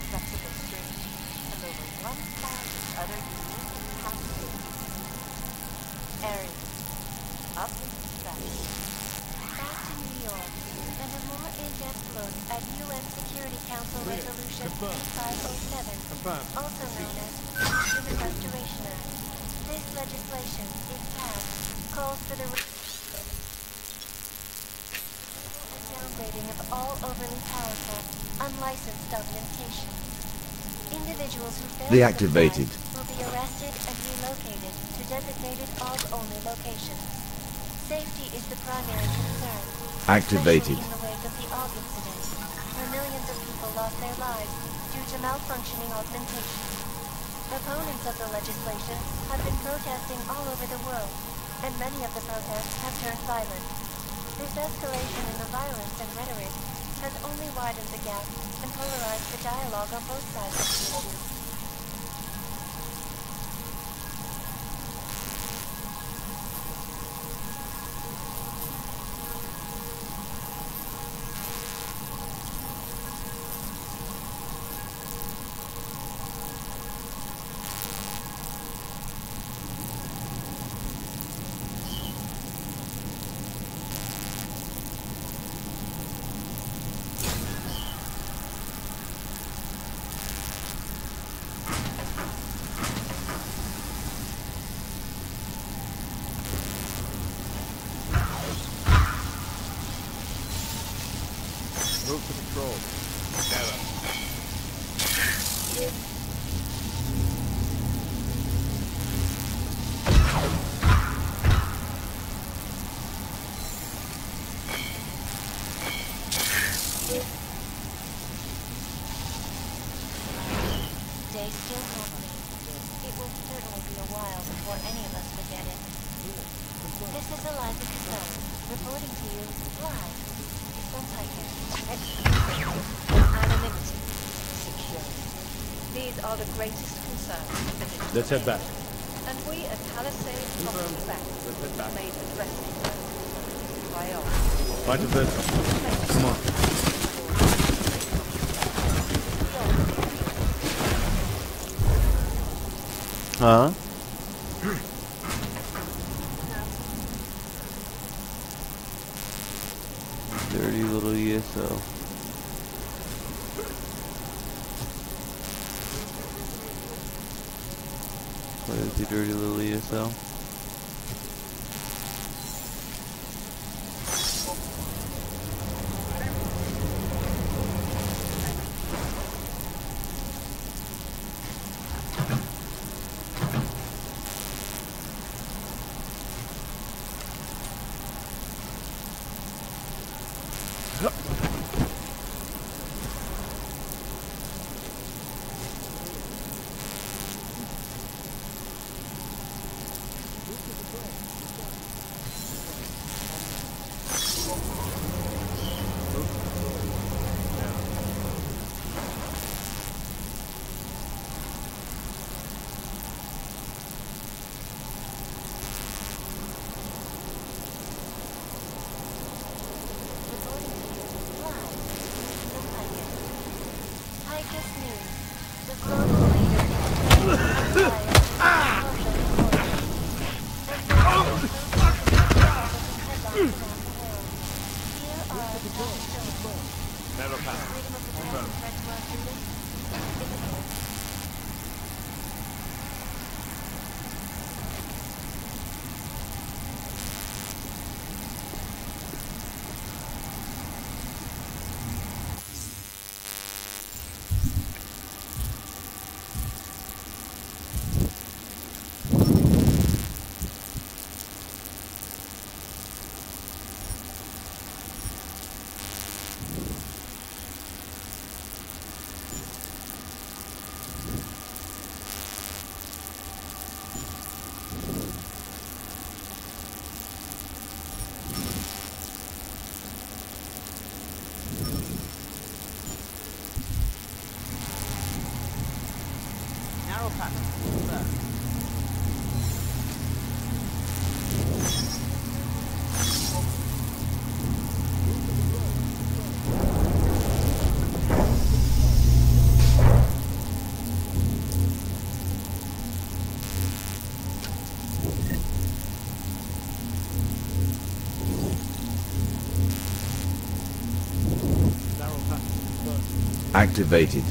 flexible streams and over 1,000 other unique passive. Ariel, up in the sky. Back to New York, and a more in-depth look at UN Security Council Resolution 8507, also known as the Human Restoration Act. This legislation, if passed, calls for the downgrading of all overly powerful, unlicensed augmentation. Individuals who fail Deactivated. to comply will be arrested and relocated to designated AUG-only locations. Safety is the primary concern, Activated. especially in the wake of the AUG incident, where millions of people lost their lives due to malfunctioning augmentation. Opponents of the legislation have been protesting all over the world, and many of the protests have turned violent. This escalation in the violence and rhetoric has only widened the gap and polarized the dialogue on both sides of the issue. Stay still, homie. It will certainly be a while before any of us forget it. This is Eliza Casone, reporting to you live from Piker. Anonymity. Security. These are the greatest concerns of the digital Let's head back. And we at Palisade Property Bank made addressing priority. Right of this. Come on. Huh? Dirty little ESO. What is the dirty little ESO? Activated.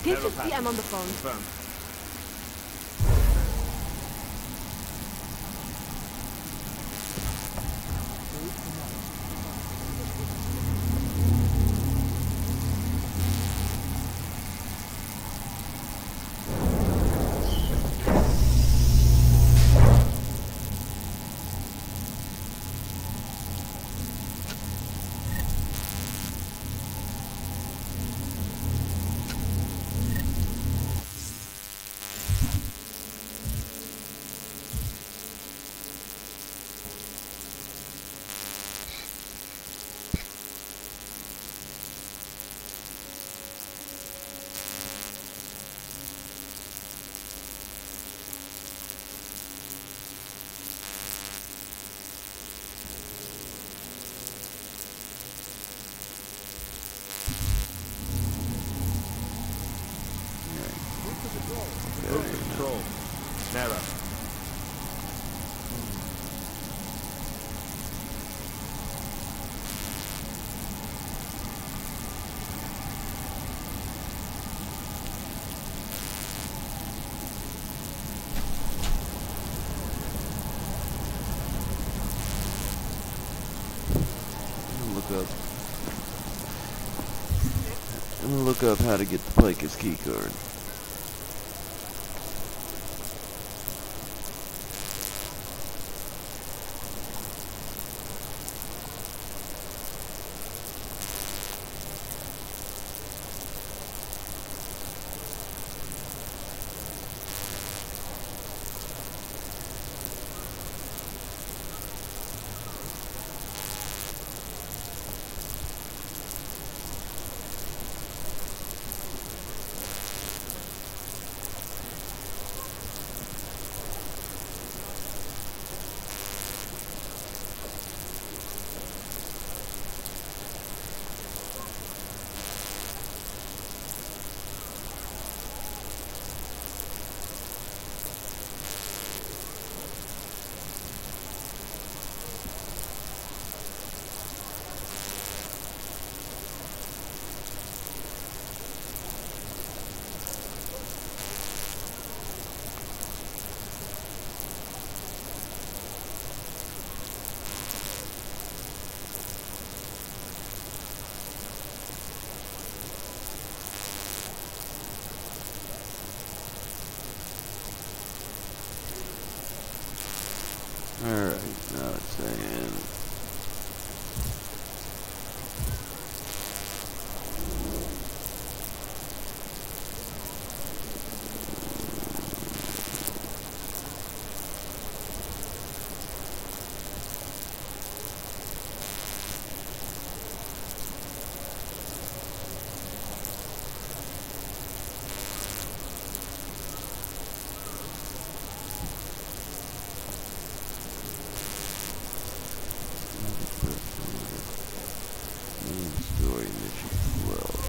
P.50, I'm on the phone. Confirmed. look up how to get the Picus keycard. Alright, now it's saying story mission 12.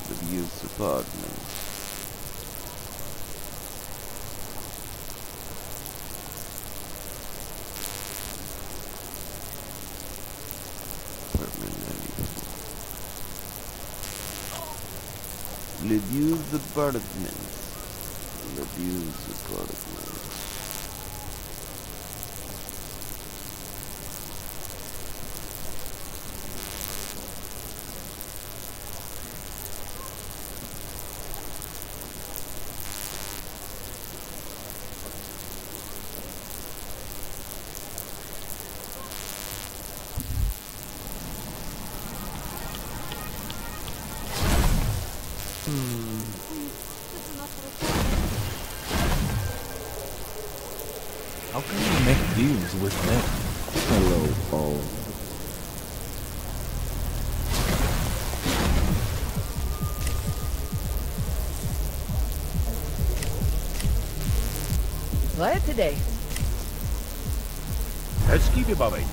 The use apartment. L'abuse apartment. L'abuse apartment. How can you make deals with them? Hello, Paul. Quiet today. Hezký vybavení.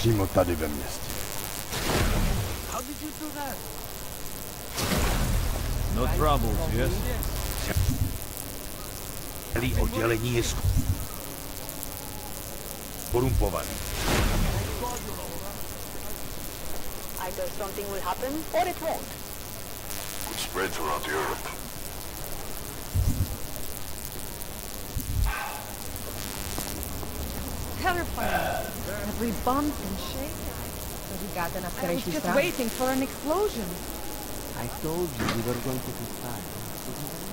Přímo tady ve městě. How did you do that? No troubles, yes? Celý oddělení je korumpovaný. Either something will happen or it won't. It spreads around Europe. Terrifying. Every bump and shake. So we got enough I was just waiting for an explosion. I told you we were going to decide, didn't I?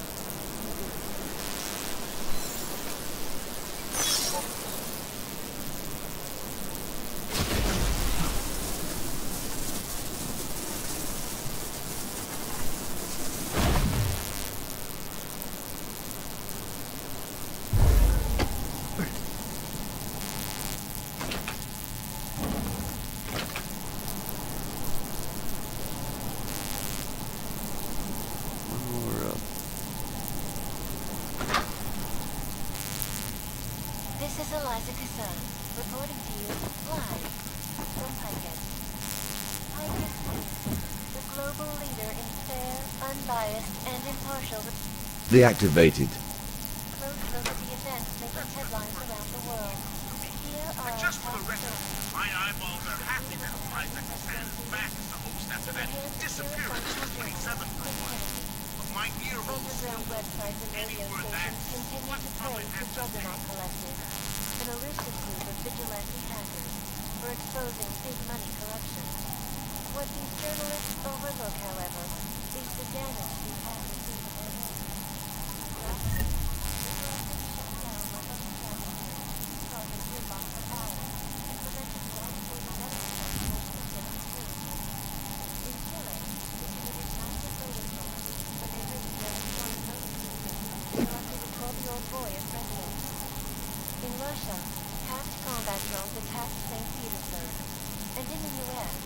Reporting to you live from Picus. Picus News, the global leader in fair, unbiased, and impartial... Deactivated. Close look at the events making headlines around the world. Here are Just for the record, my eyeballs are happy now. Isaac stands back as the host after that disappearance of 27th of my earwolves. Underground websites and radio stations continue to praise the Juggernaut Collective, an elusive group of vigilante hackers for exposing big money corruption. What these journalists overlook, however, is the damage these hackers do to their names. Causing gridlock for hours and preventing life-saving medical personnel from getting through. In Chile, they committed massive voter fraud when they heard the electronic voting system elected a 12-year-old boy as president. In Russia, hacked combat drones attacked St. Petersburg. And in the U.S.,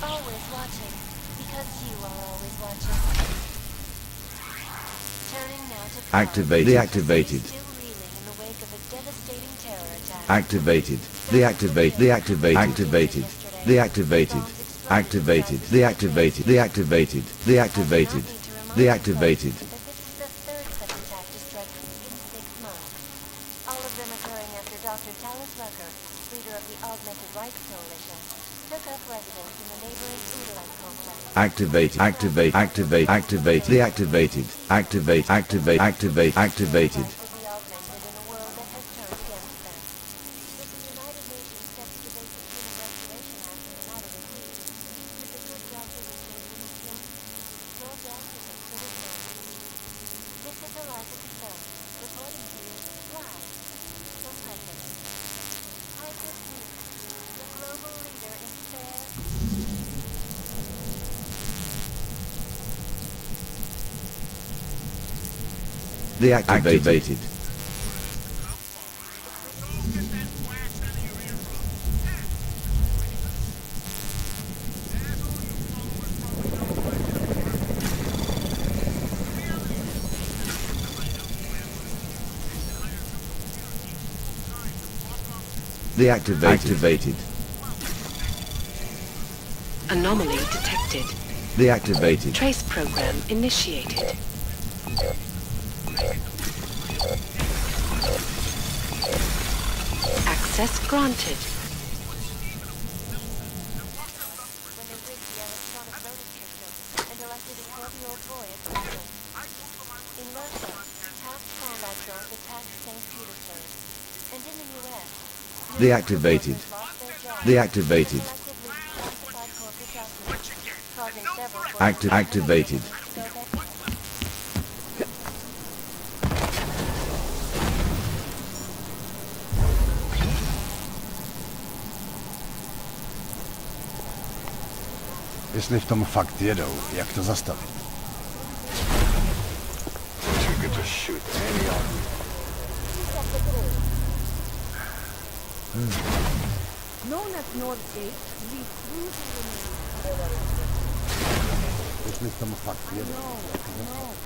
always watching, because you are always watching. Turning now to Activate. Deactivated. still reeling in the wake of a devastating terror attack. Activated. Deactivate. Deactivate. Activated. Deactivated. Activated. Deactivated. Deactivated. Deactivated. Deactivated. This is the third such attack to strike in 6 months. All of them occurring after Dr. Talis Rucker, leader of the Augmented Rights Coalition, took up residence in the neighboring Udaland complex. Activate. Activate. Activate. Activate. Deactivated. Activate. Activate. Activate. Activated. To be augmented in a world that has turned against them. With the United Nations steps to basic human restoration act in a matter of weeks, with the good doctor returning from drug activists for this moment. This is Eliza Cassell, reporting to you live from Picus. Picus News, the global leader in fair... Deactivated. Deactivated. Anomaly detected. Deactivated. Trace program initiated. Access granted. When they rigged the electronic voting system and elected a 12-year-old boy as president. In Russia, hacked combat drones attacked St. Petersburg. And in the U.S., Deactivated. Deactivated. Activated. Jestli v tom fakt jedou, jak to zastavit? You could just shoot any of them. Known as North Gate, we cruise Jestli v tom fakt jedou, jak to zastavit?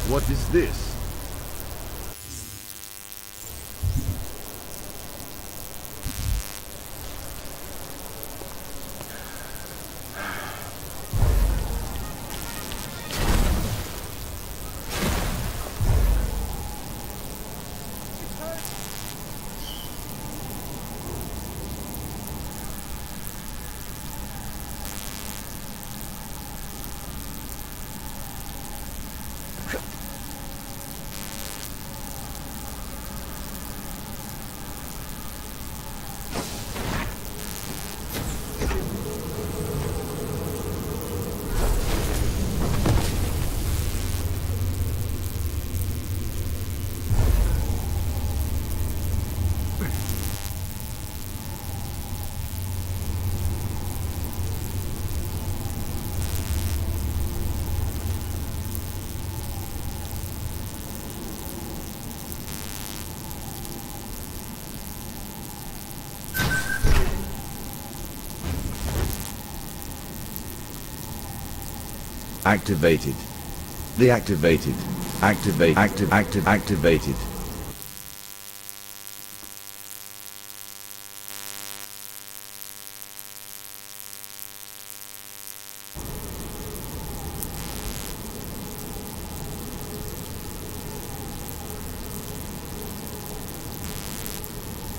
What is this? Activated. Deactivated. Activated. Activated.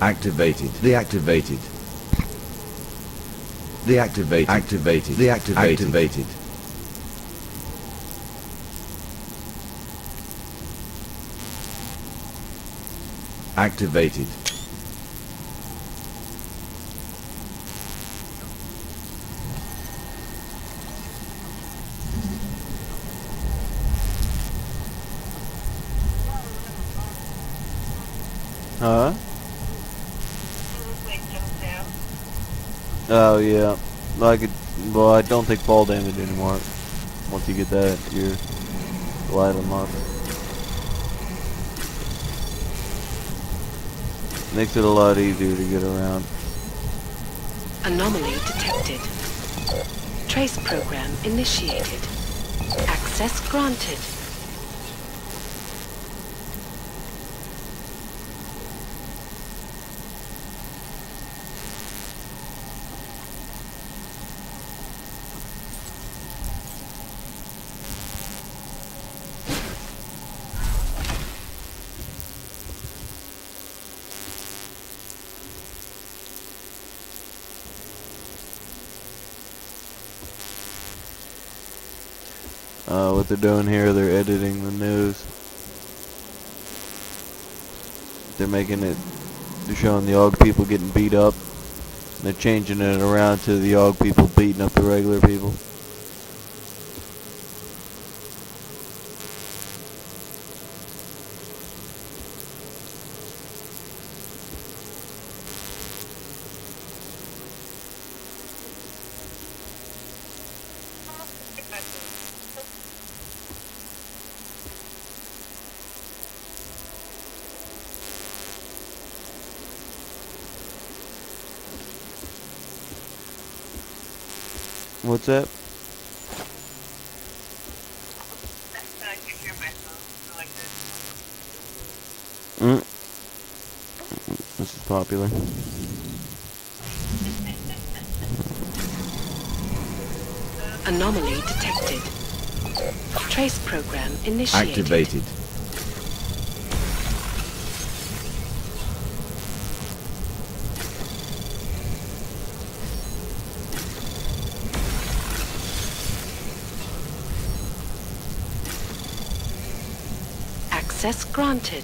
Deactivated. Deactivated. Activated. Huh? Oh yeah. Well, I don't take fall damage anymore. Once you get that, your light unlocks. Makes it a lot easier to get around. Anomaly detected. Trace program initiated. Access granted. What they're doing here, they're editing the news. They're showing the AUG people getting beat up. And they're changing it around to the AUG people beating up the regular people. What's that? This is popular. Anomaly detected. Trace program initiated. Activated. Access granted.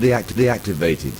Deactivated.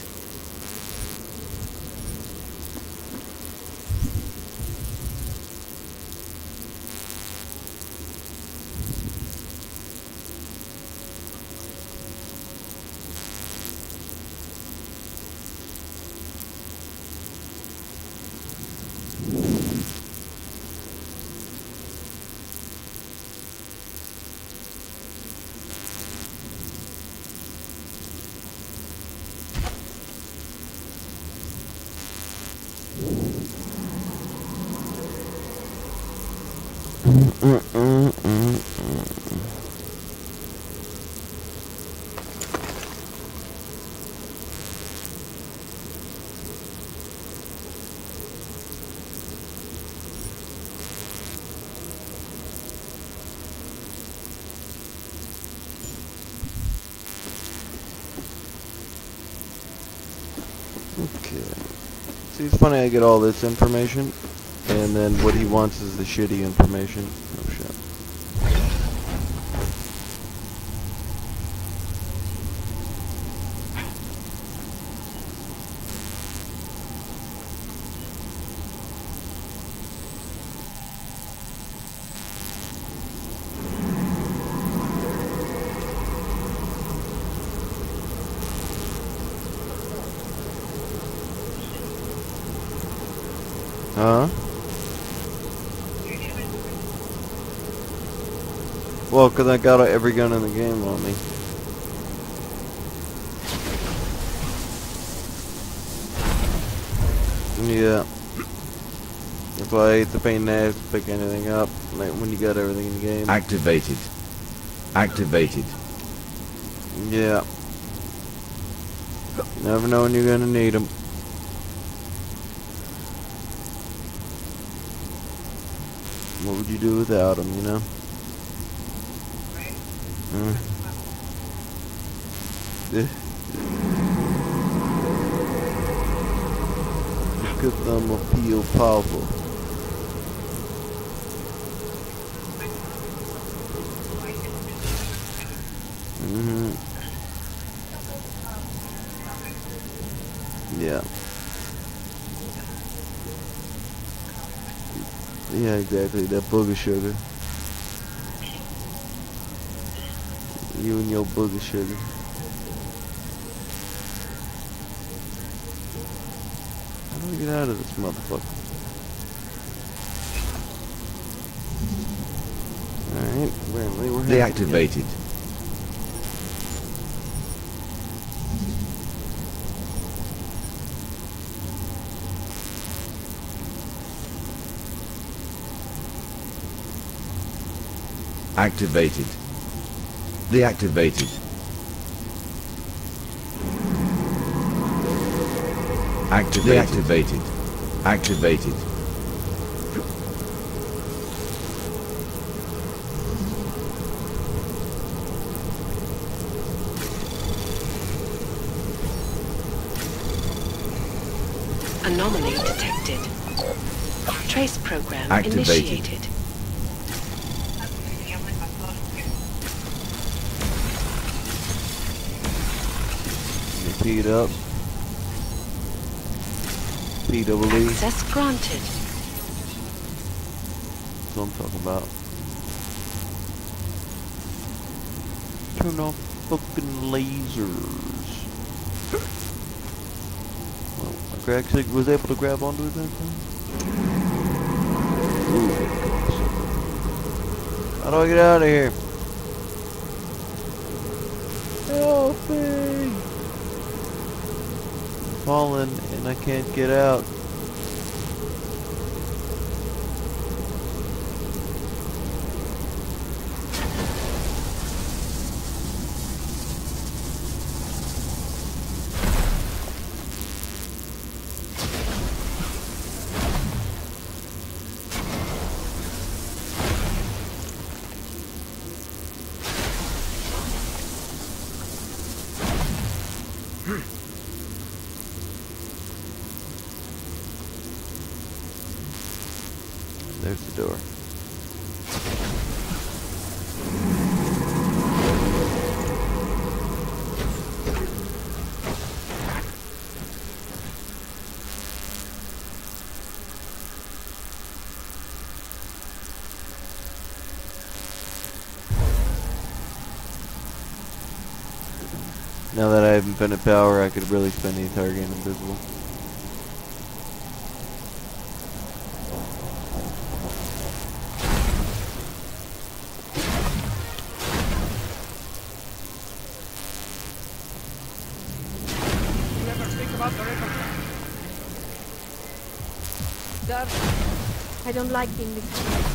Okay. See, it's funny I get all this information, and then what he wants is the shitty information. Oh shit. Huh? Well, 'cause I got every gun in the game on me. Yeah. That's why I hate the pain in the ass to pick anything up, like when you got everything in the game. Activated. Activated. Yeah. Never know when you're gonna need them. What would you do without them, you know? Look at them appeal powerful. Yeah. Yeah, exactly. That booger sugar. You and your booger sugar. How do we get out of this motherfucker? Alright, apparently we're Deactivated. Activated. Deactivated. Deactivated. Activated. Anomaly detected. Trace program Activated. initiated. Repeat up. PWE. Access granted. That's what I'm talking about. Turn off fucking lasers. Well, I actually was able to grab onto it that time. Ooh. How do I get out of here? Help me! I'm falling and I can't get out. There's the door. Now that I have infinite power, I could really spend the entire game invisible. I don't like being misunderstood.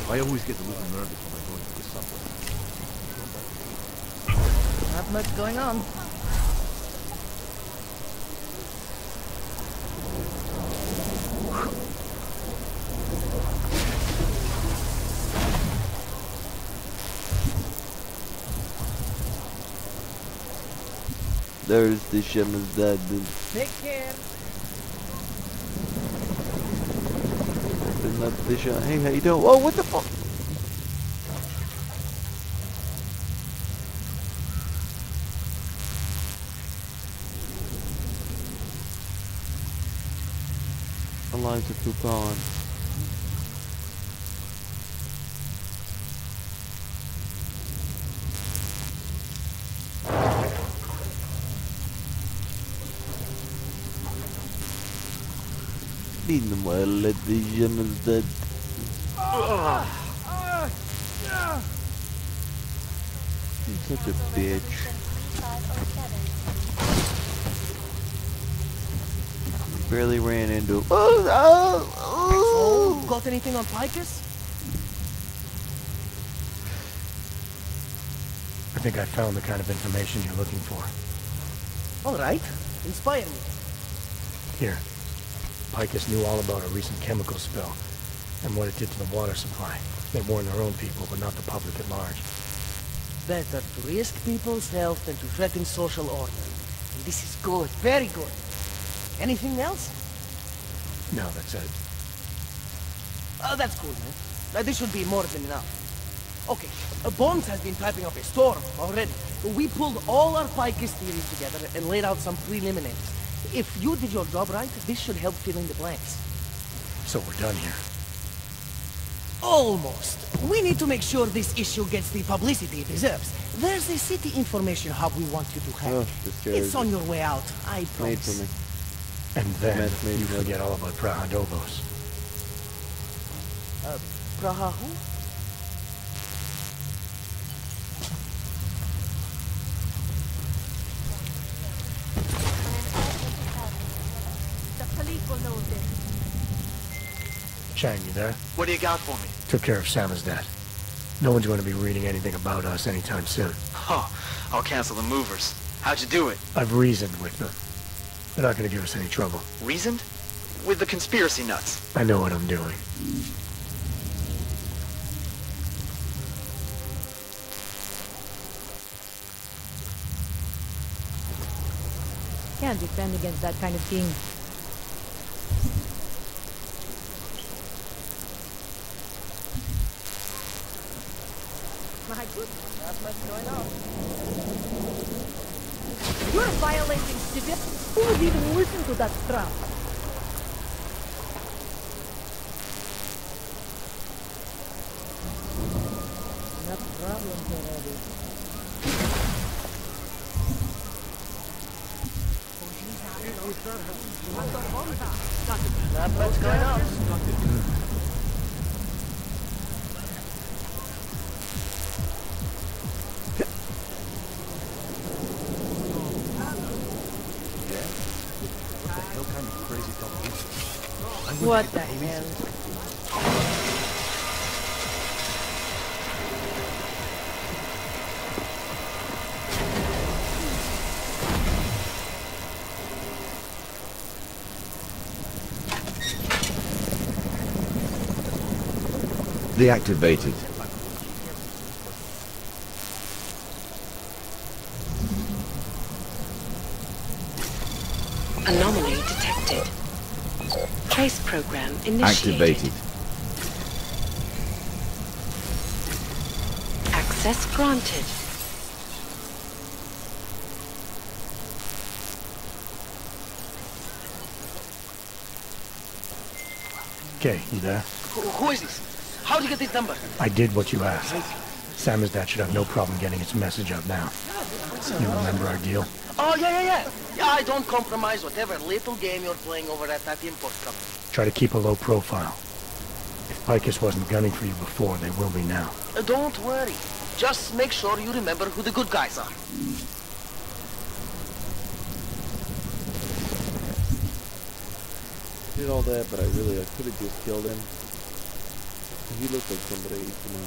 I always get a little nervous when I go into the subway. Not much going on. There's the Shimmer's dead. Take care. Hey, how you doing? Whoa, what the fuck? Alliance of Coupon. Meanwhile, let the Shimmer's dead. He's such a bitch. Barely ran into. Oh, got anything on Picus? I think I found the kind of information you're looking for. All right, inspire me. Here. Picus knew all about a recent chemical spill and what it did to the water supply. They warned their own people, but not the public at large. Better to risk people's health than to threaten social order. And this is good, very good. Anything else? No, that's it. Oh, that's cool, man. This should be more than enough. Okay, Bones has been typing up a storm already. We pulled all our Picus theories together and laid out some preliminaries. If you did your job right, this should help fill in the blanks. So we're done here. Almost. We need to make sure this issue gets the publicity it deserves. There's a city information hub we want you to hack. Oh, it's on your way out, I promise. Made for me. And then you forget all about Praha Dobos. Praha who? The police will know this. Chang, you there? What do you got for me? Took care of Sama's dad. No one's going to be reading anything about us anytime soon. Oh, I'll cancel the movers. How'd you do it? I've reasoned with them. They're not going to give us any trouble. Reasoned? With the conspiracy nuts. I know what I'm doing. Can't defend against that kind of thing. My goodness, not much going on. You're violating civil. Who would even listen to that crap? Enough problems already. Not much going on. What the hell? Deactivated. Anomaly detected. Trace program initiated. Activated. Access granted. Okay, you there? Who is this? How'd you get this number? I did what you asked. Samizdat should have no problem getting its message out now. You remember our deal? Oh, yeah. Yeah, I don't compromise whatever little game you're playing over at that import company. Try to keep a low profile. If Picus wasn't gunning for you before, they will be now. Don't worry. Just make sure you remember who the good guys are. Did all that, but I could have just killed him. He looked like somebody, you know.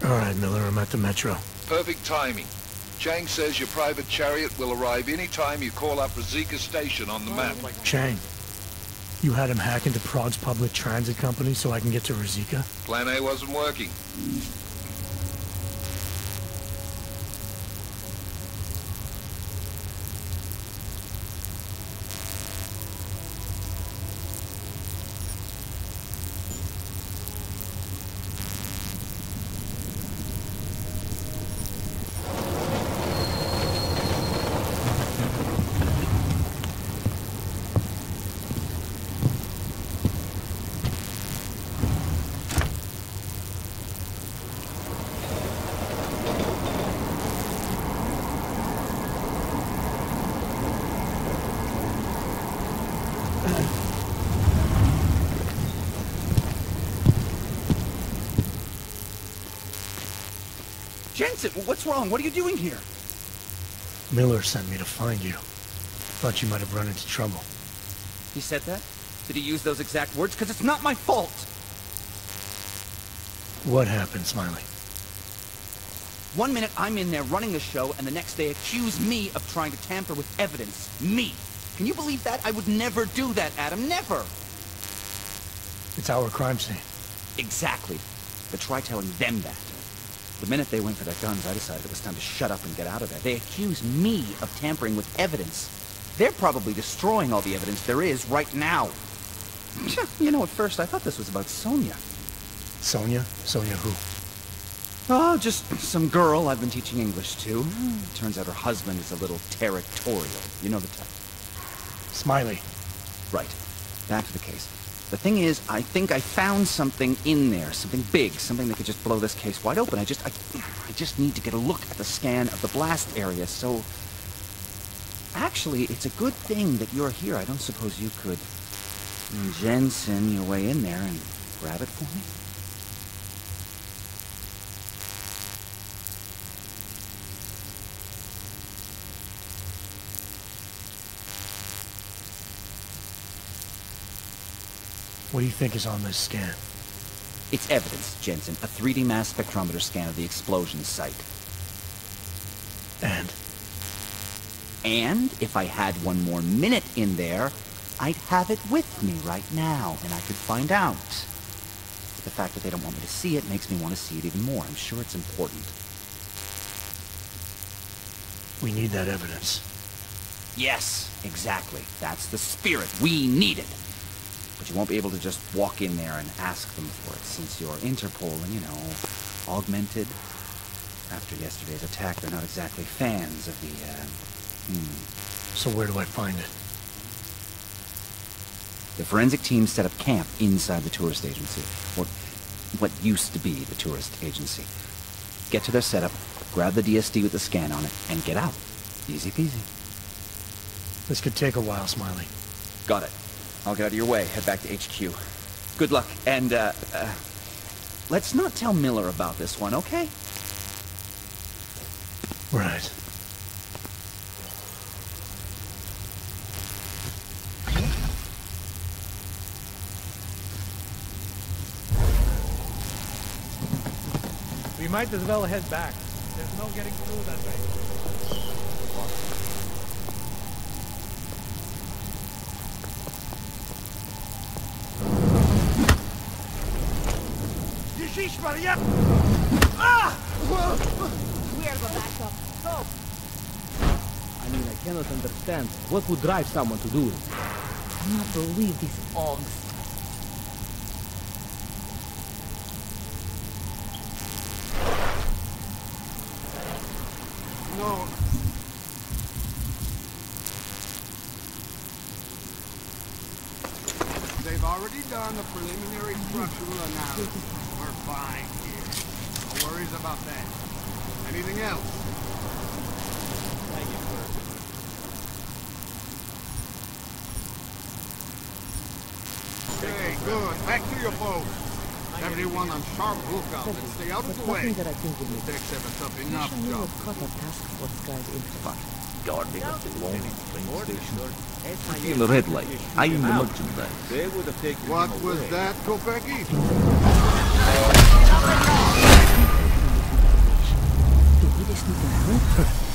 Alright, Miller, I'm at the metro. Perfect timing. Chang says your private chariot will arrive any time you call up Rizika Station on the map. Chang, you had him hack into Prague's public transit company so I can get to Rizika? Plan A wasn't working. Jensen, what's wrong? What are you doing here? Miller sent me to find you. Thought you might have run into trouble. He said that? Did he use those exact words? Because it's not my fault! What happened, Smiley? 1 minute I'm in there running the show, and the next they accuse me of trying to tamper with evidence. Me! Can you believe that? I would never do that, Adam. Never! It's our crime scene. Exactly. But try telling them that. The minute they went for their guns, I decided it was time to shut up and get out of there. They accuse me of tampering with evidence. They're probably destroying all the evidence there is right now. You know, at first I thought this was about Sonia. Sonia? Sonia who? Oh, just some girl I've been teaching English to. Turns out her husband is a little territorial. You know the type. Smiley. Right. Back to the case. The thing is, I think I found something in there, something big, something that could just blow this case wide open. I just need to get a look at the scan of the blast area, so... Actually, it's a good thing that you're here. I don't suppose you could Jensen your way in there and grab it for me? What do you think is on this scan? It's evidence, Jensen. A 3D mass spectrometer scan of the explosion site. And? And if I had one more minute in there, I'd have it with me right now, and I could find out. But the fact that they don't want me to see it makes me want to see it even more. I'm sure it's important. We need that evidence. Yes, exactly. That's the spirit. We need it. But you won't be able to just walk in there and ask them for it, since you're Interpol and, you know, augmented. After yesterday's attack, they're not exactly fans of the, So where do I find it? The forensic team set up camp inside the tourist agency, or what used to be the tourist agency. Get to their setup, grab the DSD with the scan on it, and get out. Easy peasy. This could take a while, Smiley. Got it. I'll get out of your way, head back to HQ. Good luck, and, let's not tell Miller about this one, okay? Right. We might as well head back. There's no getting through that way. Yeshish Maria! Ah! Where's the backup? Stop! I mean, I cannot understand what would drive someone to do it. I cannot believe these Augs. No. They've already done the preliminary structural analysis. We're fine here. No worries about that. Anything else? Thank you, sir. Okay, good. Back to your post. Everyone on sharp lookout and stay out of the way. That I think will make Six have a tough enough job. cut a task force guide into Guarding up the long train station. In the red light, eyeing the merchandise. They would have taken What was that, Kopecki? Do we just need to help?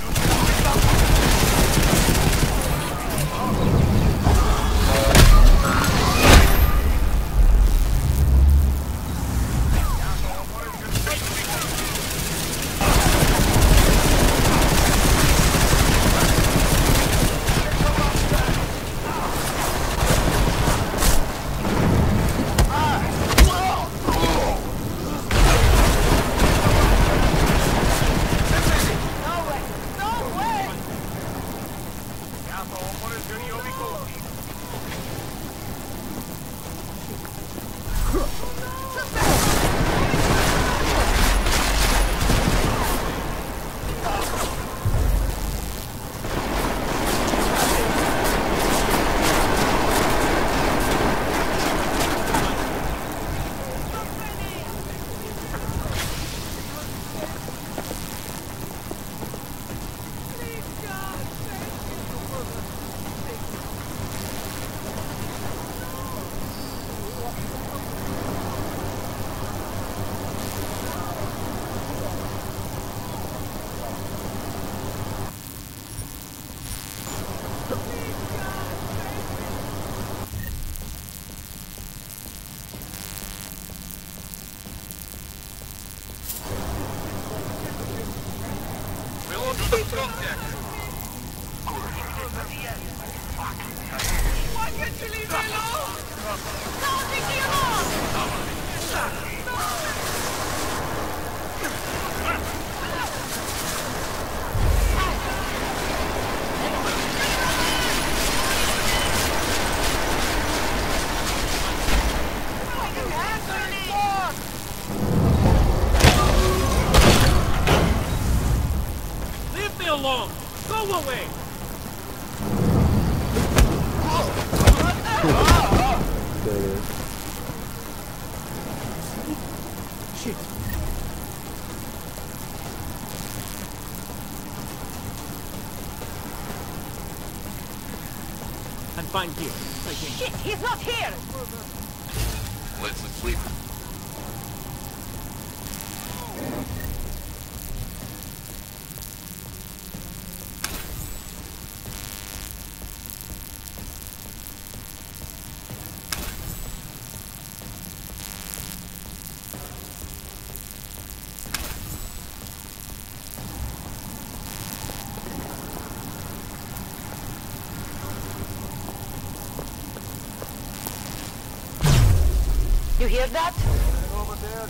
Why can't you leave me alone? Don't leave me Leave me alone! Go away! Shit. I'm fine here. Shit, he's not here! Let's sleep. You hear that? Over there.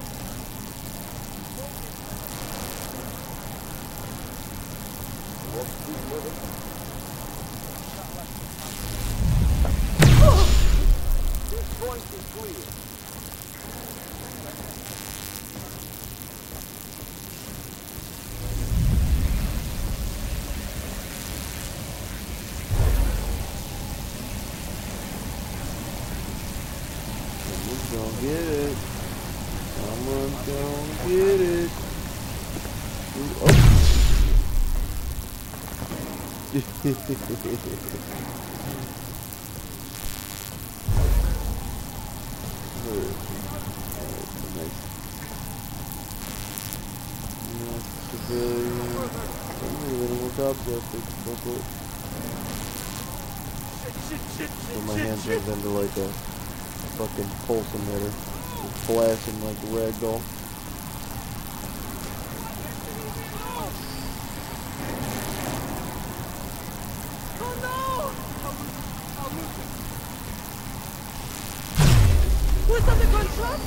This point is clear. Someone's gonna get it. Someone's gonna get it. Ooh, oh. Civilian. More top justice. Fuck it. Put my hand turns into like a fucking pulse emitter. Just blasting like a ragdoll. Oh no! What's on the contract?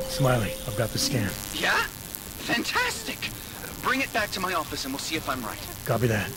Smiley, I've got the scan. Yeah? Fantastic! Bring it back to my office and we'll see if I'm right. Copy that.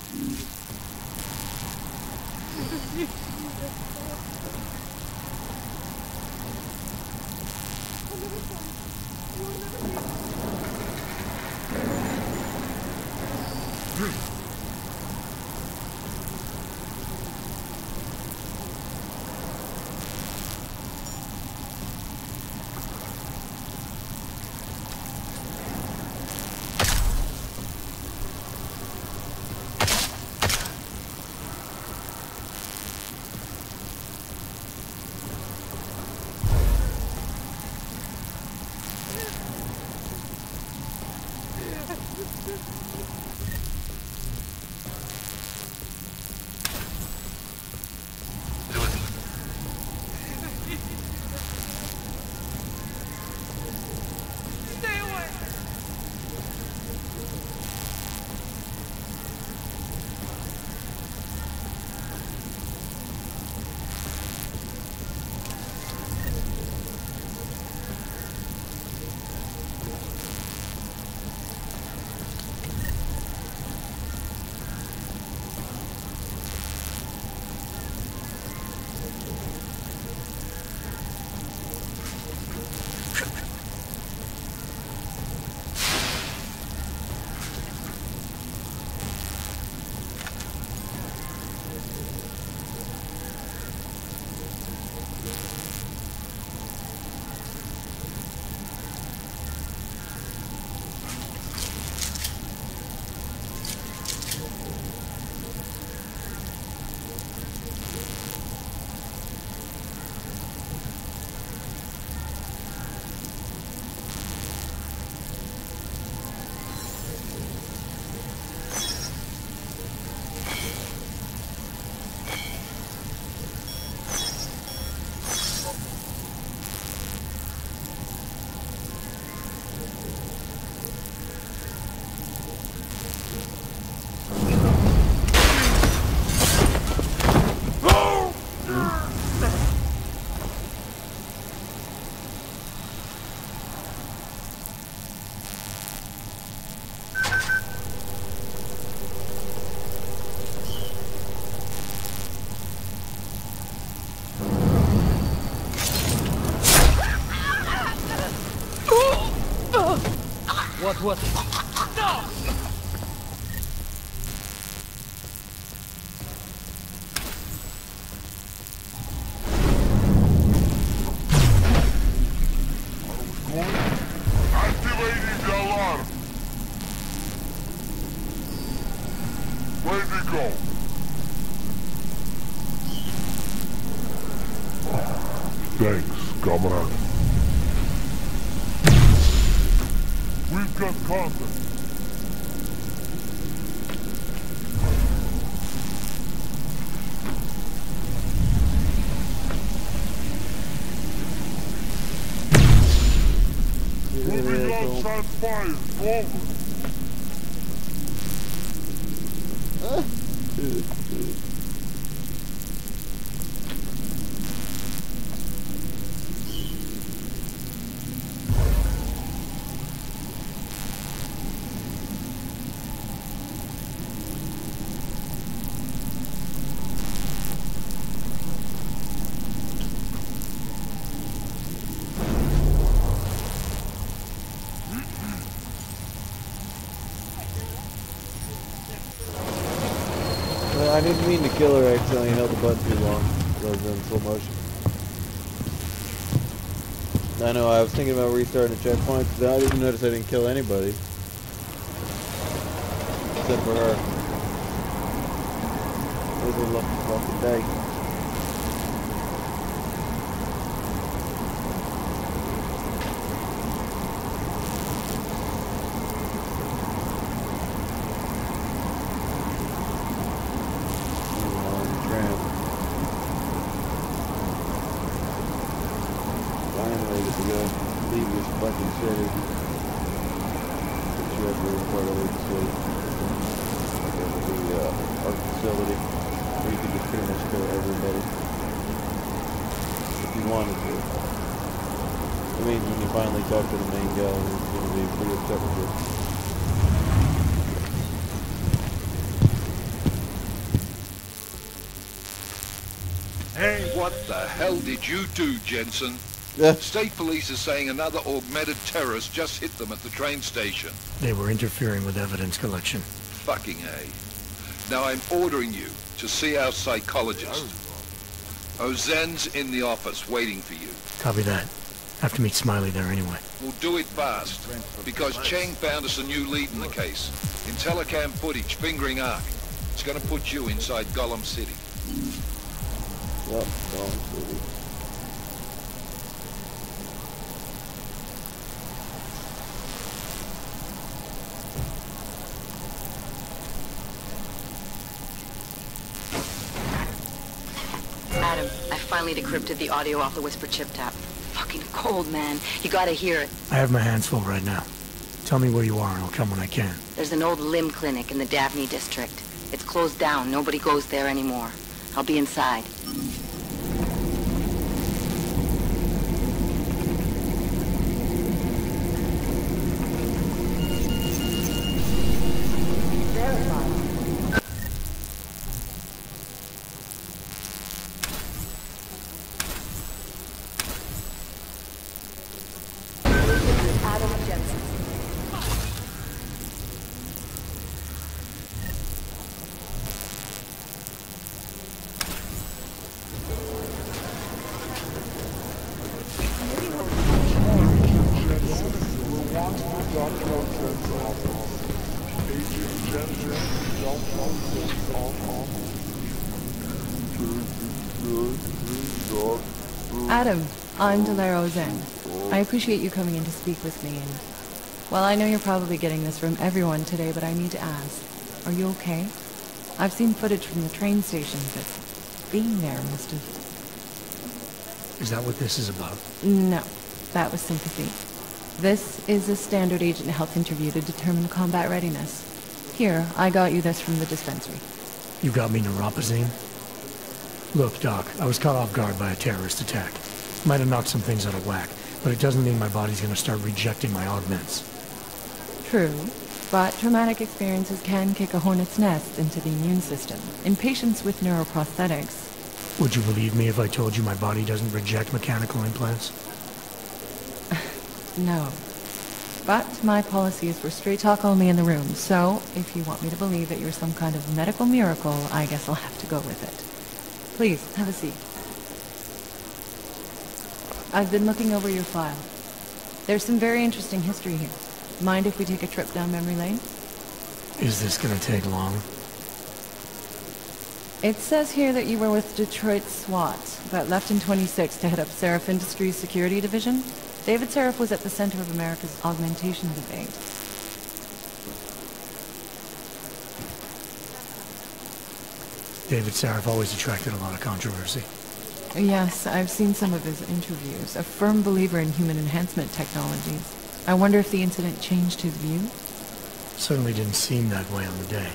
What? No! Activating the alarm. Where'd it go? Thanks, comrade. We've got contact. Moving outside fire. Over. I didn't mean to kill her, I accidentally held the button too long. I was in slow motion. I know, I was thinking about restarting the checkpoint, but I didn't notice I didn't kill anybody. Except for her. It was a lucky fucking day. Talk to the main guy, who's going to be pretty upset with this. Hey, what the hell did you do, Jensen? State police is saying another augmented terrorist just hit them at the train station. They were interfering with evidence collection. Fucking A. Now I'm ordering you to see our psychologist. Ozen's in the office waiting for you. Copy that. Have to meet Smiley there anyway. We'll do it fast, because Cheng found us a new lead in the case. In telecam footage, fingering Ark. It's gonna put you inside Gollum City. Yep, Gollum City. Adam, I finally decrypted the audio off the Whisper chip tap. Fucking cold, man. You gotta hear it. I have my hands full right now. Tell me where you are and I'll come when I can. There's an old limb clinic in the Daphne district. It's closed down. Nobody goes there anymore. I'll be inside. Adam, I'm Delaro Zen. I appreciate you coming in to speak with me, and well, I know you're probably getting this from everyone today, but I need to ask, are you okay? I've seen footage from the train station, but being there must have... Is that what this is about? No, that was sympathy. This is a standard agent health interview to determine combat readiness. Here, I got you this from the dispensary. You got me neuropazine? Look, Doc, I was caught off guard by a terrorist attack. Might have knocked some things out of whack, but it doesn't mean my body's gonna start rejecting my augments. True, but traumatic experiences can kick a hornet's nest into the immune system. In patients with neuroprosthetics... Would you believe me if I told you my body doesn't reject mechanical implants? No. But my policy is for straight talk only in the room, so if you want me to believe that you're some kind of medical miracle, I guess I'll have to go with it. Please, have a seat. I've been looking over your file. There's some very interesting history here. Mind if we take a trip down memory lane? Is this gonna take long? It says here that you were with Detroit SWAT, but left in 26 to head up Seraph Industries Security Division. David Seraph was at the center of America's augmentation debate. David Seraph always attracted a lot of controversy. Yes, I've seen some of his interviews. A firm believer in human enhancement technologies. I wonder if the incident changed his view? Certainly didn't seem that way on the day.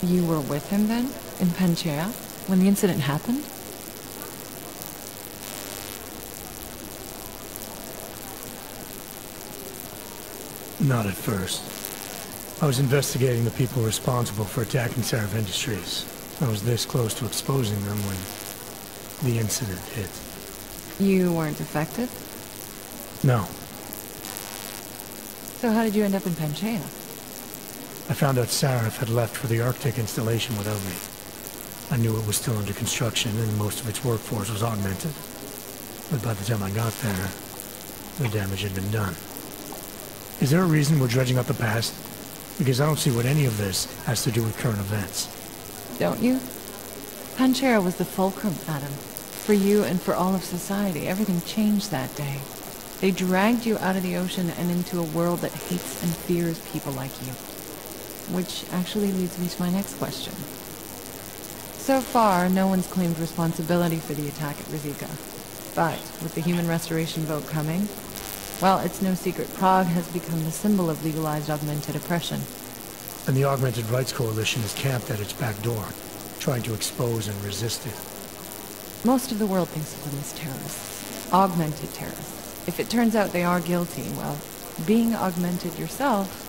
You were with him then? In Panchea? When the incident happened? Not at first. I was investigating the people responsible for attacking Seraph Industries. I was this close to exposing them when the incident hit. You weren't affected? No. So how did you end up in Panchea? I found out Sarif had left for the Arctic installation without me. I knew it was still under construction and most of its workforce was augmented. But by the time I got there, the damage had been done. Is there a reason we're dredging up the past? Because I don't see what any of this has to do with current events. Don't you? Panchera was the fulcrum, Adam. For you and for all of society, everything changed that day. They dragged you out of the ocean and into a world that hates and fears people like you. Which actually leads me to my next question. So far, no one's claimed responsibility for the attack at Rizika. But with the human restoration boat coming, well, it's no secret Prague has become the symbol of legalized augmented oppression. And the Augmented Rights Coalition is camped at its back door, trying to expose and resist it. Most of the world thinks of them as terrorists. Augmented terrorists. If it turns out they are guilty, well, being augmented yourself...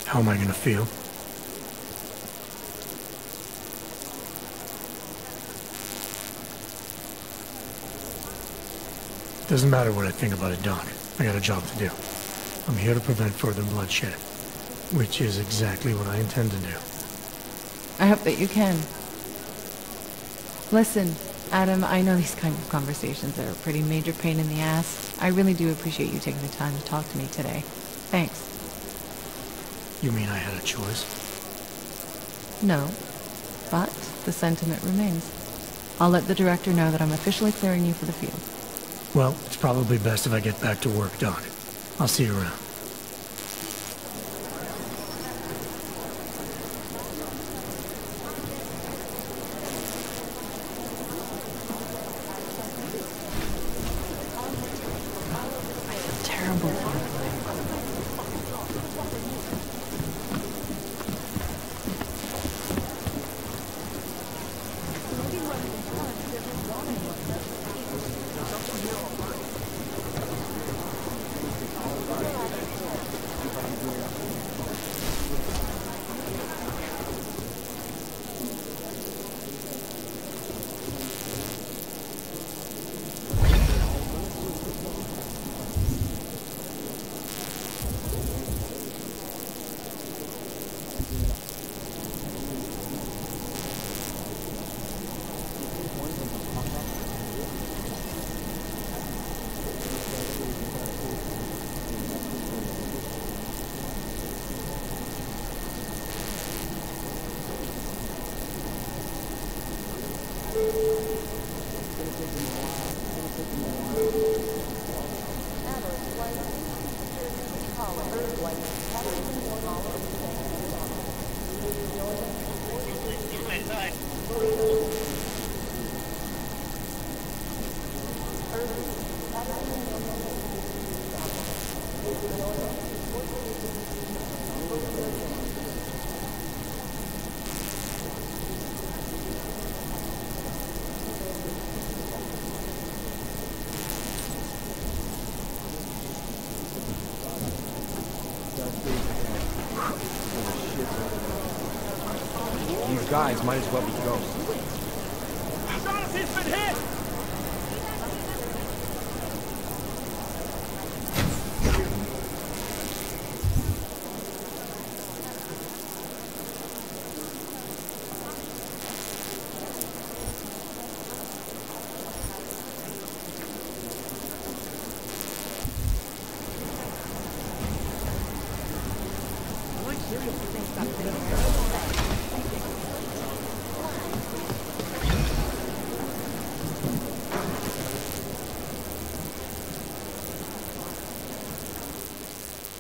How am I gonna feel? Doesn't matter what I think about it, Doc. I got a job to do. I'm here to prevent further bloodshed, which is exactly what I intend to do. I hope that you can. Listen, Adam, I know these kind of conversations are a pretty major pain in the ass. I really do appreciate you taking the time to talk to me today. Thanks. You mean I had a choice? No, but the sentiment remains. I'll let the director know that I'm officially clearing you for the field. Well, it's probably best if I get back to work, Doc. I'll see you around. Terrible. These guys might as well be ghosts. Jonathan's been hit!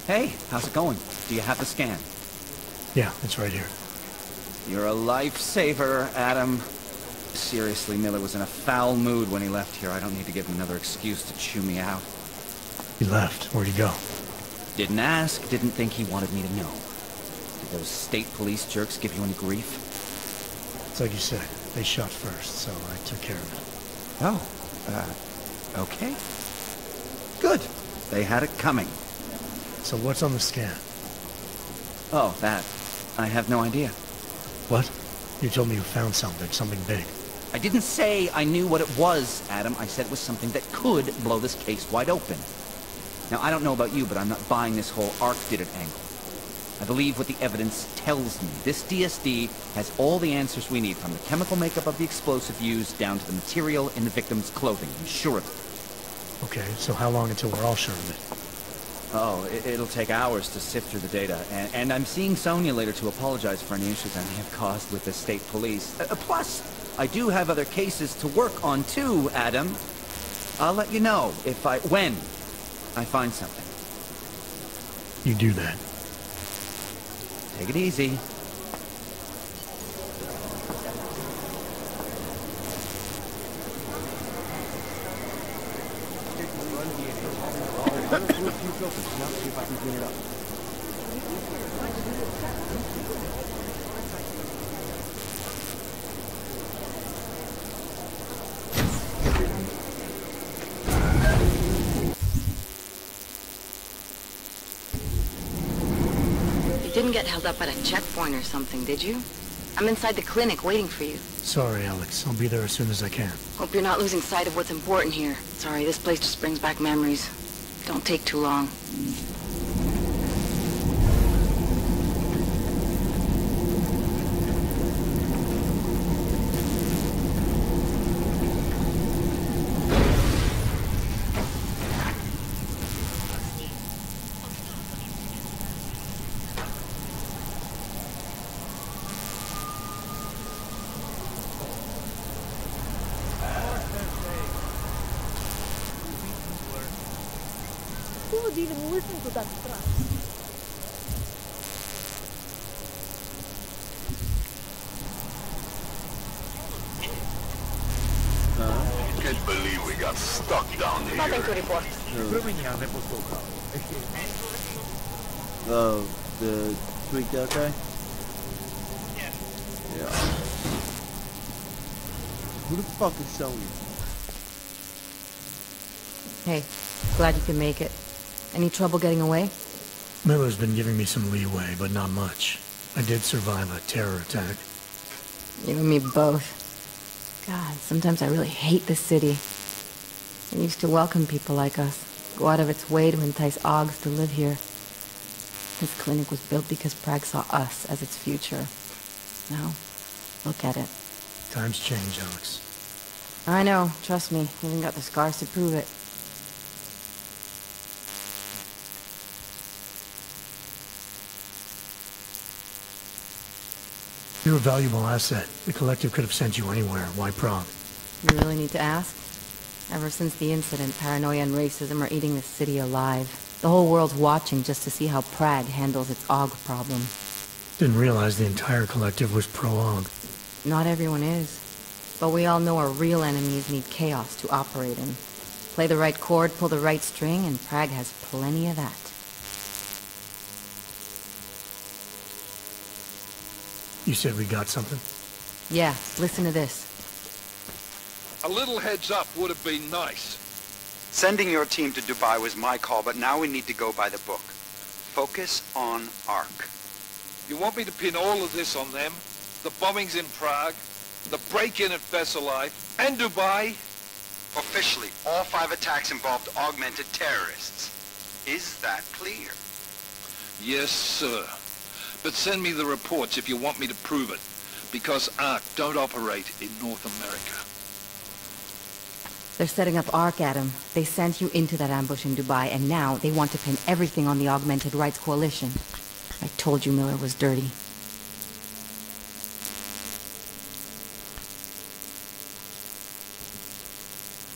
Hey, how's it going? Do you have the scan? Yeah, it's right here. You're a lifesaver, Adam. Seriously, Miller was in a foul mood when he left here. I don't need to give him another excuse to chew me out. He left. Where'd he go? Didn't ask, didn't think he wanted me to know. Did those state police jerks give you any grief? It's like you said. They shot first, so I took care of it. Oh, okay. Good. They had it coming. So what's on the scan? Oh, that. I have no idea. What? You told me you found something big. I didn't say I knew what it was, Adam. I said it was something that could blow this case wide open. Now, I don't know about you, but I'm not buying this whole Ark did it angle. I believe what the evidence tells me. This DSD has all the answers we need, from the chemical makeup of the explosive used down to the material in the victim's clothing. I'm sure of it. Okay, so how long until we're all sure of it? Oh, it'll take hours to sift through the data. And I'm seeing Sonia later to apologize for any issues I may have caused with the state police. Plus, I do have other cases to work on too, Adam. I'll let you know when I find something. You do that. Take it easy. You didn't get held up at a checkpoint or something, did you? I'm inside the clinic waiting for you. Sorry, Alex. I'll be there as soon as I can. Hope you're not losing sight of what's important here. Sorry, this place just brings back memories. Don't take too long. Who would even listen to that crap? Can't believe we got stuck down here. Nothing to report. Oh, the tweaked out guy? Yeah. Who the fuck is Sony? Hey, glad you can make it. Any trouble getting away? Miller's been giving me some leeway, but not much. I did survive a terror attack. You and me both. God, sometimes I really hate this city. It used to welcome people like us, go out of its way to entice Augs to live here. This clinic was built because Prague saw us as its future. Now, look at it. Times change, Alex. I know, trust me. Even got the scars to prove it. You're a valuable asset. The Collective could have sent you anywhere. Why Prague? You really need to ask? Ever since the incident, paranoia and racism are eating this city alive. The whole world's watching just to see how Prague handles its AUG problem. Didn't realize the entire Collective was pro-AUG. Not everyone is. But we all know our real enemies need chaos to operate in. Play the right chord, pull the right string, and Prague has plenty of that. You said we got something? Yeah, listen to this. A little heads up would have been nice. Sending your team to Dubai was my call, but now we need to go by the book. Focus on ARC. You want me to pin all of this on them? The bombings in Prague, the break-in at Veselite, and Dubai? Officially, all 5 attacks involved augmented terrorists. Is that clear? Yes, sir. But send me the reports if you want me to prove it, because ARC don't operate in North America. They're setting up ARC, Adam. They sent you into that ambush in Dubai, and now they want to pin everything on the Augmented Rights Coalition. I told you Miller was dirty.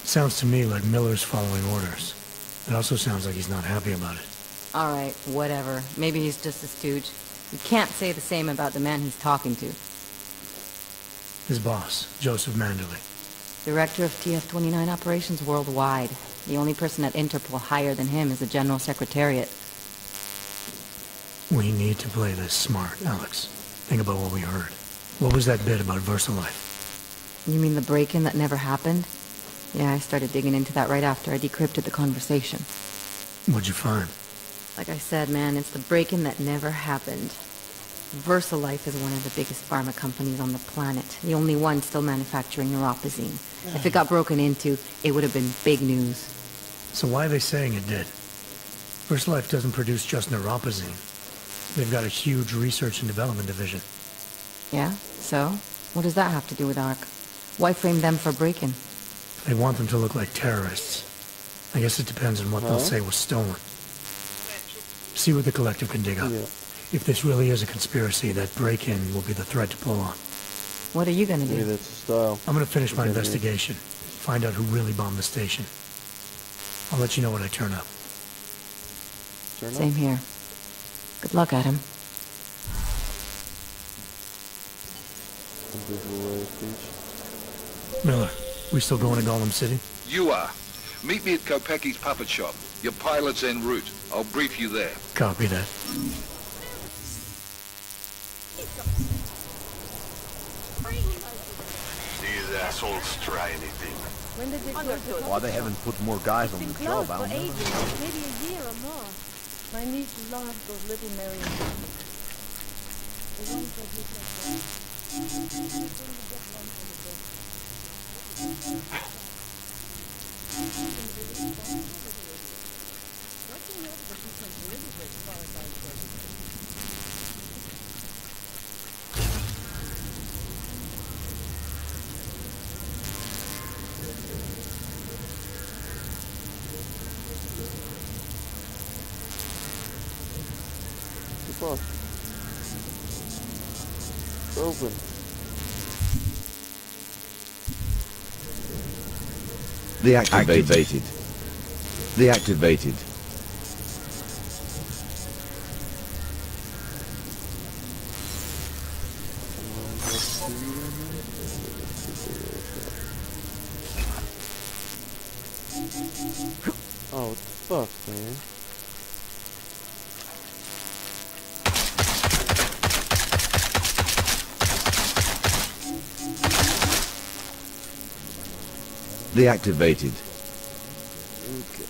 Sounds to me like Miller's following orders. It also sounds like he's not happy about it. Alright, whatever. Maybe he's just a stooge. You can't say the same about the man he's talking to. His boss, Joseph Manderley. Director of TF-29 operations worldwide. The only person at Interpol higher than him is the General Secretariat. We need to play this smart, Alex. Think about what we heard. What was that bit about VersaLife? You mean the break-in that never happened? Yeah, I started digging into that right after I decrypted the conversation. What'd you find? Like I said, man, it's the break-in that never happened. VersaLife is one of the biggest pharma companies on the planet. The only one still manufacturing neuropozyne. If it got broken into, it would have been big news. So why are they saying it did? VersaLife doesn't produce just neuropozyne. They've got a huge research and development division. Yeah? So? What does that have to do with ARC? Why frame them for break-in? They want them to look like terrorists. I guess it depends on what they'll say was stolen. See what the Collective can dig up. Yeah. If this really is a conspiracy, that break-in will be the thread to pull on. What are you gonna Maybe do? that's the style. I'm gonna finish my investigation. Find out who really bombed the station. I'll let you know when I turn up. Same here. Good luck, Adam. Miller, we still going to Gollum City? You are. Meet me at Kopecki's puppet shop. Your pilot's en route. I'll brief you there. Copy that. These assholes try anything. When did it close? Why they haven't put more guys on the job, I don't know. Maybe a year or more. My niece loves those little Marion babies. The ones that look like that. Fuck. Open. Deactivated. Deactivated. Oh, what the fuck, man? Deactivated. Okay.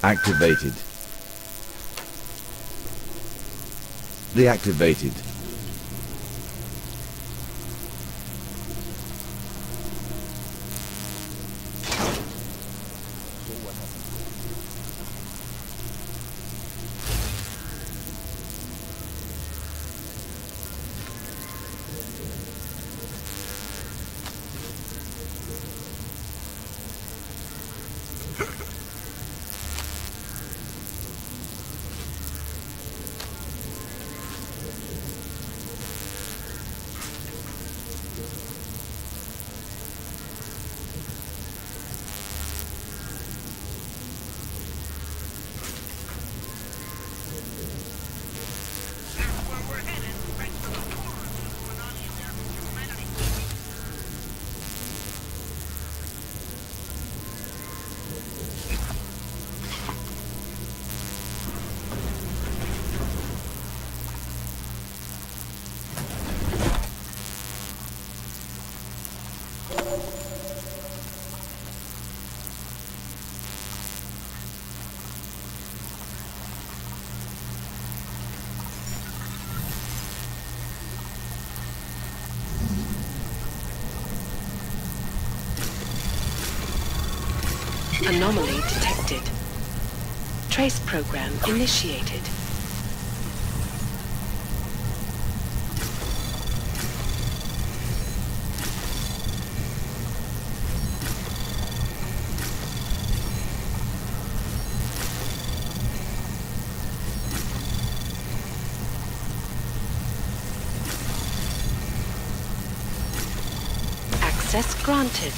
Activated. Deactivated. Anomaly detected. Trace program initiated. Access granted.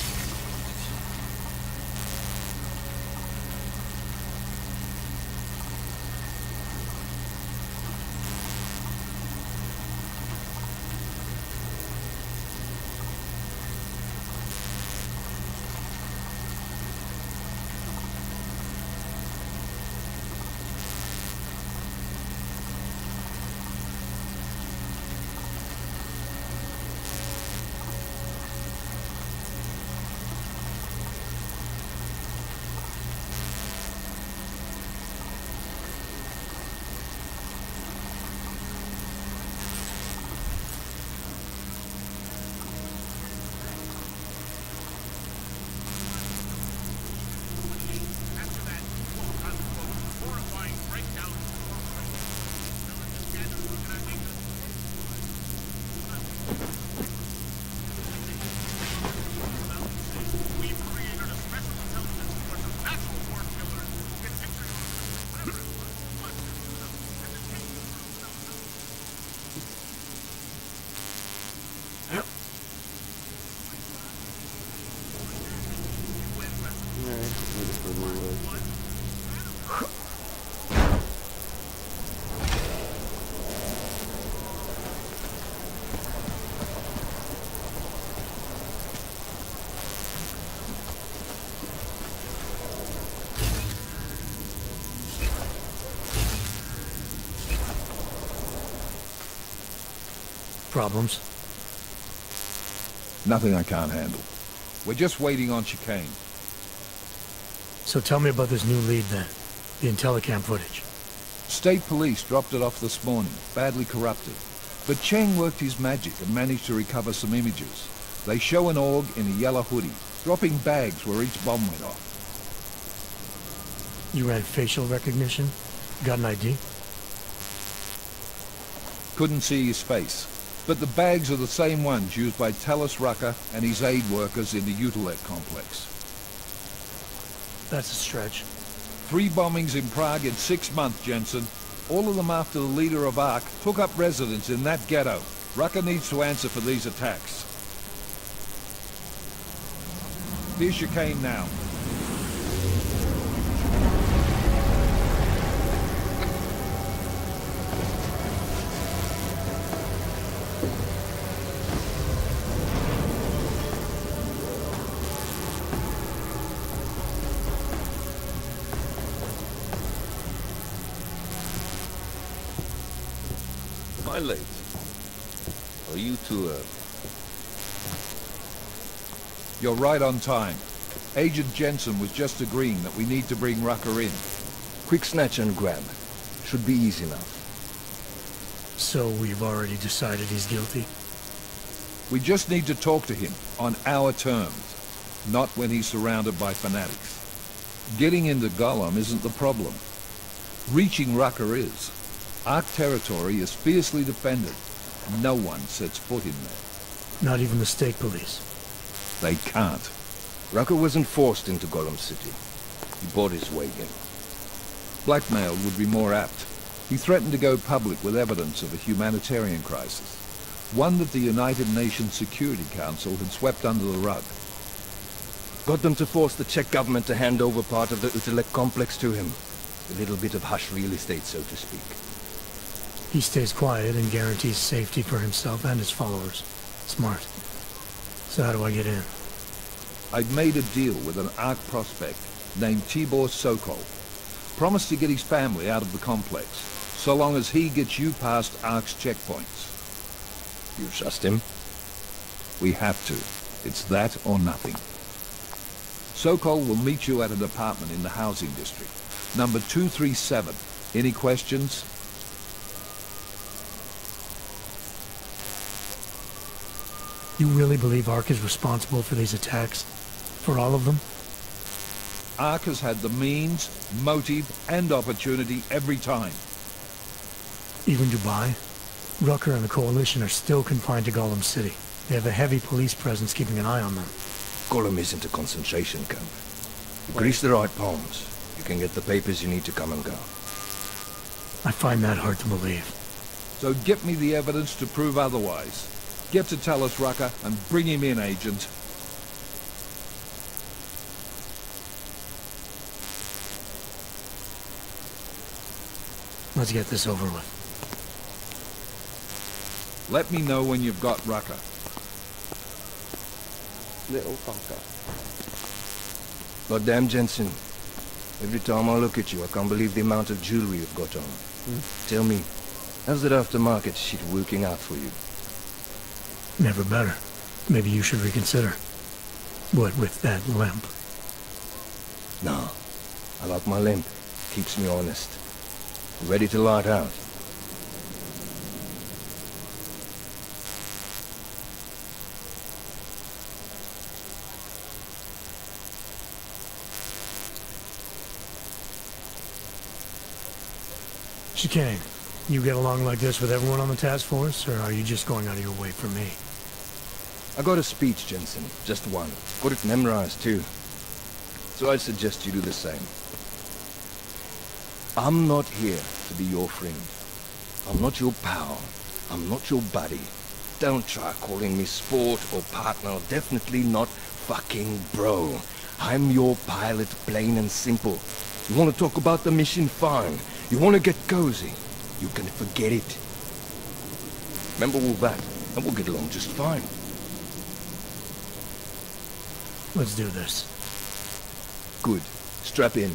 problems? Nothing I can't handle. We're just waiting on chicane. So tell me about this new lead then. The Intellicam footage. State police dropped it off this morning, badly corrupted. But Cheng worked his magic and managed to recover some images. They show an org in a yellow hoodie, dropping bags where each bomb went off. You ran facial recognition? Got an ID? Couldn't see his face. But the bags are the same ones used by Talos Rucker and his aid workers in the Utilet complex. That's a stretch. 3 bombings in Prague in 6 months, Jensen. All of them after the leader of ARC took up residence in that ghetto. Rucker needs to answer for these attacks. Here's chicane now. Am I late? Are you too early? You're right on time. Agent Jensen was just agreeing that we need to bring Rucker in. Quick snatch and grab. Should be easy enough. So we've already decided he's guilty? We just need to talk to him on our terms, not when he's surrounded by fanatics. Getting into Gollum isn't the problem. Reaching Rucker is. Ark territory is fiercely defended. No one sets foot in there. Not even the state police? They can't. Rucker wasn't forced into Gollum City. He bought his way in. Blackmail would be more apt. He threatened to go public with evidence of a humanitarian crisis. One that the United Nations Security Council had swept under the rug. Got them to force the Czech government to hand over part of the Utilet complex to him. A little bit of hush real estate, so to speak. He stays quiet and guarantees safety for himself and his followers. Smart. So how do I get in? I'd made a deal with an ARC prospect named Tibor Sokol. Promised to get his family out of the complex, so long as he gets you past ARC's checkpoints. You trust him? We have to. It's that or nothing. Sokol will meet you at an apartment in the housing district. Number 237. Any questions? You really believe ARC is responsible for these attacks? For all of them? ARC has had the means, motive, and opportunity every time. Even Dubai? Rucker and the Coalition are still confined to Gollum City. They have a heavy police presence keeping an eye on them. Gollum isn't a concentration camp. You grease the right palms. You can get the papers you need to come and go. I find that hard to believe. So get me the evidence to prove otherwise. Get to Talos Rucker and bring him in, Agent. Let's get this over with. Let me know when you've got Rucker. Little fucker. Goddamn, Jensen. Every time I look at you, I can't believe the amount of jewelry you've got on. Tell me, how's that aftermarket shit working out for you? Never better. Maybe you should reconsider. What with that limp? No. I like my limp. Keeps me honest. Ready to light out. Chicane, you get along like this with everyone on the task force, or are you just going out of your way for me? I got a speech, Jensen. Just one. Got it memorized, too. So I'd suggest you do the same. I'm not here to be your friend. I'm not your pal. I'm not your buddy. Don't try calling me sport or partner. Definitely not fucking bro. I'm your pilot, plain and simple. You want to talk about the mission? Fine. You want to get cozy? You can forget it. Remember all that, and we'll get along just fine. Let's do this. Good. Strap in.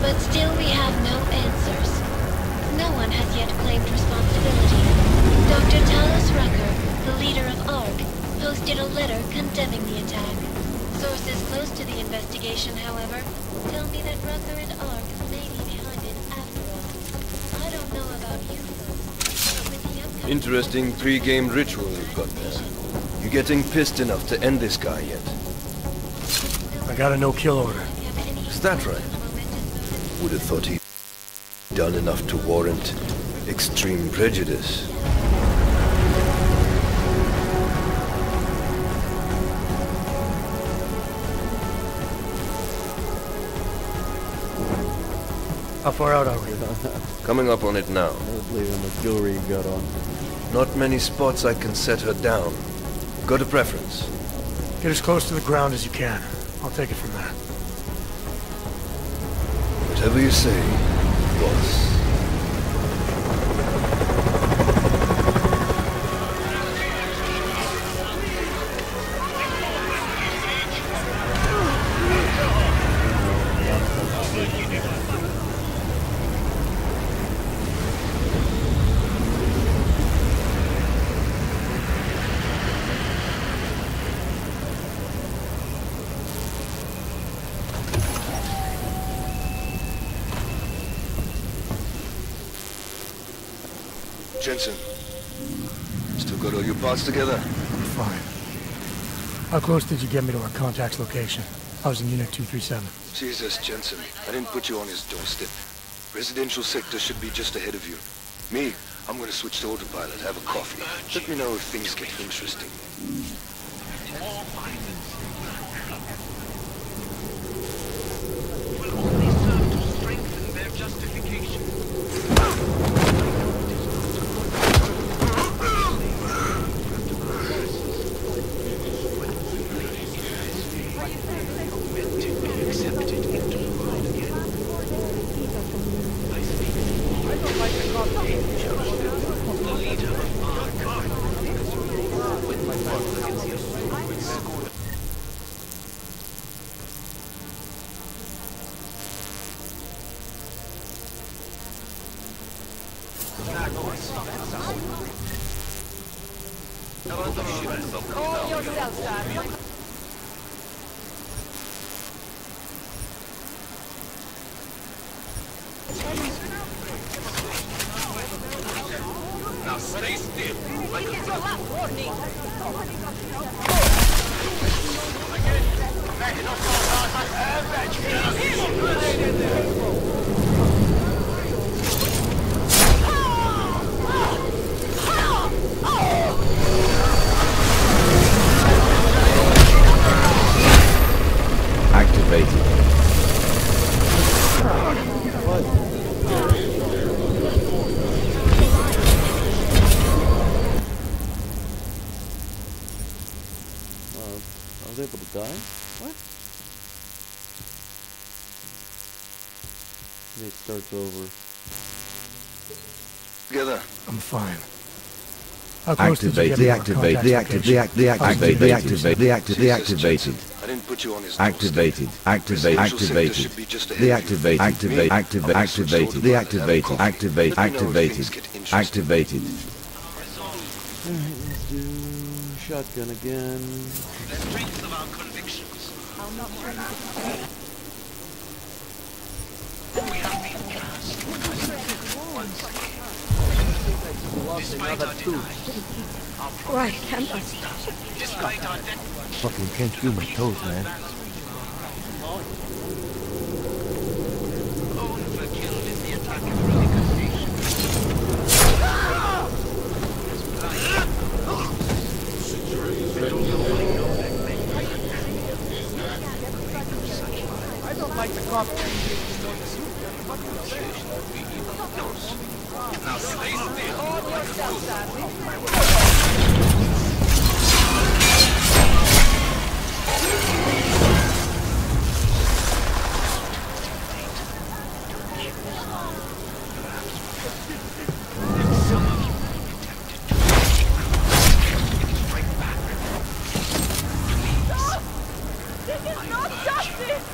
But still we have no answers. No one has yet claimed responsibility. Dr. Talos Rucker, the leader of ARC, posted a letter condemning the attack. Sources close to the investigation, however, tell me that Rucker and ARC may be behind it after all. I don't know about you folks, but with the upcoming... Interesting pre-game ritual you've got there. You getting pissed enough to end this guy yet? I got a no-kill order. Is that right? Would have thought he'd done enough to warrant extreme prejudice. How far out are we? Coming up on it now. Leaving the jewelry you got on. Not many spots I can set her down. Got a preference? Get as close to the ground as you can. I'll take it from there. Whatever you say, boss. Jensen, still got all your parts together? I'm fine. How close did you get me to our contact's location? I was in Unit 237. Jesus, Jensen, I didn't put you on his doorstep. Residential sector should be just ahead of you. Me, I'm gonna switch to autopilot, have a coffee. Let me know if things get interesting. Call yourself, sir. Now stay still. This is your last warning. Activated. I was able to die? What? It starts over. Together. I'm fine. Activate, deactivate, deactivated. I didn't put you on his Activated, activate, activated, deactivate, activate, activate, activated, deactivated, activate, activated, activated. Alright, let's do shotgun again. The strength of our convictions. We have been cast once again. Despite our denials, our Why can't I? despite our debt. Fucking can't feel my toes, man. Overkill in the attack at Relica Station. I don't like the coffee. Now stay still. Call yourself, sir. This is not justice!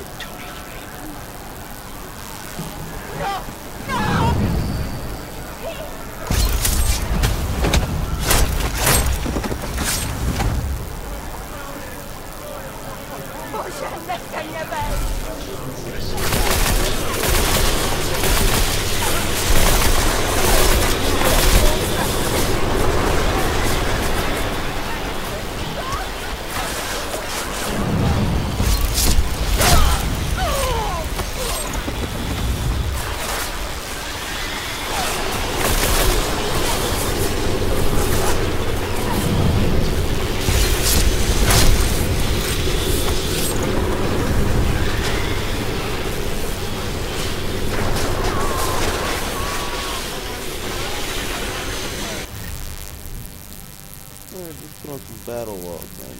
Just put on some battle log, man.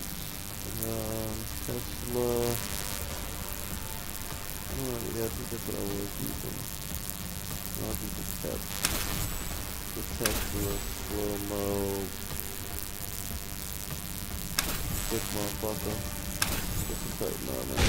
Tesla. I don't know, yeah, I think that's what I was using. I'll do the Tesla slow-mo. This motherfucker. Put some Titan on it.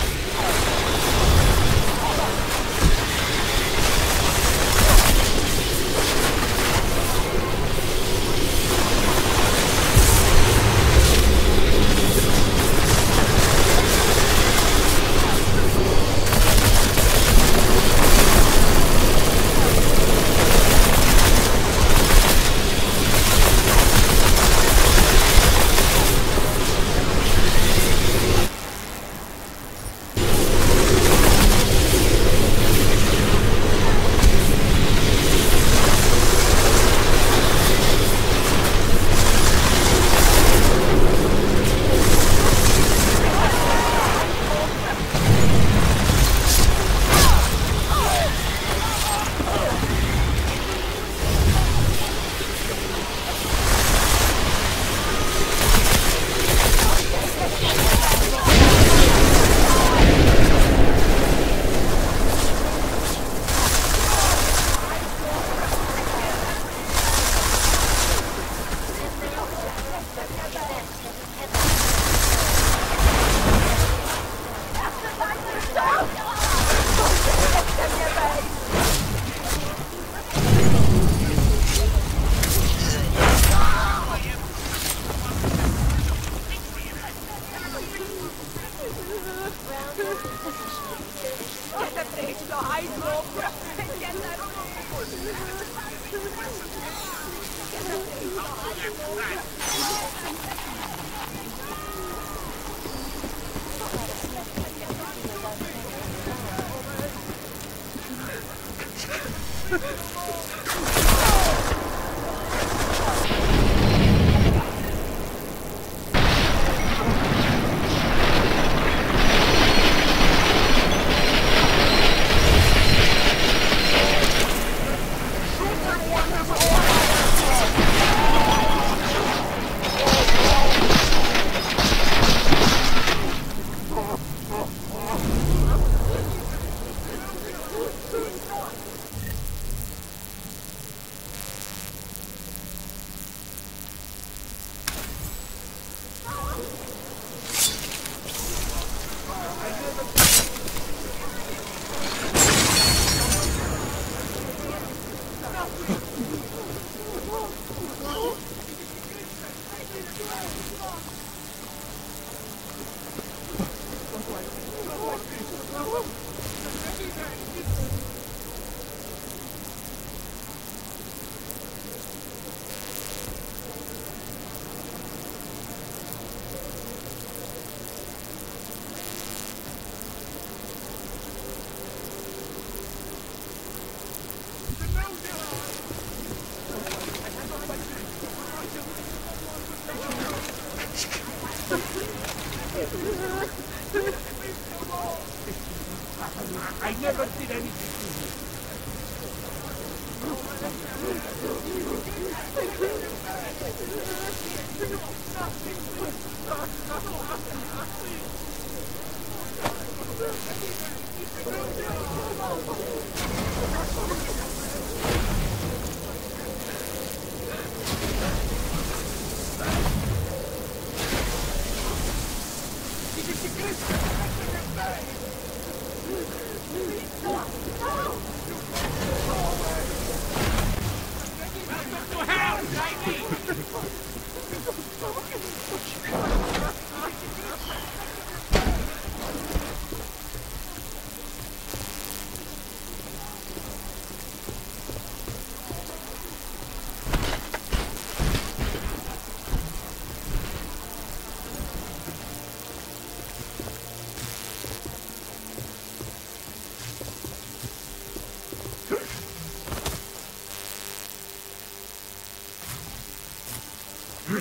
I never did anything to you. You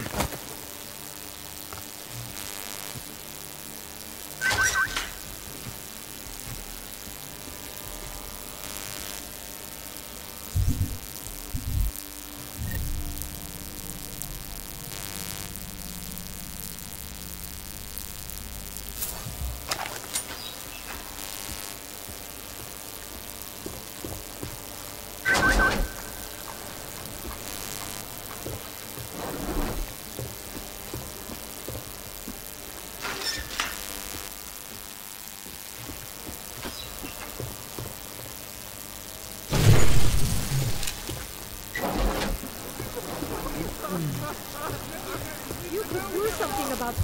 could do something about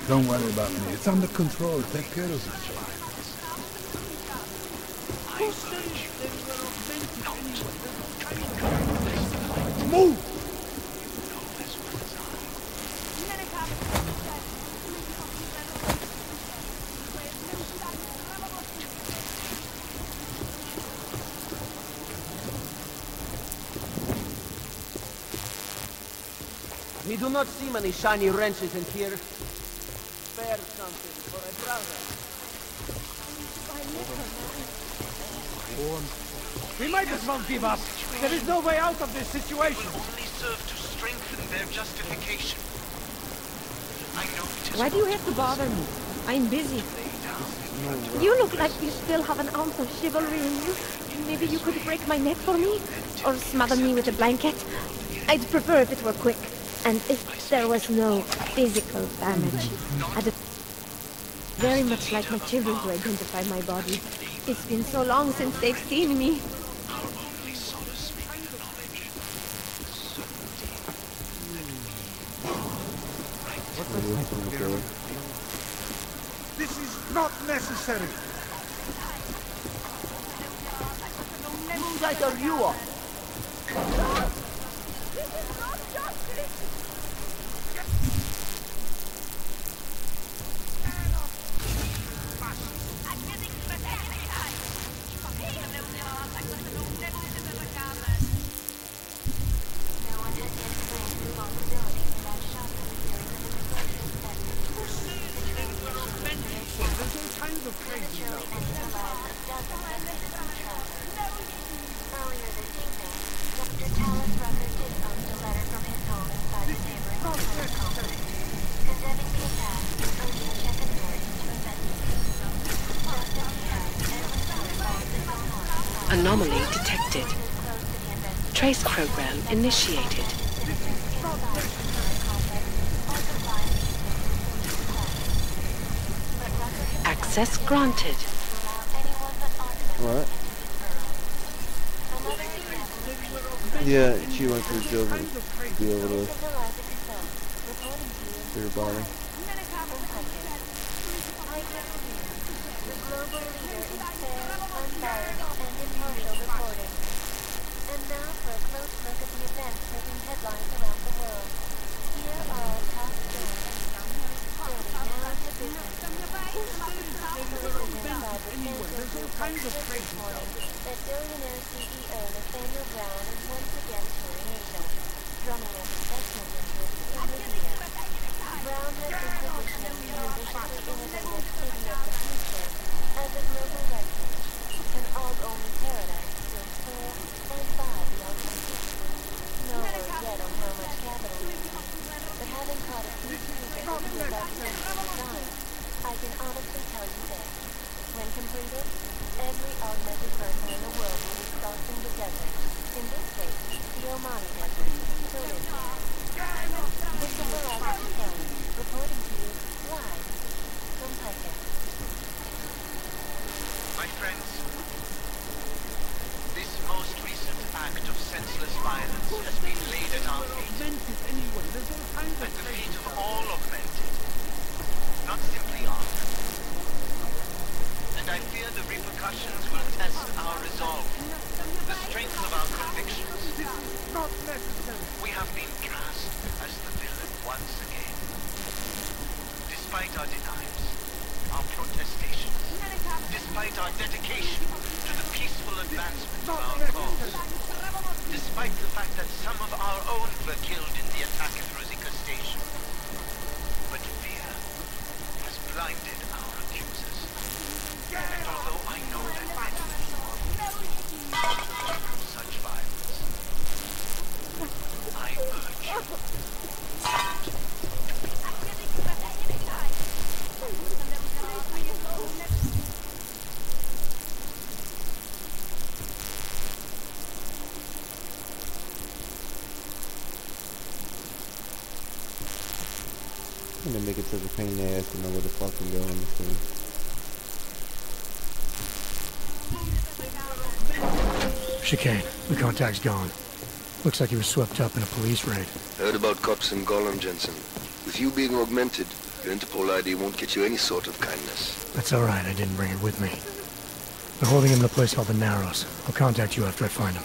Don't worry about me. It's under control. Take care of it. Move! We do not see many shiny wrenches in here. Spare something for a brother. We might as well give up. There is no way out of this situation. Only serve to strengthen their justification. I know it is. Why do you have to bother me? I'm busy. You look like you still have an ounce of chivalry in you. Maybe you could break my neck for me? Or smother me with a blanket? I'd prefer if it were quick. And if there was no physical damage. I'd very much like my children to identify my body. It's been so long since they've seen me. This is not necessary. Who guys are you on? Anomaly detected. Trace program initiated. Access granted. What? Yeah, she went through Joe to be able to see her body. And now for a close look at the events making headlines around the world. Here are our top stories. Now to business. There's all kinds of crazy morning that billionaire CEO Nathaniel Brown is once again touring Asia, drumming up investment interests in India. Brown has been positioning the ambitiously innovative city of the future as a global refuge, an all-only paradise built for and by the ultimate. No word yet on how much capital we need, but having caught a few clues that will be about central design, I can honestly tell you this. When completed, every augmented person in the world will be crossing the desert. In this case, the Omani Desert, to India. Christopher Robert Kelly, reporting to you live from Pika. My friends, this most recent act of senseless violence has been laid at our feet. At the feet of all augmented, not simply Ark. And I fear the repercussions will test our resolve, the strength of our convictions. We have been cast as the villain once again. Despite our denials, our protestations, despite our dedication to the peaceful advancement of our cause, despite the fact that some of our own were killed in the attack at Rosika Station. But fear has blinded our accusers. And although I know that many through such violence, I urge you I'm gonna make it such a pain in the ass to know where the fuck to go in this thing. Chicane. The contact's gone. Looks like he was swept up in a police raid. Heard about cops in Gollum, Jensen. With you being augmented, your Interpol ID won't get you any sort of kindness. That's alright, I didn't bring it with me. They're holding him in a place called the Narrows. I'll contact you after I find him.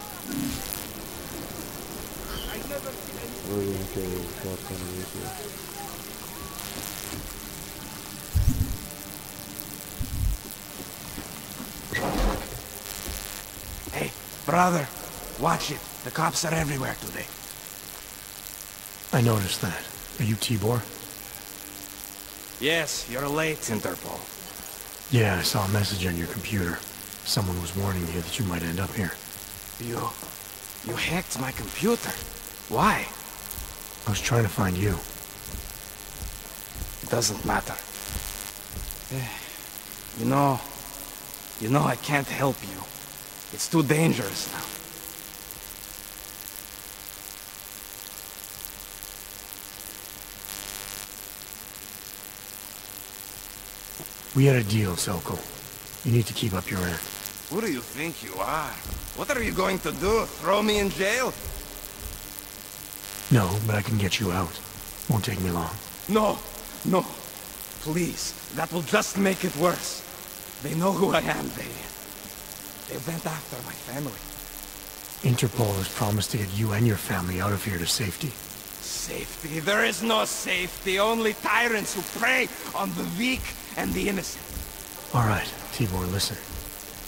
We're gonna kill the cops on the research. Hey, brother, watch it. The cops are everywhere today. I noticed that. Are you Tibor? Yes, you're late, Interpol. Yeah, I saw a message on your computer. Someone was warning you that you might end up here. You hacked my computer. Why? I was trying to find you. It doesn't matter. You know I can't help you. It's too dangerous now. We had a deal, Sokol. You need to keep up your end. Who do you think you are? What are you going to do? Throw me in jail? No, but I can get you out. Won't take me long. No, no. Please, that will just make it worse. They know who I am. They went after my family. Interpol has promised to get you and your family out of here to safety. Safety? There is no safety. Only tyrants who prey on the weak and the innocent. All right, Tibor, listen.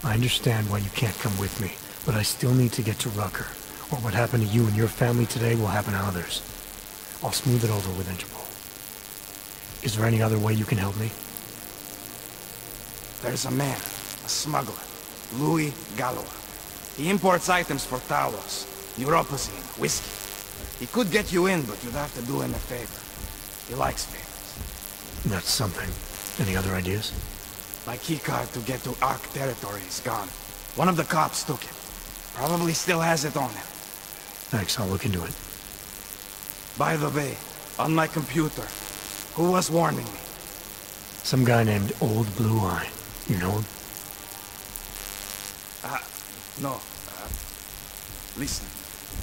I understand why you can't come with me, but I still need to get to Rucker, or what happened to you and your family today will happen to others. I'll smooth it over with Interpol. Is there any other way you can help me? There's a man, a smuggler, Louis Gallois. He imports items for Talos, Europazine, whiskey. He could get you in, but you'd have to do him a favor. He likes favors. That's something. Any other ideas? My keycard to get to Ark territory is gone. One of the cops took it. Probably still has it on him. Thanks, I'll look into it. By the way, on my computer, who was warning me? Some guy named Old Blue Eye. You know him? No. Listen.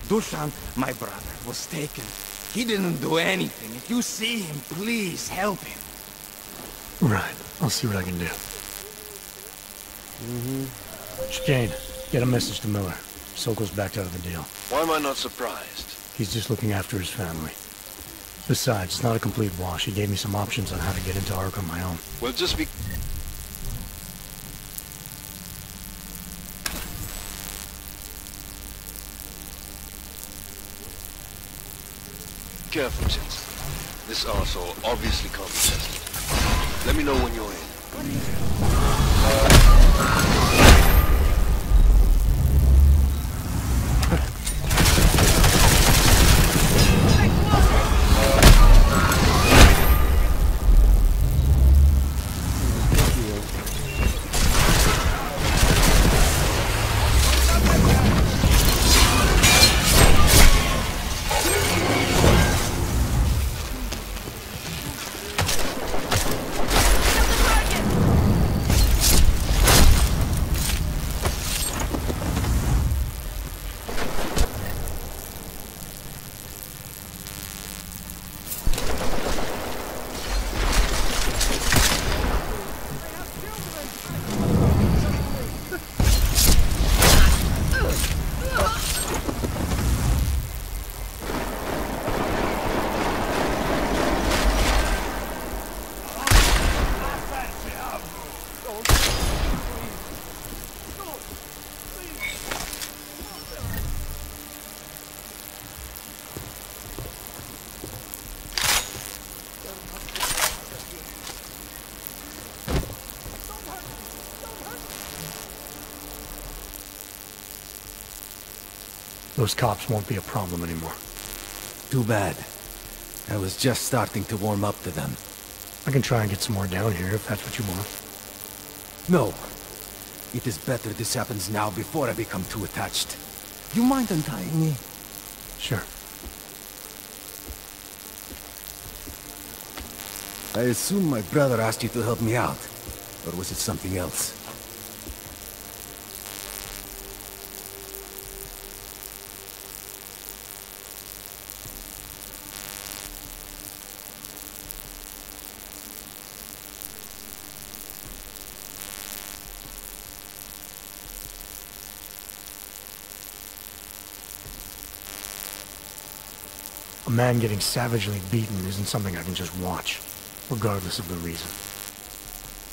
Dushan, my brother, was taken. He didn't do anything. If you see him, please help him. Right. I'll see what I can do. Chicane, get a message to Miller. Sokol's backed out of the deal. Why am I not surprised? He's just looking after his family. Besides, it's not a complete wash. He gave me some options on how to get into Ark on my own. Well, just be... Careful, Jensen. This arsehole obviously can't be tested. Let me know when you're in. Those cops won't be a problem anymore. Too bad. I was just starting to warm up to them. I can try and get some more down here if that's what you want. No. It is better this happens now before I become too attached. You mind untying me? Sure. I assume my brother asked you to help me out. Or was it something else? A man getting savagely beaten isn't something I can just watch, regardless of the reason.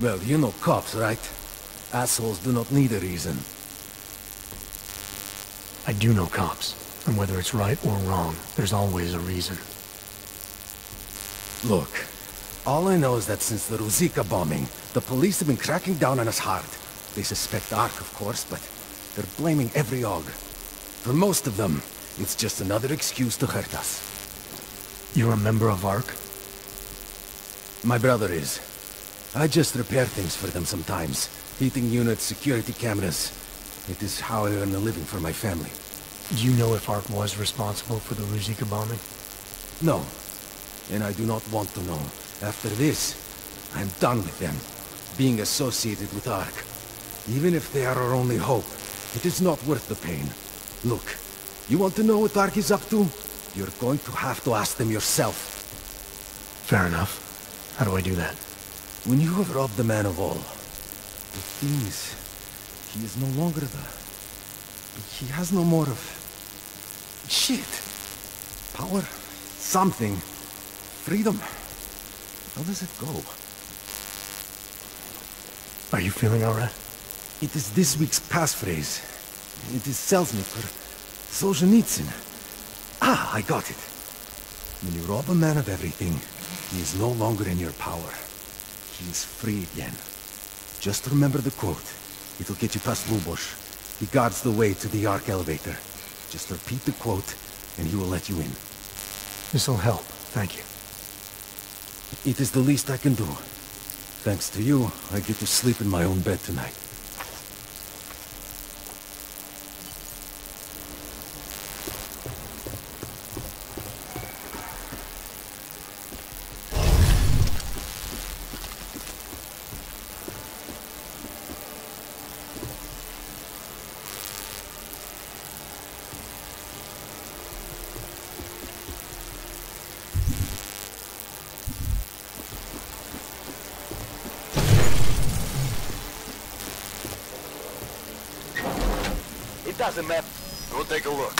Well, you know cops, right? Assholes do not need a reason. I do know cops, and whether it's right or wrong, there's always a reason. Look, all I know is that since the Ruzicka bombing, the police have been cracking down on us hard. They suspect Ark, of course, but they're blaming every AUG. For most of them, it's just another excuse to hurt us. You're a member of Ark? My brother is. I just repair things for them sometimes. Heating units, security cameras. It is how I earn a living for my family. Do you know if Ark was responsible for the Ruzicka bombing? No. And I do not want to know. After this, I'm done with them. Being associated with Ark. Even if they are our only hope, it is not worth the pain. Look, you want to know what Ark is up to? You're going to have to ask them yourself. Fair enough. How do I do that? When you have robbed the man of all, the thing is, he is no longer he has no more of... shit. Power. Something. Freedom. How does it go? Are you feeling alright? It is this week's passphrase. It is Selznick for Solzhenitsyn. Ah, I got it. When you rob a man of everything, he is no longer in your power. He is free again. Just remember the quote. It'll get you past Lubosh. He guards the way to the Ark elevator. Just repeat the quote, and he will let you in. This'll help. Thank you. It is the least I can do. Thanks to you, I get to sleep in my own bed tonight. Doesn't matter. Go take a look.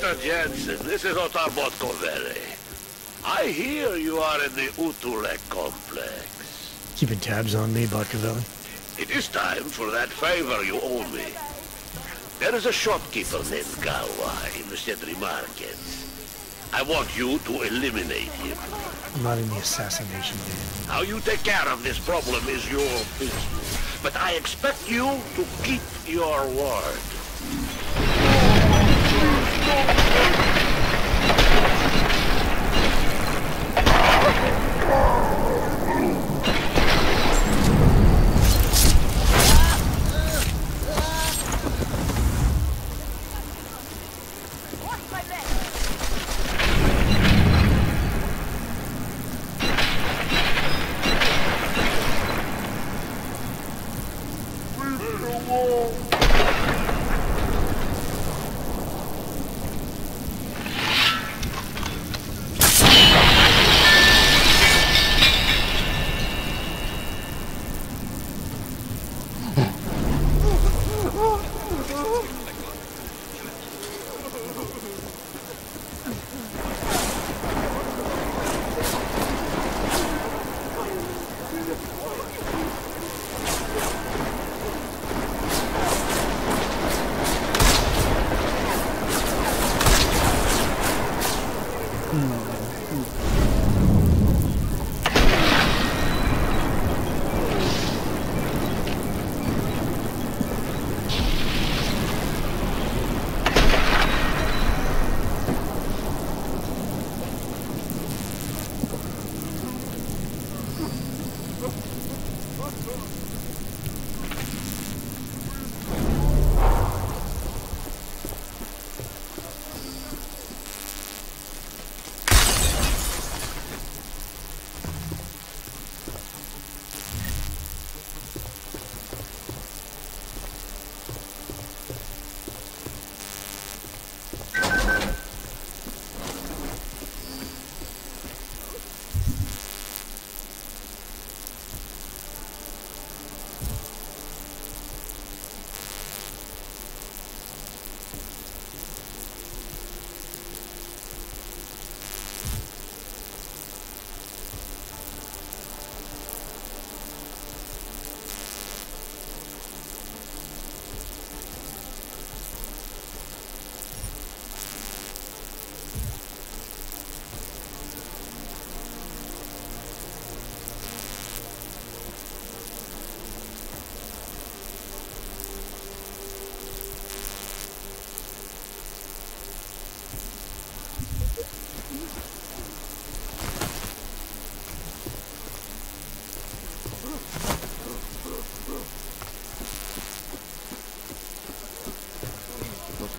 Mr. Jensen, this is Otar Botkovere. I hear you are in the Utulek complex. Keeping tabs on me, Botkovelli? It is time for that favor you owe me. There is a shopkeeper named Galwa in the Sedri market. I want you to eliminate him. I'm not in the assassination game. How you take care of this problem is your business. But I expect you to keep your word.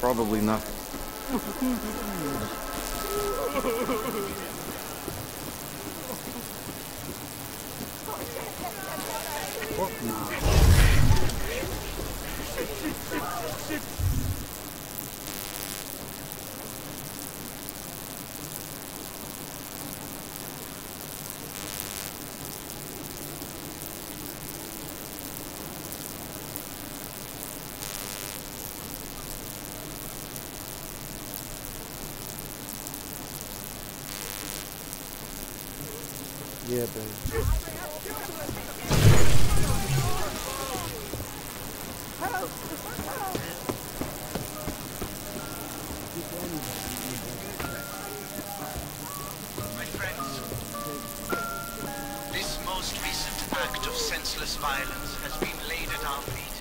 Probably not. Yeah, baby. My friends, this most recent act of senseless violence has been laid at our feet.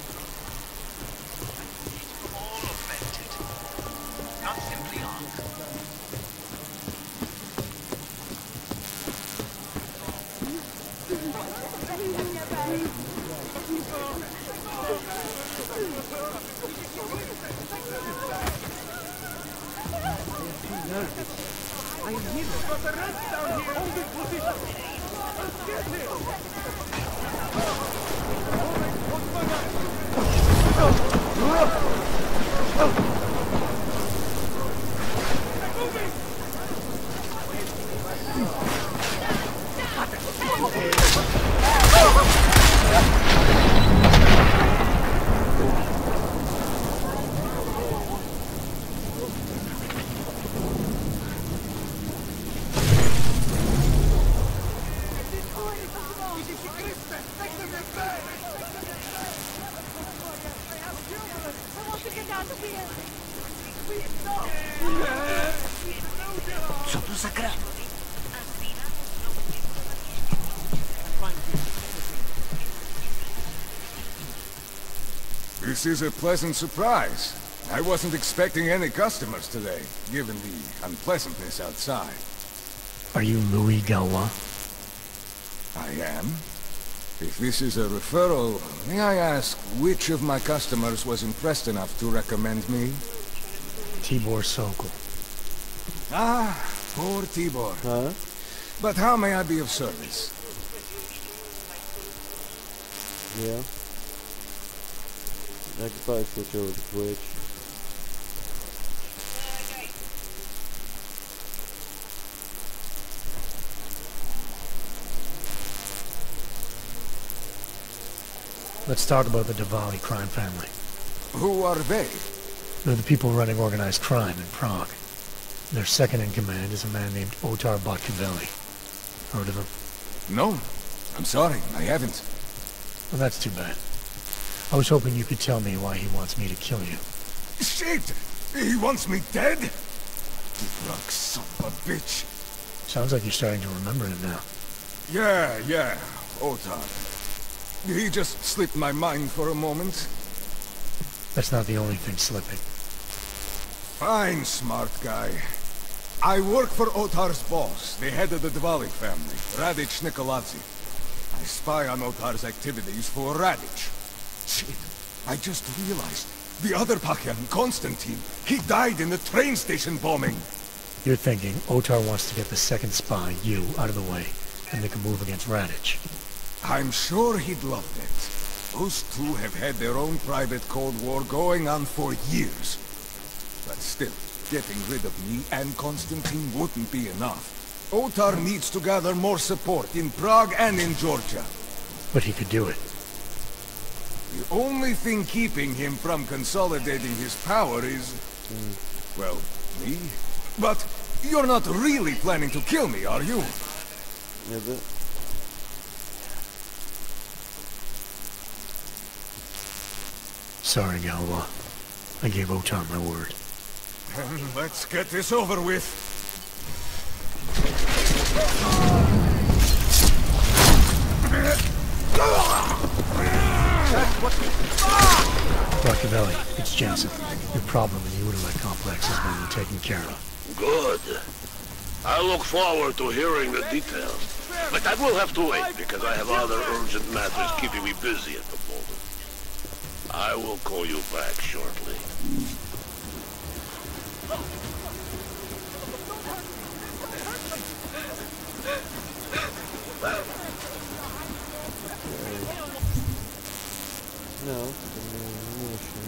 All augmented, not simply Ark. I am here. Got the rest down here. Hold this position. Let's get him. What's my This is a pleasant surprise. I wasn't expecting any customers today, given the unpleasantness outside. Are you Louis Galois? I am. If this is a referral, may I ask which of my customers was impressed enough to recommend me? Tibor Sokol. Ah, poor Tibor. Huh? But how may I be of service? Yeah. I could probably switch over to Twitch. Let's talk about the Diwali crime family. Who are they? They're the people running organized crime in Prague. Their second in command is a man named Otar Botkavelli. Heard of him? No. I'm sorry, I haven't. Well, that's too bad. I was hoping you could tell me why he wants me to kill you. Shit! He wants me dead? Drug son of a bitch. Sounds like you're starting to remember him now. Yeah, Otar. He just slipped my mind for a moment. That's not the only thing slipping. Fine, smart guy. I work for Otar's boss, the head of the Diwali family, Radic Nikoladze. I I spy on Otar's activities for Radic. Shit, I just realized. The other Pakian, Constantine, he died in the train station bombing. You're thinking Otar wants to get the second spy, you, out of the way, and make a move against Radic. I'm sure he'd love that. Those two have had their own private Cold War going on for years. But still, getting rid of me and Constantine wouldn't be enough. Otar needs to gather more support in Prague and in Georgia. But he could do it. The only thing keeping him from consolidating his power is... well, me? But you're not really planning to kill me, are you? Is it? Sorry, Galwa. I gave Otar my word. Then let's get this over with. Machiavelli, it's Jensen. Your problem in the Udalite complex has been taken care of. Good. I look forward to hearing the details. But I will have to wait, because I have other urgent matters keeping me busy at the moment. I will call you back shortly. No, mission.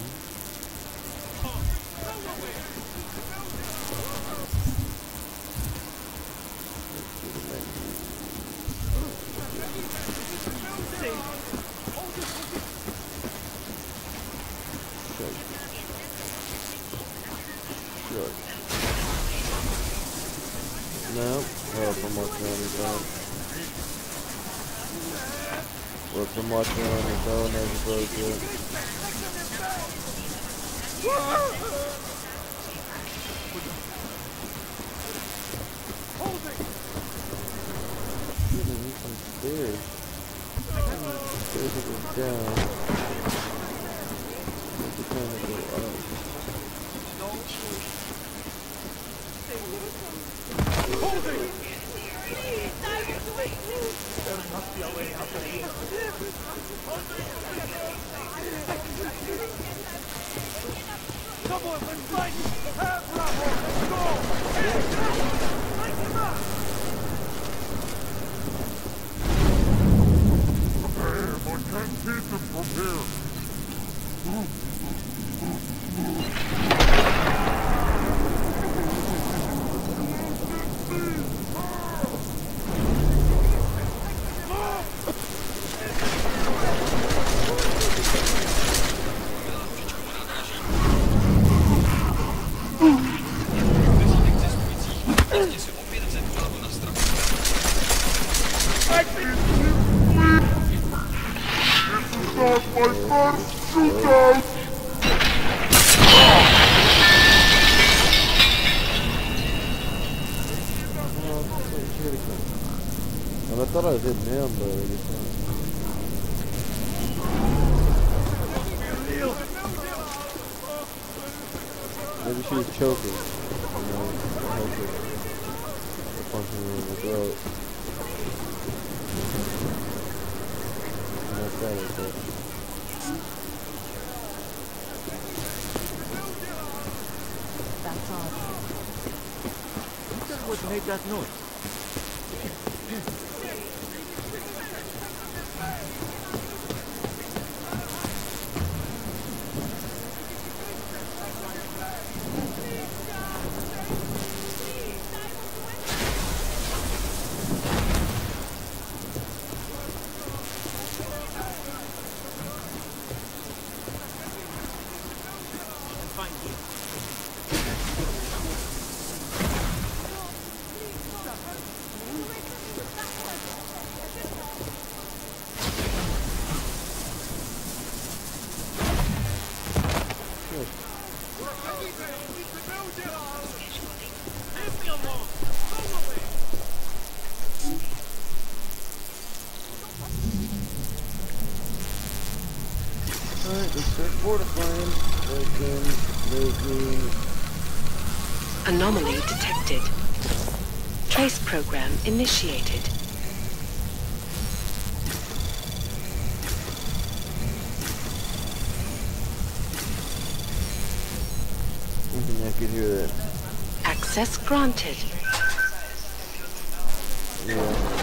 No, from watching on his own. Or from watching on his own as opposed to... He's some stairs. Stairs that go down. Maybe kind of go up. There must be a way out of here. Someone, let's fight! Bravo! Go! Light him up! Prepare! I can't hit them from here! I thought I was hitting him, but I guess not. Maybe she was choking. You know, I hope it punching her in the throat. And that's that, I thought. That's odd. Who does what made that noise? Alright, let's start fortifying. Anomaly detected. Trace program initiated. could hear that. Access granted. Yeah.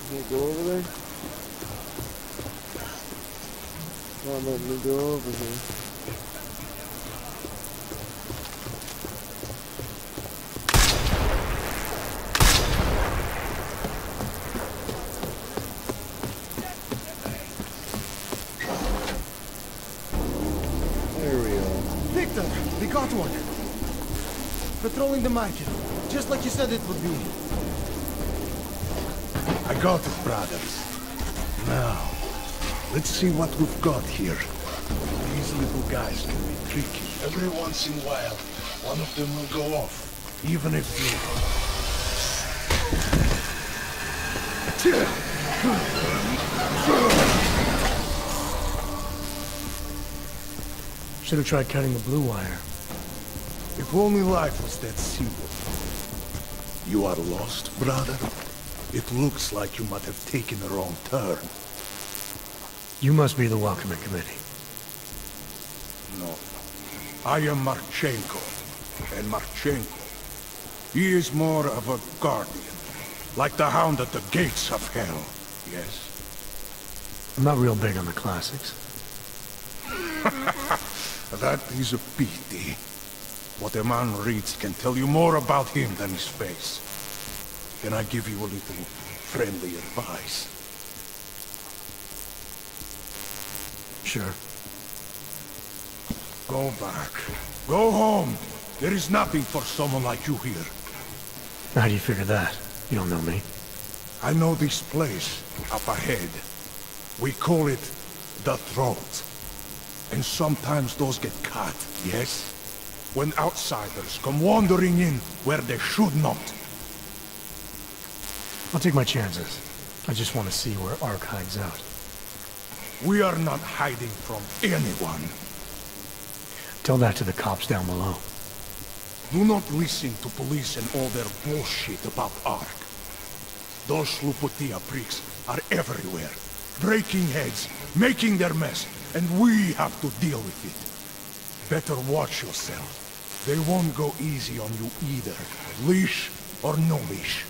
Can't go over there? Not letting me go over here. There we go. Victor, we got one. Patrolling the market, just like you said it would be. I got it, brothers. Now, let's see what we've got here. These little guys can be tricky. Every once in a while, one of them will go off. Even if Should have tried cutting the blue wire. If only life was that simple. You are lost, brother? It looks like you might have taken a wrong turn. You must be the welcoming committee. No. I am Marchenko. And Marchenko, he is more of a guardian. Like the hound at the gates of hell. Yes? I'm not real big on the classics. That is a pity. What a man reads can tell you more about him than his face. Can I give you a little friendly advice? Sure. Go back. Go home. There is nothing for someone like you here. How do you figure that? You don't know me. I know this place up ahead. We call it the Throat. And sometimes those get cut, yes? When outsiders come wandering in where they should not. I'll take my chances. I just want to see where Ark hides out. We are not hiding from anyone. Tell that to the cops down below. Do not listen to police and all their bullshit about Ark. Those Luputia pricks are everywhere, breaking heads, making their mess, and we have to deal with it. Better watch yourself. They won't go easy on you either, leash or no leash.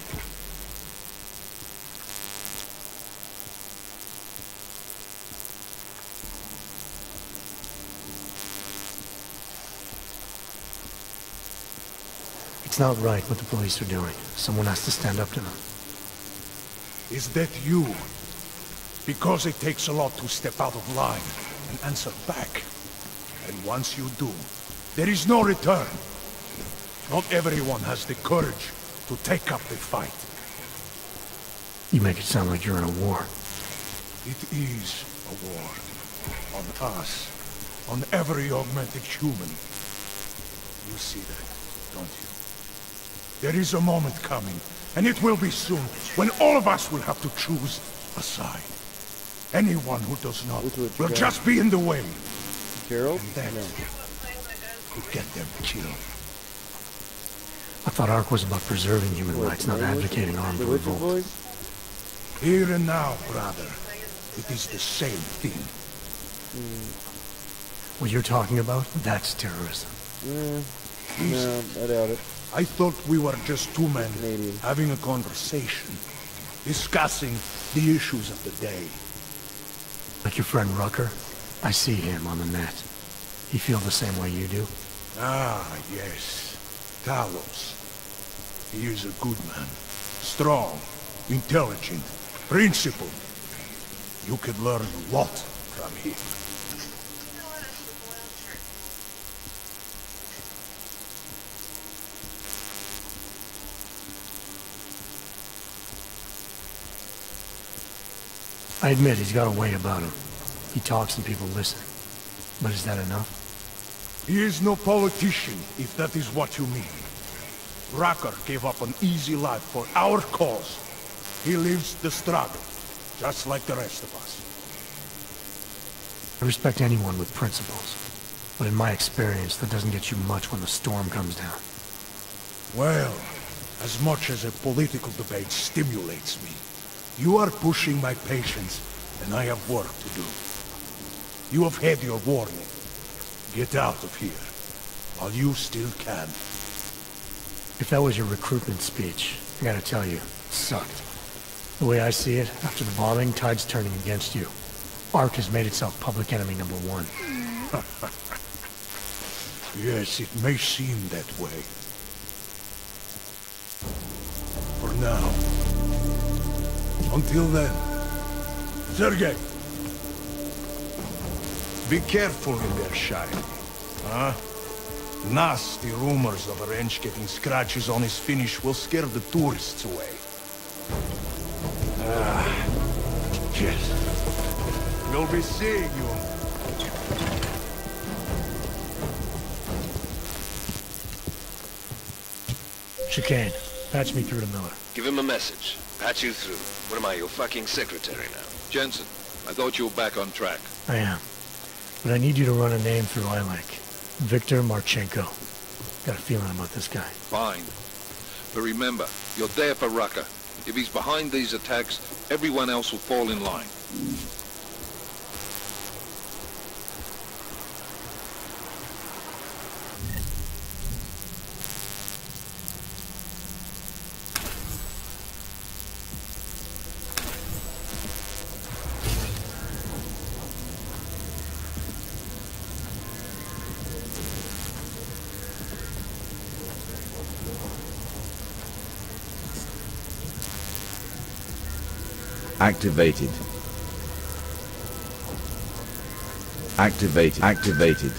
It's not right what the police are doing. Someone has to stand up to them. Is that you? Because it takes a lot to step out of line and answer back. And once you do, there is no return. Not everyone has the courage to take up the fight. You make it sound like you're in a war. It is a war. On us. On every augmented human. You see that, don't you? There is a moment coming, and it will be soon, when all of us will have to choose a side. Anyone who does not will just be in the way. Carol? And that could get them killed. I thought Ark was about preserving human rights, not advocating armed revolt. Here and now, brother. It is the same thing. What you're talking about, that's terrorism. No, I doubt it. I thought we were just two men having a conversation, discussing the issues of the day. Like your friend Rucker? I see him on the net. He feel the same way you do? Ah, yes. Talos. He is a good man. Strong, intelligent, principled. You could learn a lot from him. I admit he's got a way about him. He talks and people listen. But is that enough? He is no politician, if that is what you mean. Rucker gave up an easy life for our cause. He lives the struggle, just like the rest of us. I respect anyone with principles. But in my experience, that doesn't get you much when the storm comes down. Well, as much as a political debate stimulates me, you are pushing my patience, and I have work to do. You have had your warning. Get out of here, while you still can. If that was your recruitment speech, I gotta tell you, it sucked. The way I see it, after the bombing, tide's turning against you. ARC has made itself public enemy #1. Yes, it may seem that way. For now. Until then. Sergei! Be careful in there, Shire. Huh? Nasty rumors of a wrench getting scratches on his finish will scare the tourists away. Yes. We'll be seeing you. Chicane, patch me through to Miller. Give him a message. Patch you through. What am I, your fucking secretary now? Jensen, I thought you were back on track. I am. But I need you to run a name through ILAC. Victor Marchenko. Got a feeling about this guy. Fine. But remember, you're there for Rucker. If he's behind these attacks, everyone else will fall in line. Activated. Activated. Activated.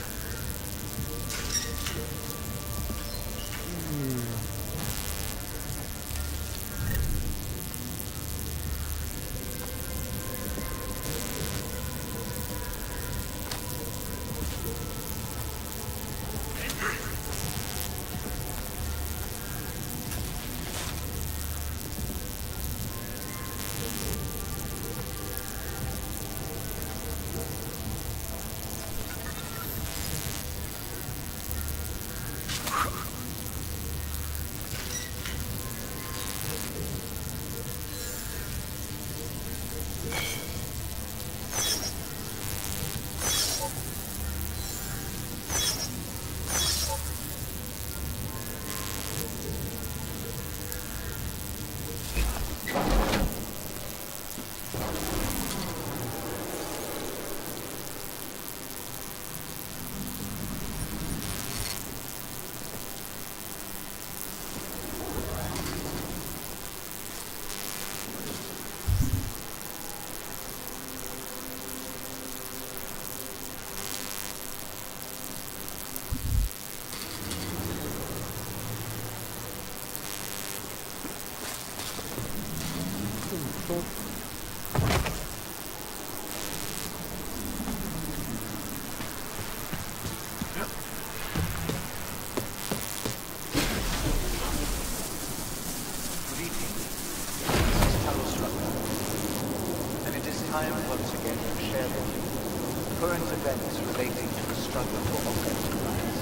time once again to share with you current events relating to the struggle for offensive rights.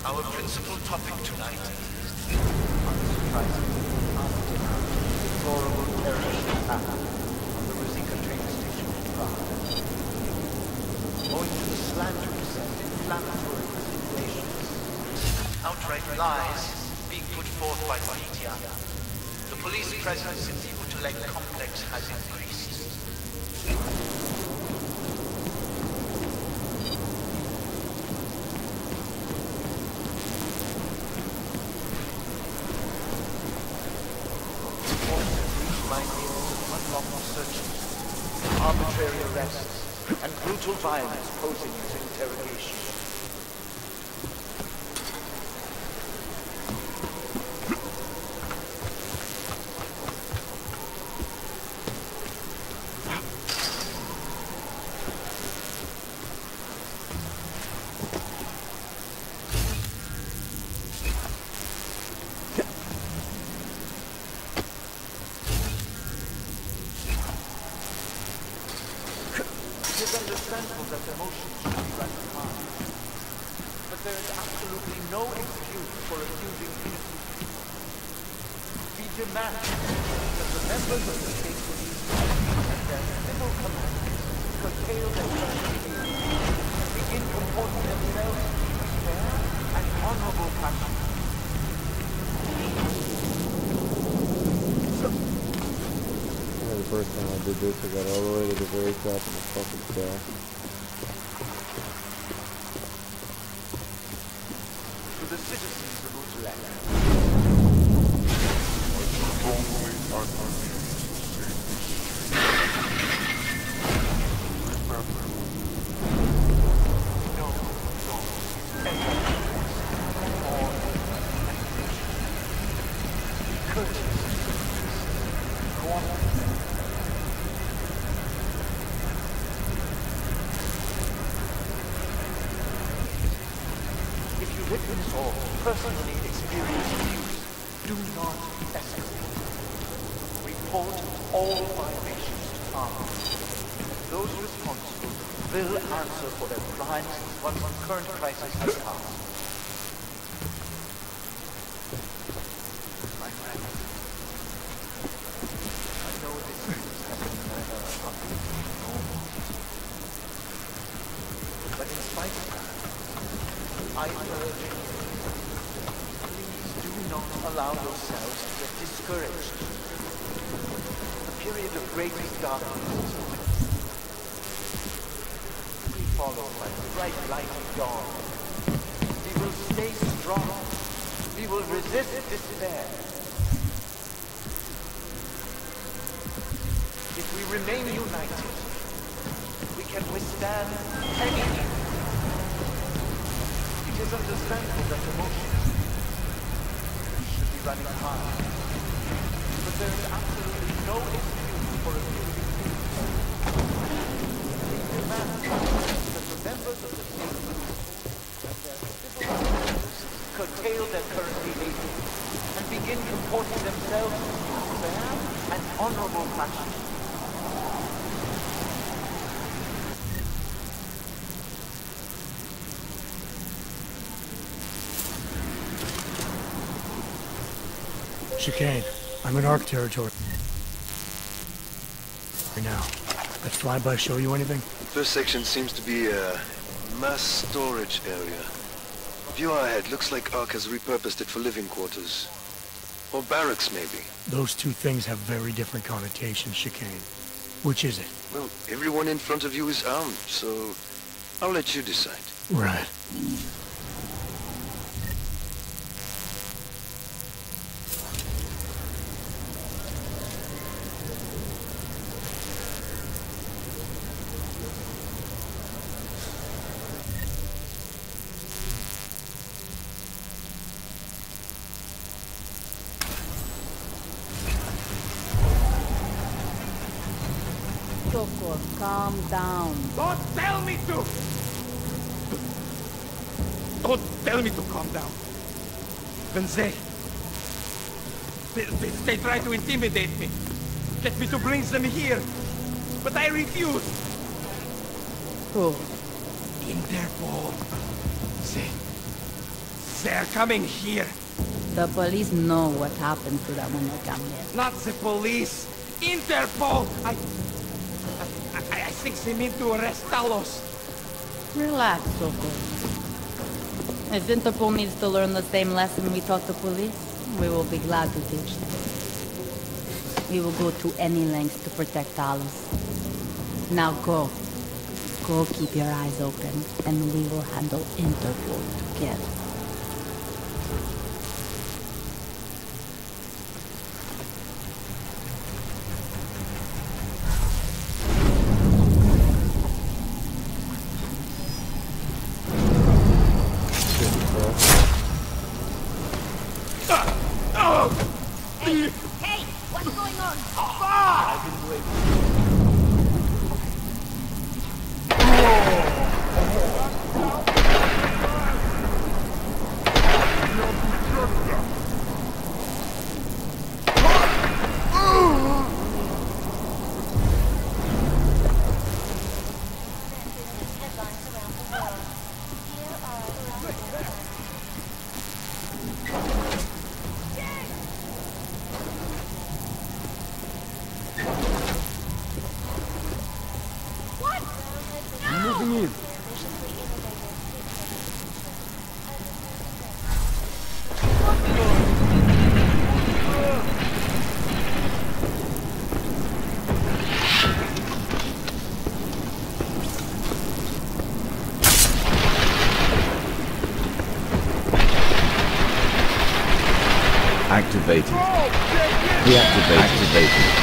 Our principal topic tonight is the unsurprisingly deplorable terrorist attack on the Ruzicka train station in Prague. Owing to the slanderous and inflammatory insinuations, outright lies being put forth by the media, the police presence in the Utulek complex has increased. month-long searches, arbitrary arrests, and brutal violence posing as interrogation. It is understandable that emotions should be gratified, but there is absolutely no excuse for accusing innocent people. We demand that the members of the state police and their civil commanders curtail their current behavior and begin comporting themselves with fair and honorable practice. The first time I did this, I got all the way to the very top of the fucking stack. To the citizens of Utrecht. Witness or personally experience abuse, do not escalate. Report all violations to arms. Those responsible will answer for their crimes once the current crisis has passed. My friends, I know this has been neither obviously normal. But in spite of that, I urge you, please do not allow yourselves to get discouraged. A period of greatest darkness is to be followed by the bright light of dawn. We will stay strong. We will resist despair. If we remain united, we can withstand anything. It is understandable that emotions should be running high, but there is absolutely no excuse for abusing people. We demand that the members of the state police and their civil officers curtail their current behavior and begin comporting themselves in fair and honorable fashion. Chicane, I'm in ARC territory right now. That flyby show you anything? First section seems to be a mass storage area. View ahead. Looks like ARC has repurposed it for living quarters. Or barracks, maybe. Those two things have very different connotations, Chicane. Which is it? Well, everyone in front of you is armed, so I'll let you decide. Right. Sokol, calm down. Don't tell me to! Don't tell me to calm down. When they try to intimidate me. Get me to bring them here. But I refuse. Who? Interpol. They're coming here. The police know what happened to them when they come here. Not the police. Interpol! I think they mean to arrest Talos. Relax, Sokol. If Interpol needs to learn the same lesson we taught the police, we will be glad to teach them. We will go to any lengths to protect Talos. Now go. Go keep your eyes open, and we will handle Interpol together. mean? Activated. Deactivate. Activated.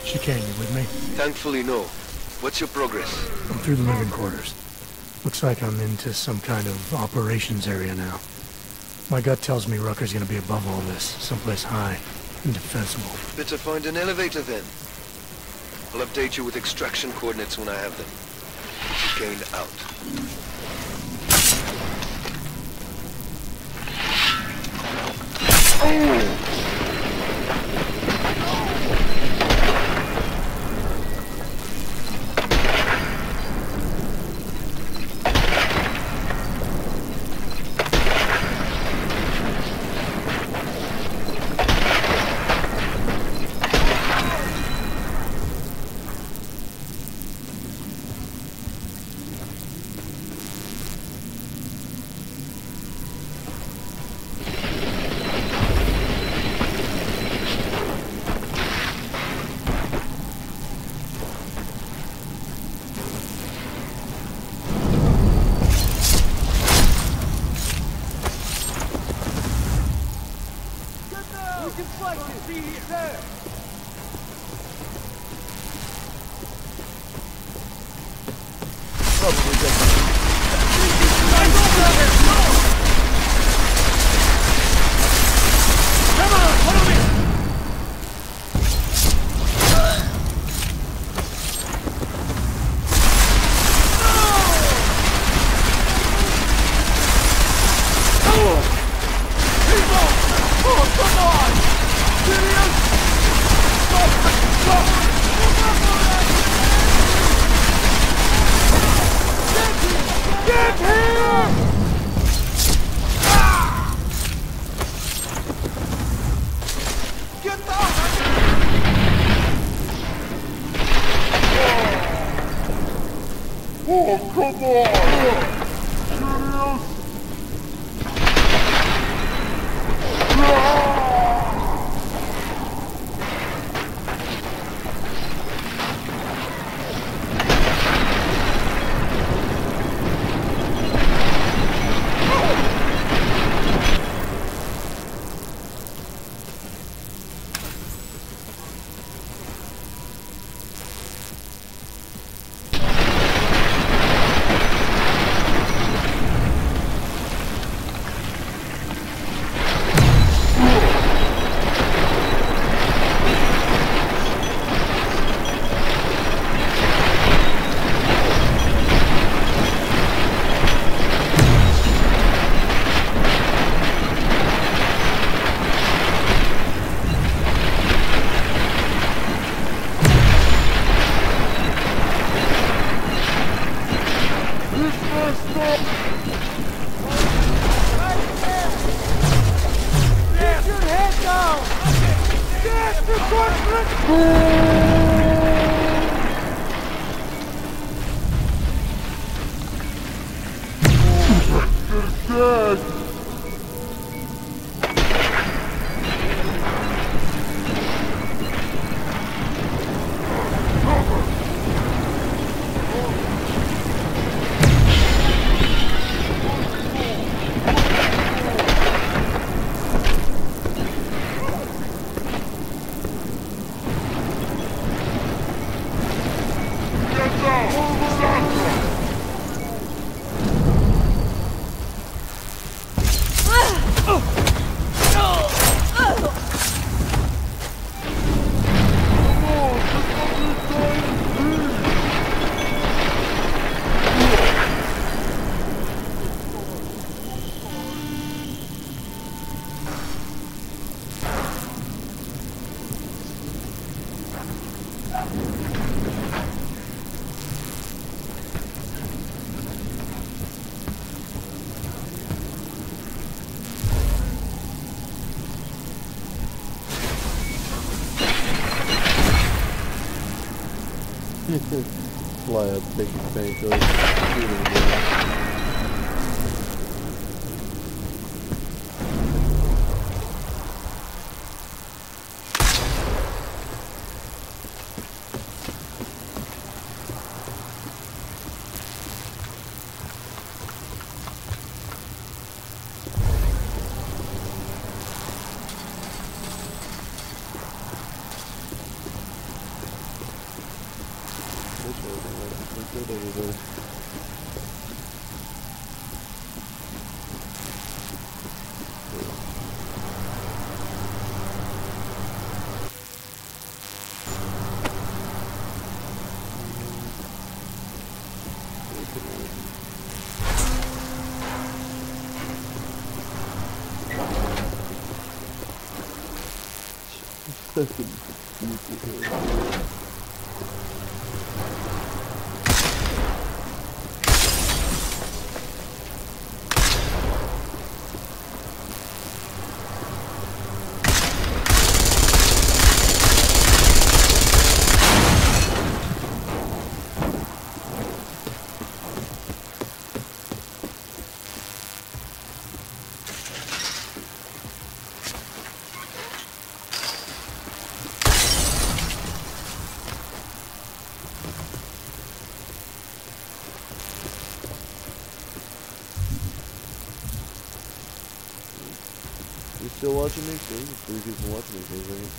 Chicane, you with me? Thankfully, no. What's your progress? I'm through the living quarters. Looks like I'm into some kind of operations area now. My gut tells me Rucker's gonna be above all this, someplace high and defensible. Better find an elevator then. I'll update you with extraction coordinates when I have them. Chicane out. Fly up, take the painkillers. You still watching me? See, 3 people watching me, right?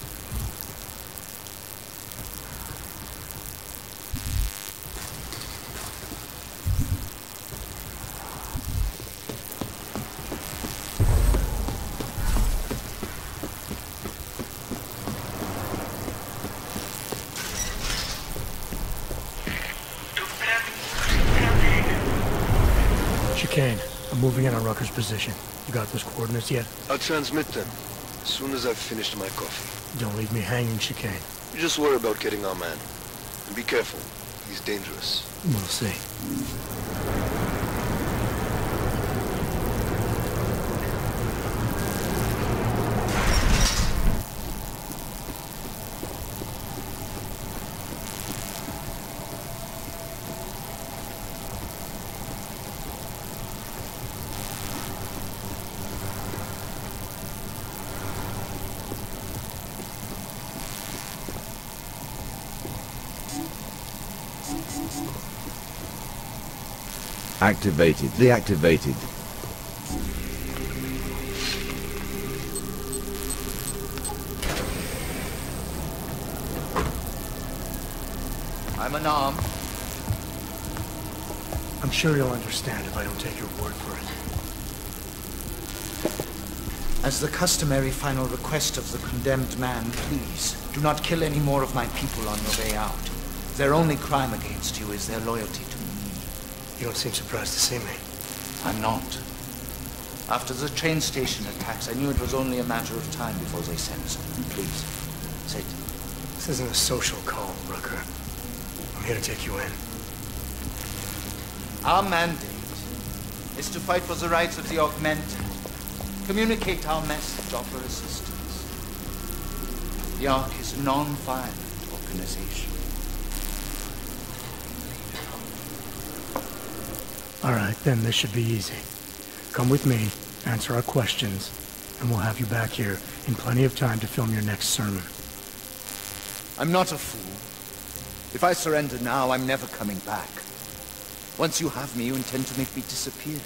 Chicane, I'm moving in on Rucker's position. You got those coordinates yet? I'll transmit them as soon as I've finished my coffee. Don't leave me hanging, Chicane. You just worry about getting our man. And be careful. He's dangerous. We'll see. Activated. Deactivated. I'm unarmed. I'm sure you'll understand if I don't take your word for it. As the customary final request of the condemned man, please, do not kill any more of my people on your way out. Their only crime against you is their loyalty to me. You don't seem surprised to see me. I'm not. After the train station attacks, I knew it was only a matter of time before they sentenced me. Please, sit. This isn't a social call, Rucker. I'm here to take you in. Our mandate is to fight for the rights of the augmented. Communicate our message, offer assistance. The Ark is a non-violent organization. All right, then this should be easy. Come with me, answer our questions, and we'll have you back here in plenty of time to film your next sermon. I'm not a fool. If I surrender now, I'm never coming back. Once you have me, you intend to make me disappear.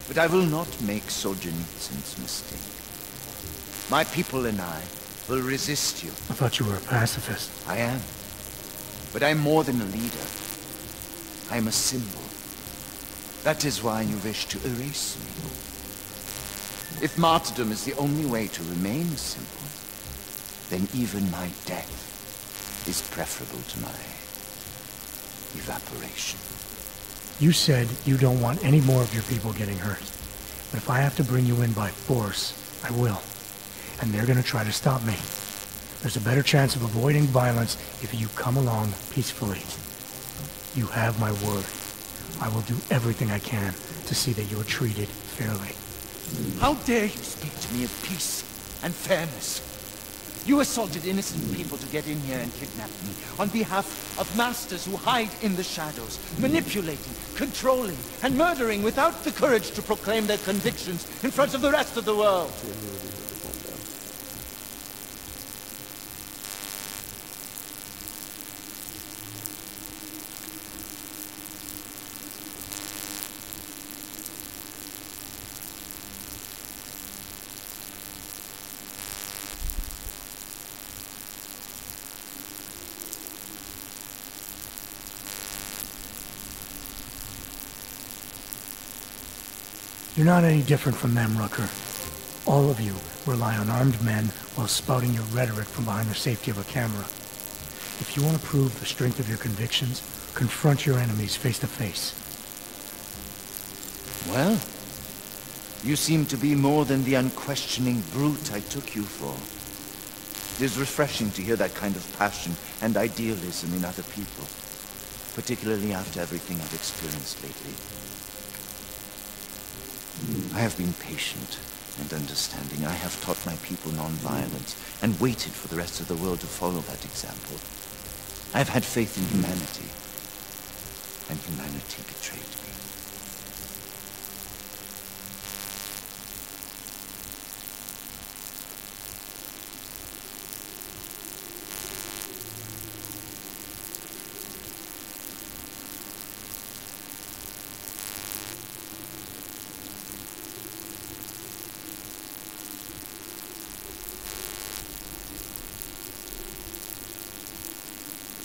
But I will not make Solzhenitsyn's mistake. My people and I will resist you. I thought you were a pacifist. I am. But I'm more than a leader. I'm a symbol. That is why you wish to erase me. If martyrdom is the only way to remain a symbol, then even my death is preferable to my evaporation. You said you don't want any more of your people getting hurt. But if I have to bring you in by force, I will. And they're gonna try to stop me. There's a better chance of avoiding violence if you come along peacefully. You have my word. I will do everything I can to see that you're treated fairly. How dare you speak to me of peace and fairness? You assaulted innocent people to get in here and kidnap me on behalf of masters who hide in the shadows, manipulating, controlling, and murdering without the courage to proclaim their convictions in front of the rest of the world. You're not any different from them, Rucker. All of you rely on armed men while spouting your rhetoric from behind the safety of a camera. If you want to prove the strength of your convictions, confront your enemies face to face. Well, you seem to be more than the unquestioning brute I took you for. It is refreshing to hear that kind of passion and idealism in other people, particularly after everything I've experienced lately. I have been patient and understanding. I have taught my people non-violence and waited for the rest of the world to follow that example. I have had faith in humanity, and humanity betrayed me.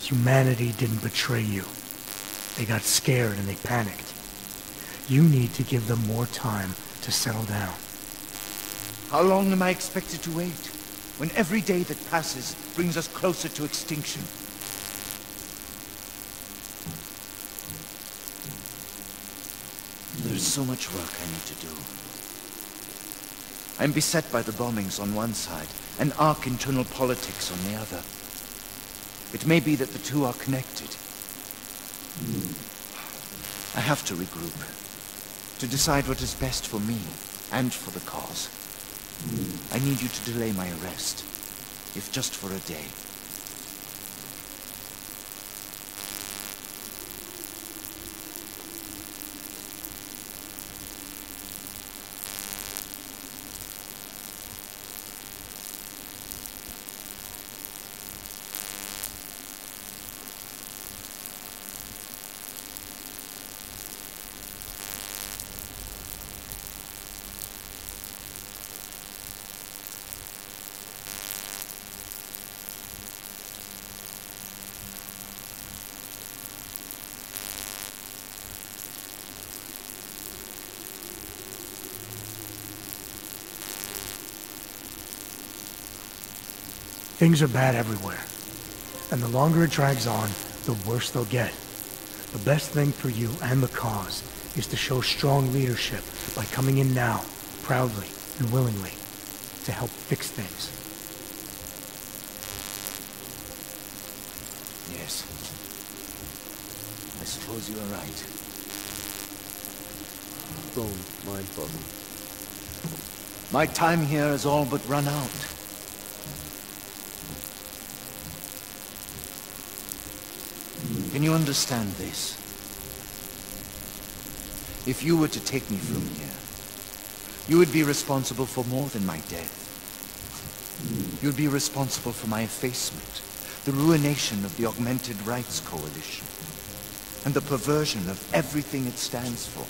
Humanity didn't betray you. They got scared and they panicked. You need to give them more time to settle down. How long am I expected to wait, when every day that passes brings us closer to extinction? There's so much work I need to do. I'm beset by the bombings on one side, and Ark internal politics on the other. It may be that the two are connected. I have to regroup, to decide what is best for me and for the cause. I need you to delay my arrest, if just for a day. Things are bad everywhere. And the longer it drags on, the worse they'll get. The best thing for you and the cause is to show strong leadership by coming in now, proudly and willingly, to help fix things. Yes. I suppose you are right. Boom. Mind fucking. My time here has all but run out. Can you understand this? If you were to take me from here, you would be responsible for more than my death. You'd be responsible for my effacement, the ruination of the Augmented Rights Coalition, and the perversion of everything it stands for.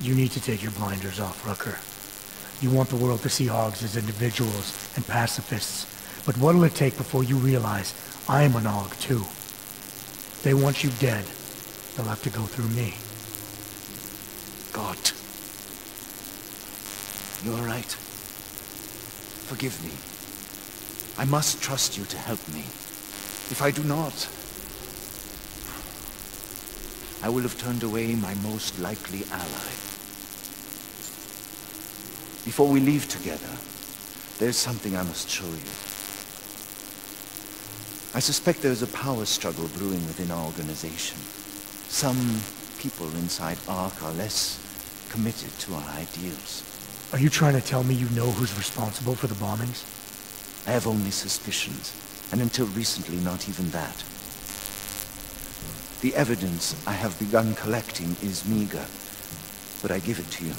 You need to take your blinders off, Rucker. You want the world to see Hogs as individuals and pacifists, but what'll it take before you realize I'm an Hog, too? If they want you dead, they'll have to go through me. God. You're right. Forgive me. I must trust you to help me. If I do not, I will have turned away my most likely ally. Before we leave together, there's something I must show you. I suspect there's a power struggle brewing within our organization. Some people inside ARC are less committed to our ideals. Are you trying to tell me you know who's responsible for the bombings? I have only suspicions, and until recently not even that. The evidence I have begun collecting is meager, but I give it to you.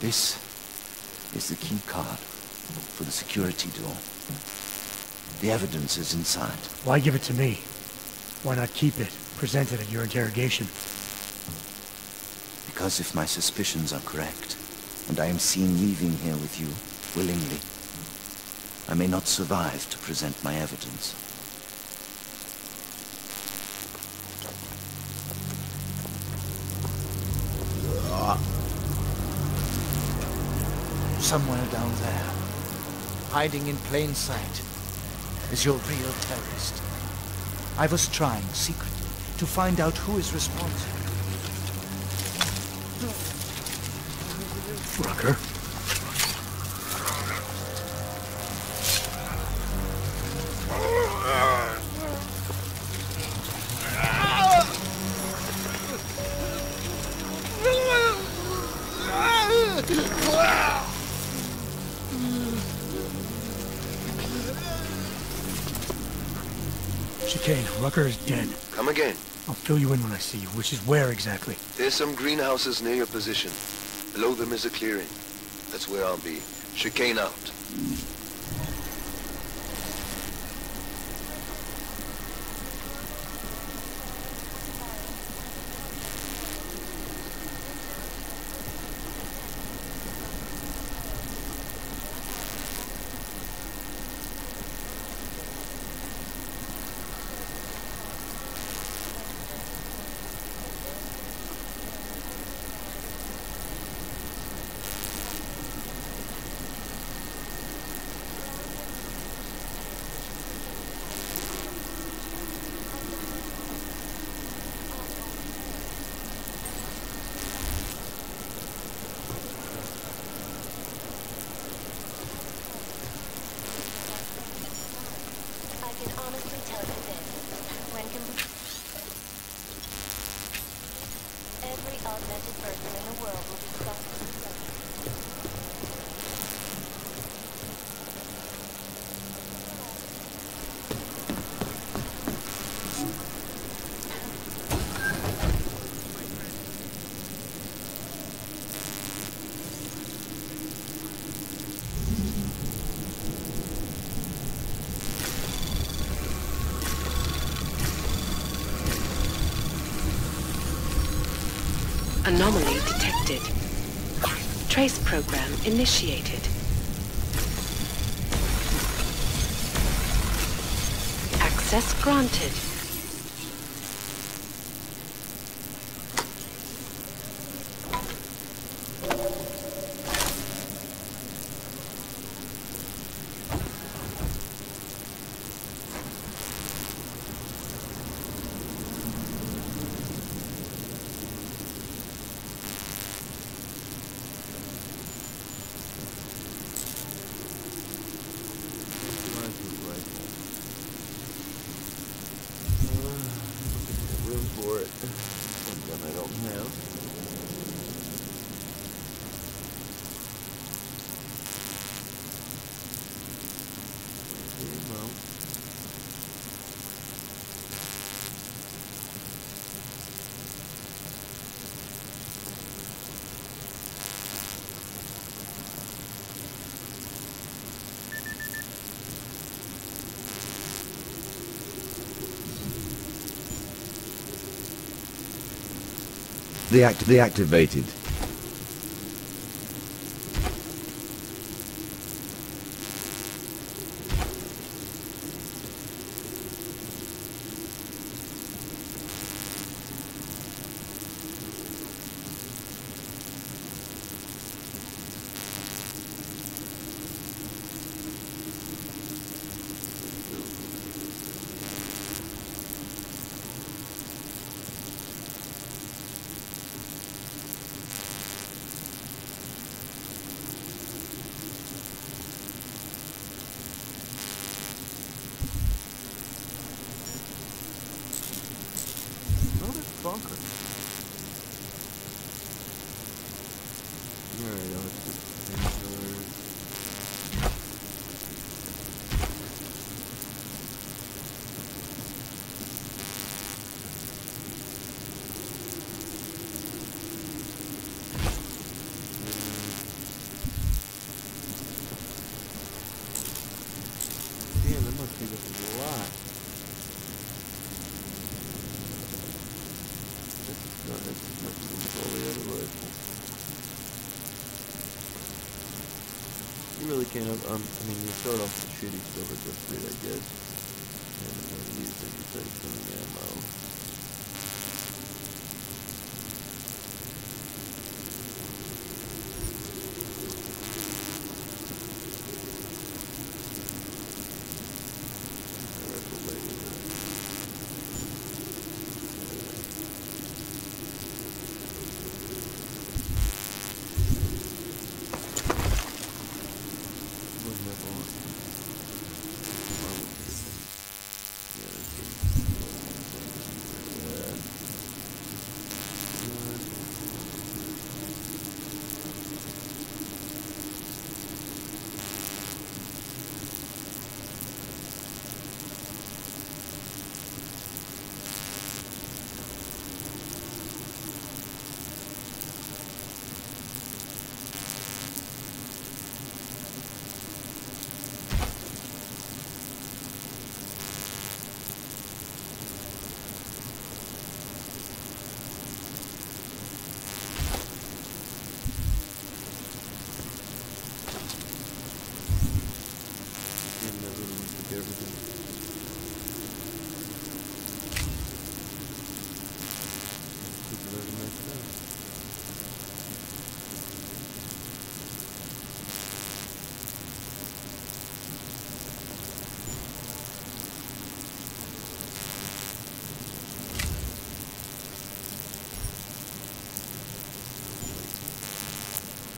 This is the key card for the security door. The evidence is inside. Why give it to me? Why not keep it, present it at your interrogation? Because if my suspicions are correct, and I am seen leaving here with you, willingly, I may not survive to present my evidence. Somewhere down there, hiding in plain sight, is your real terrorist. I was trying secretly to find out who is responsible. Rucker? Chicane, Rucker is dead. Come again. I'll fill you in when I see you, which is where exactly? There's some greenhouses near your position. Below them is a clearing. That's where I'll be. Chicane out. Anomaly detected. Trace program initiated. Access granted. Room for it. One gun I don't have. Deactivated. Bunker. Alright, I'll just painkillers. Damn, that must take us a lot. That's not all the other rifles. You really can't have, I mean, you start off with shitty stuff at this rate, I guess. And then use it instead of doing ammo.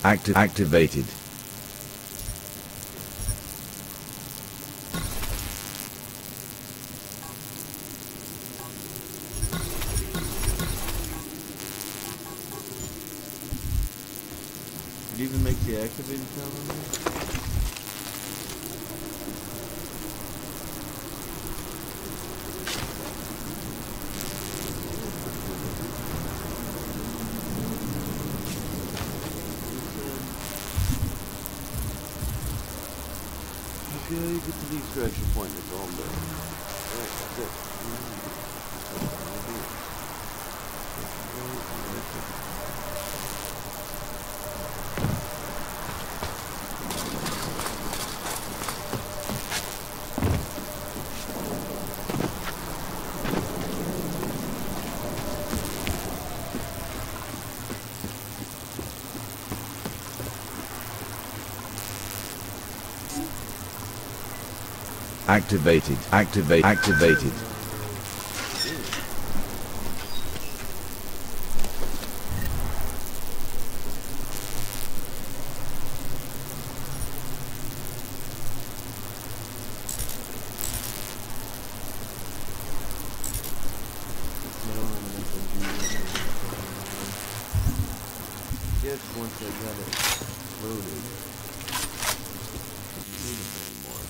Activated. It even makes the activated sound on there? Okay, you get to the extraction point, it's all done. Alright, that's it. Activated. Activated. Once I got it loaded, I don't need them anymore.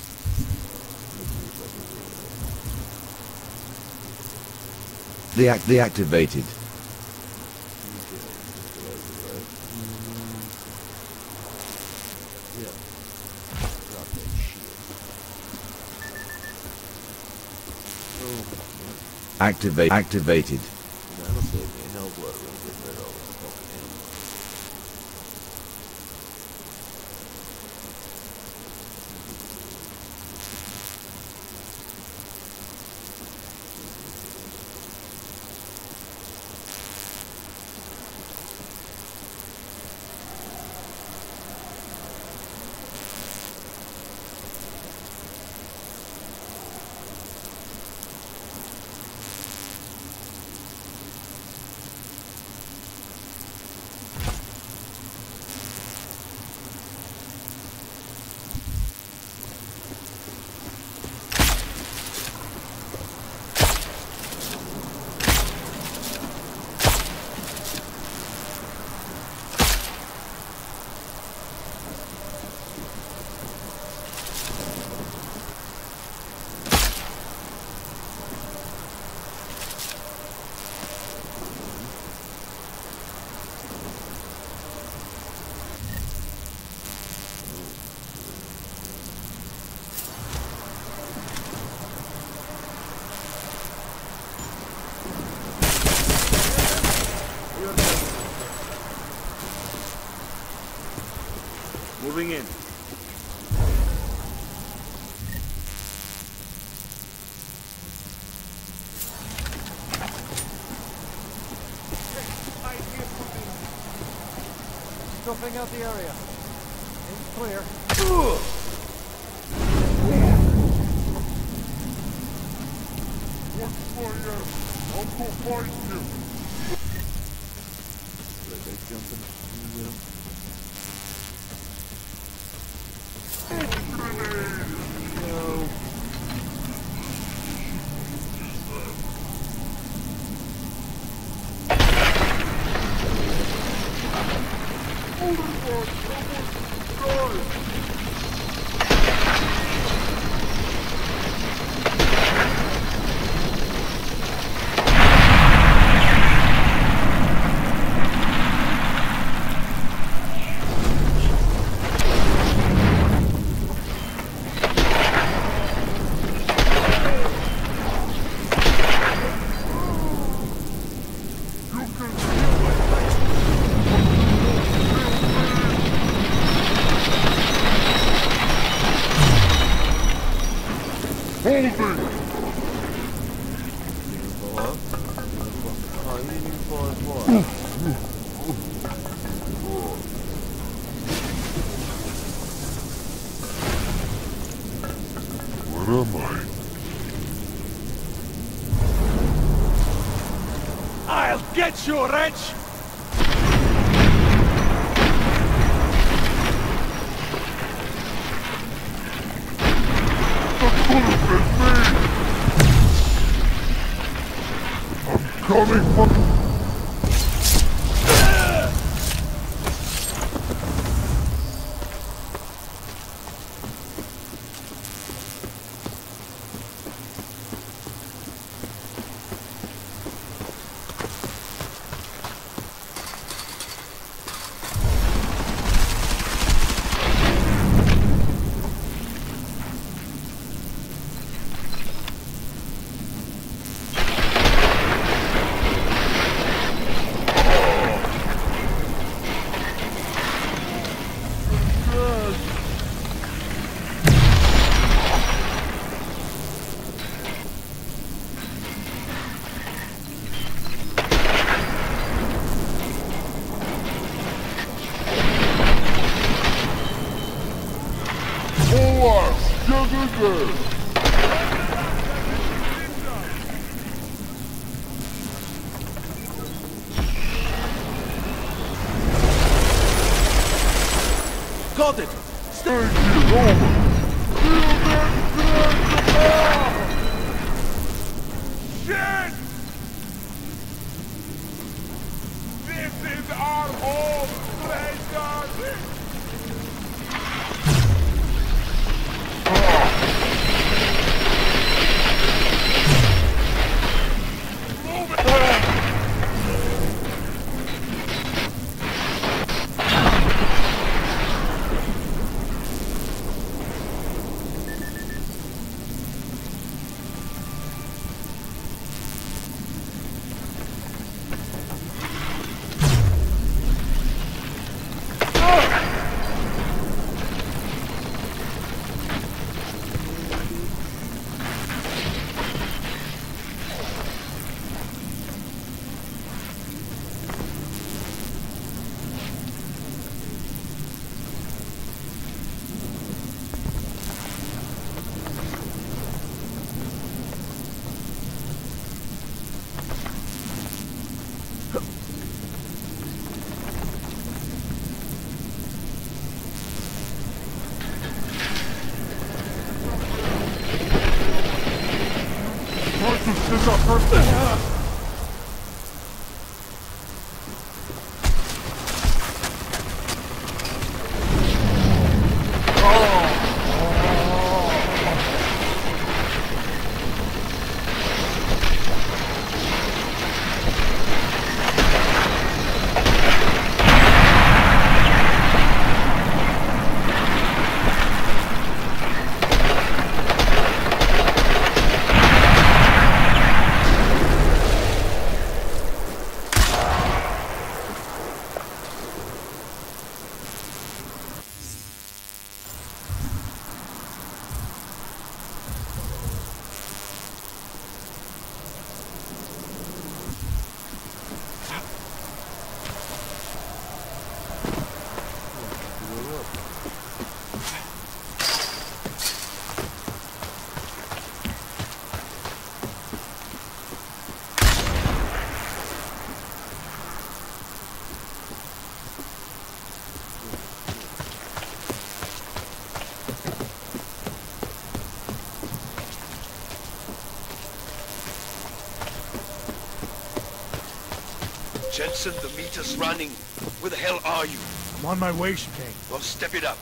Deactivated. Yeah. Drop that shit. Oh. Activated. That'll save me a hell of a lot of room to get rid of all this fucking ammo. Moving in. Scoping out the area. It's clear. What's for you? Uncle fight you. Like I jump in. No. Where am I? I'll get you, wretch! Coming for... Get in there! got it! Stay Shit! This is our home, Blazers! Jensen, the meter's running. Where the hell are you? I'm on my way, Chicane. Well, step it up.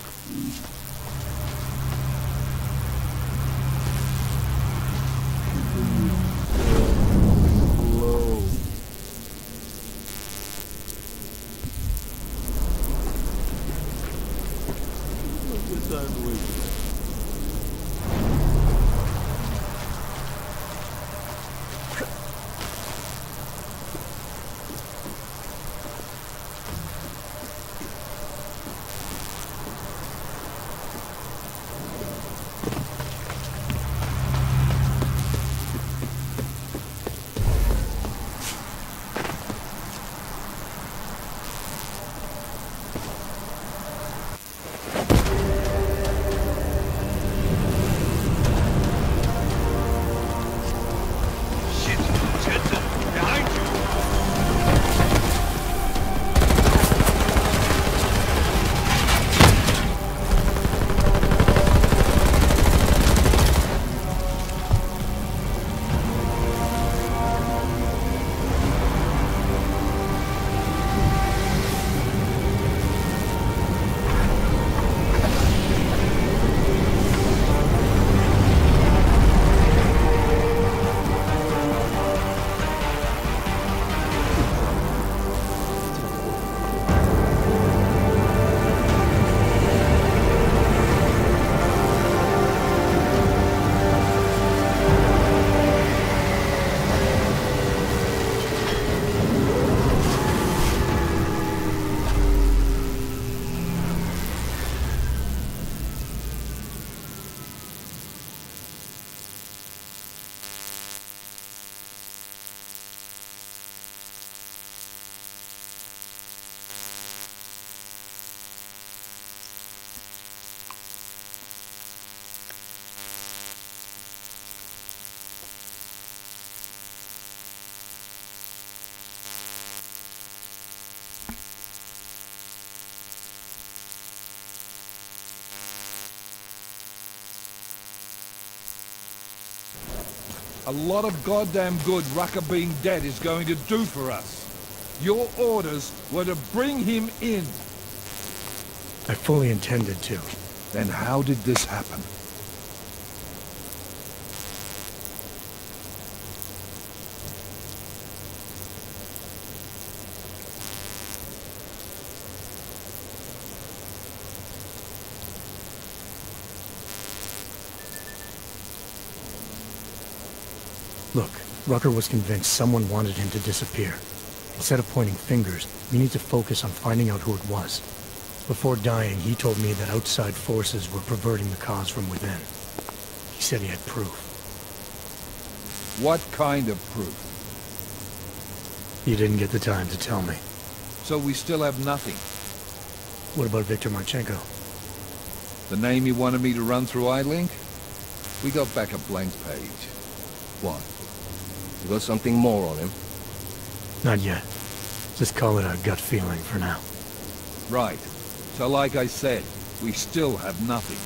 a lot of goddamn good Rucker being dead is going to do for us. Your orders were to bring him in. I fully intended to. Then how did this happen? Look, Rucker was convinced someone wanted him to disappear. Instead of pointing fingers, we need to focus on finding out who it was. Before dying, he told me that outside forces were perverting the cause from within. He said he had proof. What kind of proof? You didn't get the time to tell me. So we still have nothing. What about Viktor Marchenko? The name you wanted me to run through iLink? We got back a blank page. What? You got something more on him? Not yet. Just call it a gut feeling for now. Right. So like I said, we still have nothing.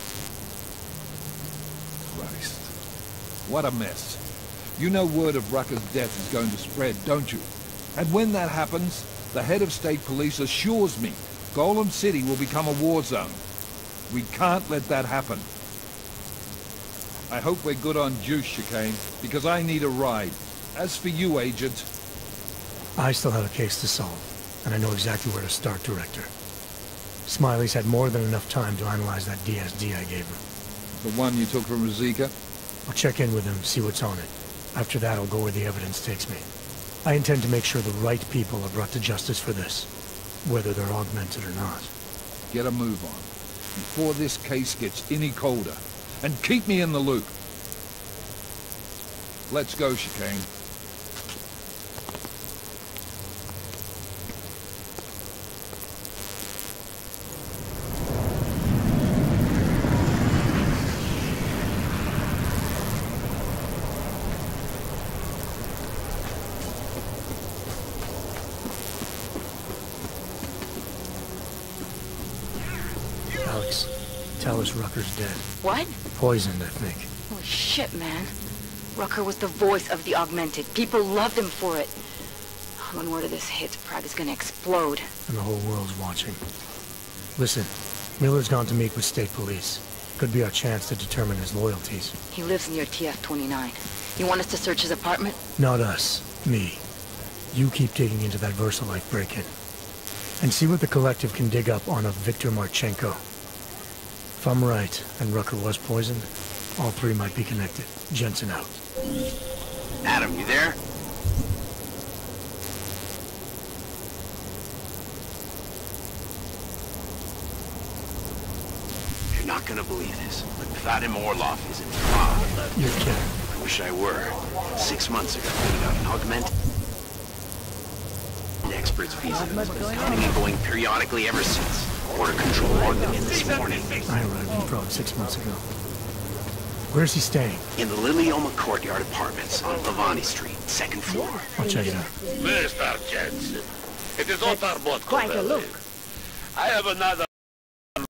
Christ. What a mess. You know word of Rucker's death is going to spread, don't you? And when that happens, the head of state police assures me Golem City will become a war zone. We can't let that happen. I hope we're good on juice, Chicane, because I need a ride. As for you, Agent... I still have a case to solve, and I know exactly where to start, Director. Smiley's had more than enough time to analyze that DSD I gave him. The one you took from Ruzika? I'll check in with him, see what's on it. After that, I'll go where the evidence takes me. I intend to make sure the right people are brought to justice for this, whether they're augmented or not. Get a move on, before this case gets any colder. And keep me in the loop. Let's go, Chicane. Alex, tell us Rucker's dead. What? Poisoned, I think. Holy shit, man. Rucker was the voice of the Augmented. People loved him for it. When word of this hits, Prague is gonna explode. And the whole world's watching. Listen, Miller's gone to meet with state police. Could be our chance to determine his loyalties. He lives near TF-29. You want us to search his apartment? Not us. Me. You keep digging into that Versalite break-in. And see what the Collective can dig up on a Viktor Marchenko. If I'm right, and Rucker was poisoned, all three might be connected. Jensen out. Adam, you there? You're not gonna believe this, but Vadim Orlov is in Prague. You're kidding. I wish I were. 6 months ago, we got an augmented expert's visa has been coming and going periodically ever since. Border Control logged them in this morning. I arrived in Prague 6 months ago. Where's he staying? In the Lilioma Courtyard Apartments on Lavani Street, 2nd floor. I'll check it out. Mr. Jensen, it is not our boat. Quite a look. I have another